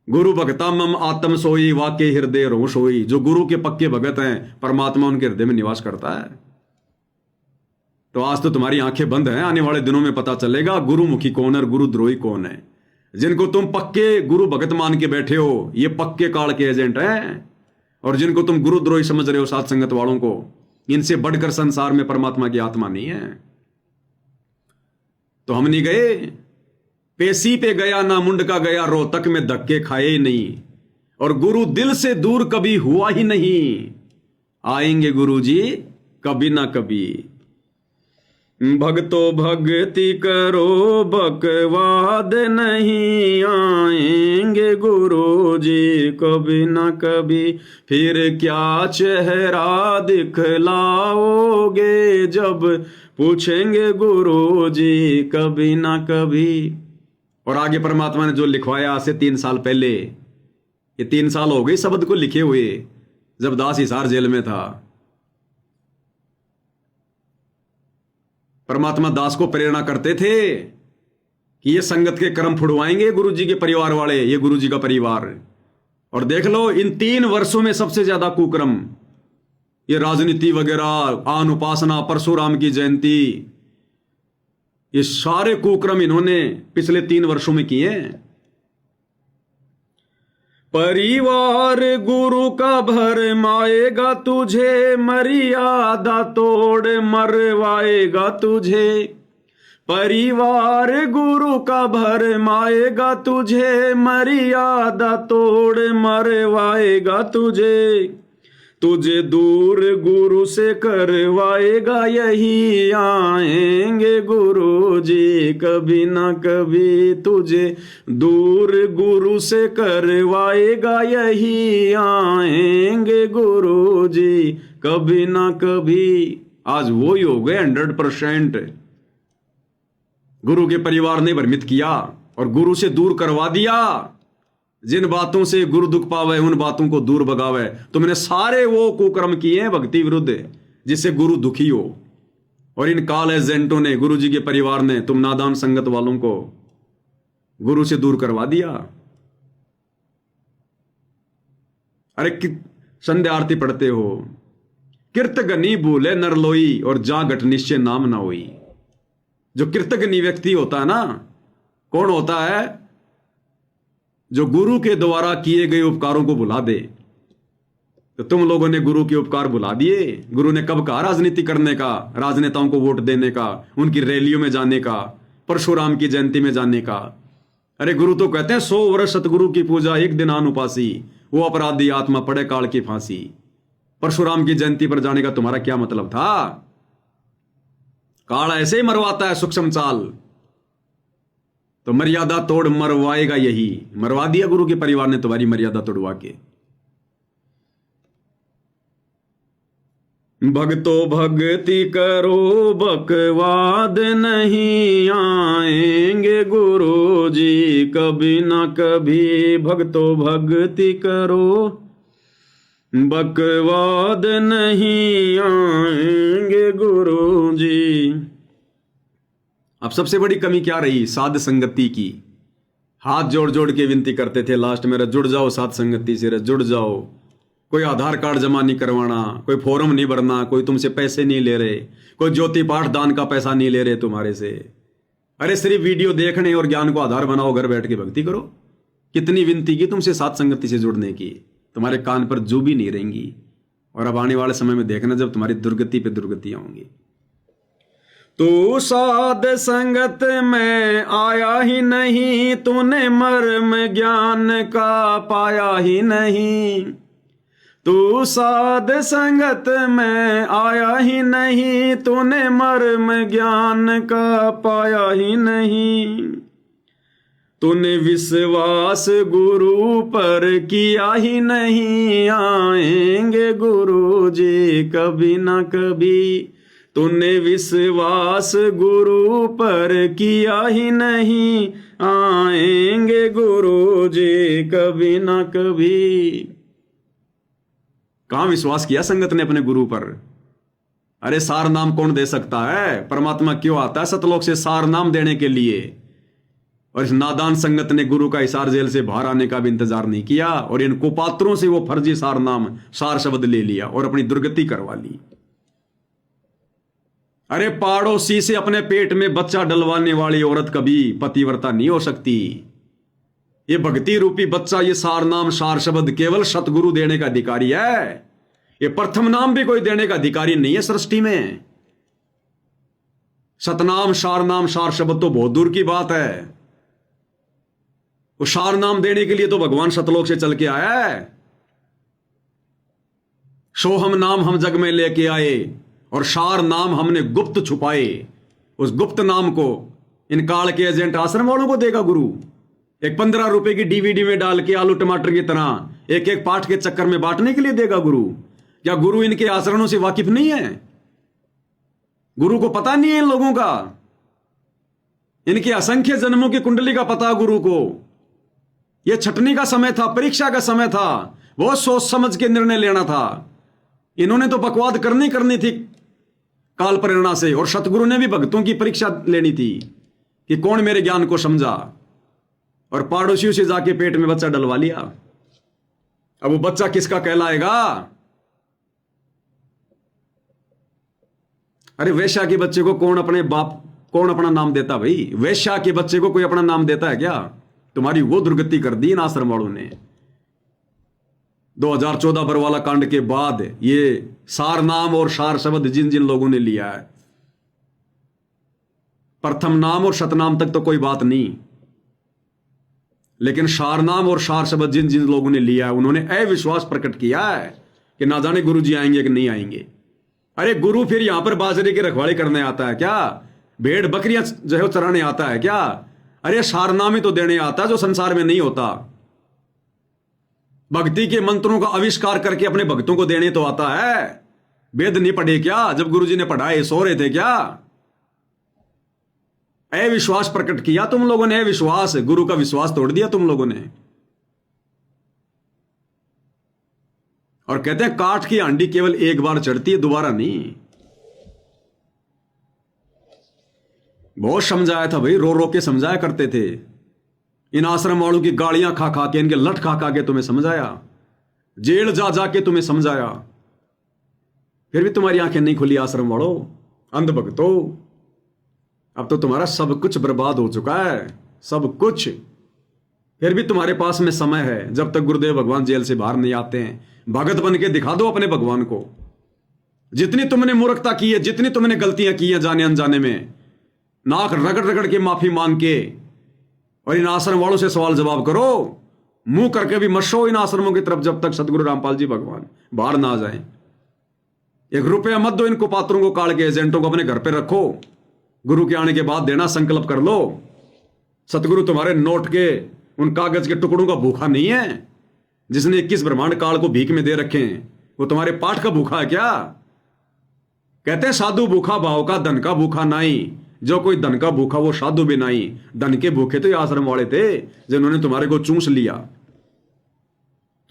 गुरु भगता मम आत्म सोई, वाके हृदय रो सोई। जो गुरु के पक्के भगत हैं, परमात्मा उनके हृदय में निवास करता है। तो आज तो तुम्हारी आंखें बंद हैं, आने वाले दिनों में पता चलेगा गुरुमुखी कौन है और गुरुद्रोही कौन है। जिनको तुम पक्के गुरु भगत मान के बैठे हो, ये पक्के काल के एजेंट हैं। और जिनको तुम गुरुद्रोही समझ रहे हो, साथ संगत वालों को, इनसे बढ़कर संसार में परमात्मा की आत्मा नहीं है। तो हम नहीं गए, पेशी पे गया ना मुंड का गया, रोहतक में धक्के खाए ही नहीं। और गुरु दिल से दूर कभी हुआ ही नहीं, आएंगे गुरु जी कभी ना कभी। भक्तो भक्ति करो बकवाद नहीं, आएंगे गुरु जी कभी ना कभी। फिर क्या चेहरा दिखलाओगे, जब पूछेंगे गुरु जी कभी ना कभी। और आगे परमात्मा ने जो लिखवाया आज से 3 साल पहले, ये 3 साल हो गए शब्द को लिखे हुए, जब दास हिसार जेल में था। परमात्मा दास को प्रेरणा करते थे कि ये संगत के कर्म फुड़वाएंगे गुरु जी के परिवार वाले, ये गुरु जी का परिवार। और देख लो इन 3 वर्षों में सबसे ज्यादा कुकर्म, ये राजनीति वगैरह, आन उपासना, परशुराम की जयंती, ये सारे कुकर्म इन्होंने पिछले 3 वर्षों में किए हैं। परिवार गुरु का भरमाएगा तुझे, मर्यादा तोड़ मरवाएगा तुझे। परिवार गुरु का भरमाएगा तुझे, मर्यादा तोड़ मरवाएगा तुझे। तुझे दूर गुरु से करवाएगा यही, आएंगे गुरु जी कभी ना कभी। तुझे दूर गुरु से करवाएगा यही, आएंगे गुरु जी कभी ना कभी। आज वो ही हो गए 100%। गुरु के परिवार ने भ्रमित किया और गुरु से दूर करवा दिया। जिन बातों से गुरु दुख पावे, उन बातों को दूर भगावे। तुमने सारे वो कुकर्म किए हैं भक्ति विरुद्ध, जिससे गुरु दुखी हो। और इन काल एजेंटों ने, गुरु जी के परिवार ने, तुम नादान संगत वालों को गुरु से दूर करवा दिया। अरे संध्या आरती पढ़ते हो, कीर्तगनी भूले नरलोई, और जा घट निश्चय नाम ना होई। जो कीर्तगनी व्यक्ति होता है ना, कौन होता है? जो गुरु के द्वारा किए गए उपकारों को भुला दे। तो तुम लोगों ने गुरु के उपकार भुला दिए। गुरु ने कब कहा राजनीति करने का, राजनेताओं को वोट देने का, उनकी रैलियों में जाने का, परशुराम की जयंती में जाने का? अरे गुरु तो कहते हैं 100 वर्ष सतगुरु की पूजा, एक दिन आन उपासी, वो अपराधी आत्मा पड़े काल की फांसी। परशुराम की जयंती पर जाने का तुम्हारा क्या मतलब था? काल ऐसे ही मरवाता है सूक्ष्म चाल। तो मर्यादा तोड़ मरवाएगा यही। मरवा दिया गुरु के परिवार ने तुम्हारी मर्यादा तोड़वा के। भक्तो भक्ति करो बकवाद नहीं, आएंगे गुरु जी कभी ना कभी। भक्तो भक्ति करो बकवाद नहीं, आएंगे गुरु जी। अब सबसे बड़ी कमी क्या रही? साध संगति की। हाथ जोड़ जोड़ के विनती करते थे लास्ट में, जुड़ जाओ साध संगति से, जुड़ जाओ। कोई आधार कार्ड जमा नहीं करवाना, कोई फॉर्म नहीं भरना, कोई तुमसे पैसे नहीं ले रहे, कोई ज्योति पाठ दान का पैसा नहीं ले रहे तुम्हारे से। अरे सिर्फ वीडियो देखने और ज्ञान को आधार बनाओ, घर बैठ के भक्ति करो। कितनी विनती की तुमसे साध संगति से जुड़ने की, तुम्हारे कान पर जू भी नहीं रहेंगी। और अब आने वाले समय में देखना जब तुम्हारी दुर्गति पे दुर्गतियां होंगी। तू साध संगत में आया ही नहीं, तूने मर्म ज्ञान का पाया ही नहीं। तू साध संगत में आया ही नहीं, तूने मर्म ज्ञान का पाया ही नहीं। तूने विश्वास गुरु पर किया ही नहीं, आएंगे गुरु जी कभी ना कभी। तूने विश्वास गुरु पर किया ही नहीं, आएंगे गुरु जी कभी ना कभी। कहां विश्वास किया संगत ने अपने गुरु पर? अरे सार नाम कौन दे सकता है? परमात्मा क्यों आता है सतलोक से सार नाम देने के लिए? और इस नादान संगत ने गुरु का हिसार जेल से बाहर आने का भी इंतजार नहीं किया और इन कुपात्रों से वो फर्जी सार नाम सार शब्द ले लिया और अपनी दुर्गति करवा ली। अरे पाड़ोसी से अपने पेट में बच्चा डलवाने वाली औरत कभी पतिव्रता नहीं हो सकती। ये भक्ति रूपी बच्चा, ये सार नाम सार शब्द केवल सतगुरु देने का अधिकारी है। ये प्रथम नाम भी कोई देने का अधिकारी नहीं है सृष्टि में। सतनाम सार शब्द तो बहुत दूर की बात है। वो सार नाम देने के लिए तो भगवान सतलोक से चल के आया है। सोहम नाम हम जग में लेके आए और सार नाम हमने गुप्त छुपाए। उस गुप्त नाम को इन काल के एजेंट आश्रम वालों को देगा गुरु। एक 15 रुपए की डीवीडी में डाल के आलू टमाटर की तरह एक एक पाठ के चक्कर में बांटने के लिए देगा गुरु। क्या गुरु इनके आचरणों से वाकिफ नहीं है? गुरु को पता नहीं है इन लोगों का? इनके असंख्य जन्मों की कुंडली का पता गुरु को। यह छटनी का समय था, परीक्षा का समय था, बहुत सोच समझ के निर्णय लेना था। इन्होंने तो बकवाद करनी थी काल प्रेरणा से, और सतगुरु ने भी भक्तों की परीक्षा लेनी थी कि कौन मेरे ज्ञान को समझा। और पड़ोसियों से जाके पेट में बच्चा डलवा लिया। अब वो बच्चा किसका कहलाएगा? अरे वेश्या के बच्चे को कौन अपना नाम देता भाई? वेश्या के बच्चे को कोई अपना नाम देता है क्या? तुम्हारी वो दुर्गति कर दी इन आश्रम वालों ने। 2014 बरवाला कांड के बाद ये सार नाम और सार शब्द जिन जिन लोगों ने लिया है, प्रथम नाम और शतनाम तक तो कोई बात नहीं, लेकिन सार नाम और सार शब्द जिन जिन लोगों ने लिया है उन्होंने अविश्वास प्रकट किया है कि ना जाने गुरु जी आएंगे कि नहीं आएंगे। अरे गुरु फिर यहां पर बाजरे की रखवाली करने आता है क्या? भेड़ बकरियां जो है चराने आता है क्या? अरे सार नाम ही तो देने आता है जो संसार में नहीं होता। भक्ति के मंत्रों का आविष्कार करके अपने भक्तों को देने तो आता है। वेद नहीं पढ़े क्या? जब गुरुजी ने पढ़ाए सो रहे थे क्या? अविश्वास प्रकट किया तुम लोगों ने। अविश्वास, गुरु का विश्वास तोड़ दिया तुम लोगों ने। और कहते हैं काठ की हांडी केवल एक बार चढ़ती है, दोबारा नहीं। बहुत समझाया था भाई, रो रो के समझाया करते थे। इन आश्रम वालों की गालियां खा खा के, इनके लठ खा खा के तुम्हें समझाया, जेल जा जा के तुम्हें समझाया, फिर भी तुम्हारी आंखें नहीं खुली आश्रम वालों, अंध भक्तों। अब तो तुम्हारा सब कुछ बर्बाद हो चुका है, सब कुछ। फिर भी तुम्हारे पास में समय है, जब तक गुरुदेव भगवान जेल से बाहर नहीं आते हैं। भगत बन के दिखा दो अपने भगवान को। जितनी तुमने मूर्खता की है, जितनी तुमने गलतियां की हैं जाने अनजाने में, नाक रगड़ रगड़ के माफी मांग के, और इन आश्रम वालों से सवाल जवाब करो। मुंह करके भी मत शो इन आश्रमों की तरफ जब तक सदगुरु रामपाल जी भगवान बाहर ना आ जाए। 1 रुपया मत दो इनको पात्रों को, काल के एजेंटों को अपने घर पे रखो। गुरु के आने के बाद देना, संकल्प कर लो। सतगुरु तुम्हारे नोट के उन कागज के टुकड़ों का भूखा नहीं है। जिसने 21 ब्रह्मांड काल को भीख में दे रखे हैं, वो तुम्हारे पाठ का भूखा है क्या? कहते हैं साधु भूखा भाव का, धन का भूखा नहीं। जो कोई धन का भूखा वो साधु भी नहीं। धन के भूखे तो ये आश्रम वाले थे जिन्होंने तुम्हारे को चूस लिया,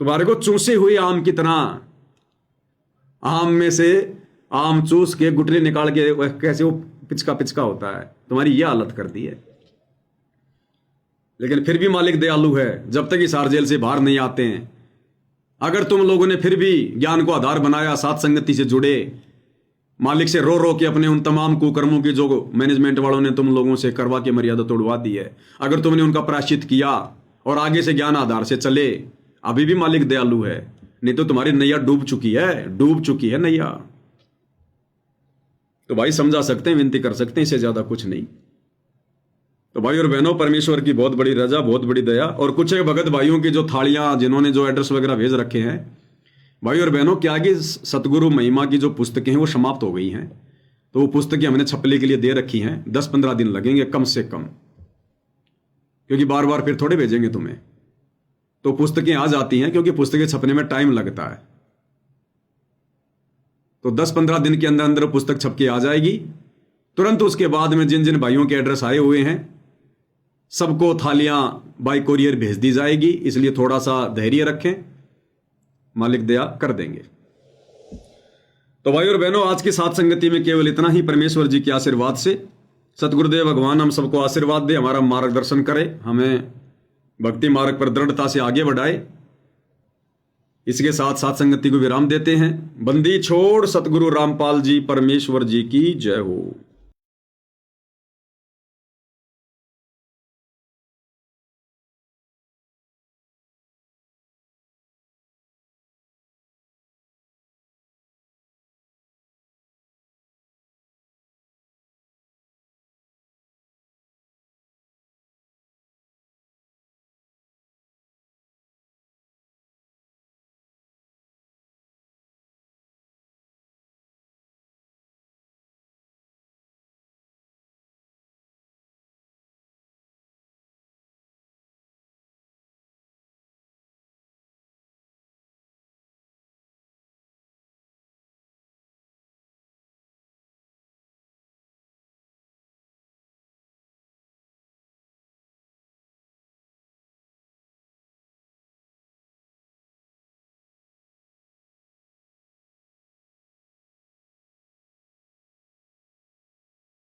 तुम्हारे को चूसे हुए आम की तरह। आम में से आम चूस के गुठली निकाल के कैसे वो पिचका पिचका होता है, तुम्हारी यह हालत कर दी है। लेकिन फिर भी मालिक दयालु है, जब तक इस जेल से बाहर नहीं आते हैं। अगर तुम लोगों ने फिर भी ज्ञान को आधार बनाया, साथ संगति से जुड़े, मालिक से रो रो के अपने उन तमाम कुकर्मों की जो मैनेजमेंट वालों ने तुम लोगों से करवा के मर्यादा तोड़वा दी है, अगर तुमने उनका प्रायश्चित किया और आगे से ज्ञान आधार से चले, अभी भी मालिक दयालु है। नहीं तो तुम्हारी नैया डूब चुकी है नैया। तो भाई समझा सकते हैं, विनती कर सकते हैं, इससे ज्यादा कुछ नहीं। तो भाई और बहनों, परमेश्वर की बहुत बड़ी रजा, बहुत बड़ी दया। और कुछ एक भगत भाइयों की जो थालियां, जिन्होंने जो एड्रेस वगैरह भेज रखे हैं, भाई और बहनों, क्या कि सतगुरु महिमा की जो पुस्तकें हैं वो समाप्त हो गई हैं। तो वो पुस्तकें हमने छपने के लिए दे रखी हैं। 10-15 दिन लगेंगे कम से कम, क्योंकि बार बार फिर थोड़े भेजेंगे तुम्हें। तो पुस्तकें आ जाती हैं, क्योंकि पुस्तकें छपने में टाइम लगता है। तो 10-15 दिन के अंदर अंदर पुस्तक छप के आ जाएगी। तुरंत उसके बाद में जिन जिन भाइयों के एड्रेस आए हुए हैं सबको थालियां बाय कोरियर भेज दी जाएगी। इसलिए थोड़ा सा धैर्य रखें, मालिक दया कर देंगे। तो भाई और बहनों, आज की साथ संगति में केवल इतना ही। परमेश्वर जी के आशीर्वाद से सतगुरुदेव भगवान हम सबको आशीर्वाद दे, हमारा मार्गदर्शन करे, हमें भक्ति मार्ग पर दृढ़ता से आगे बढ़ाए। इसके साथ साथ संगति को विराम देते हैं। बंदी छोड़ सतगुरु रामपाल जी परमेश्वर जी की जय हो।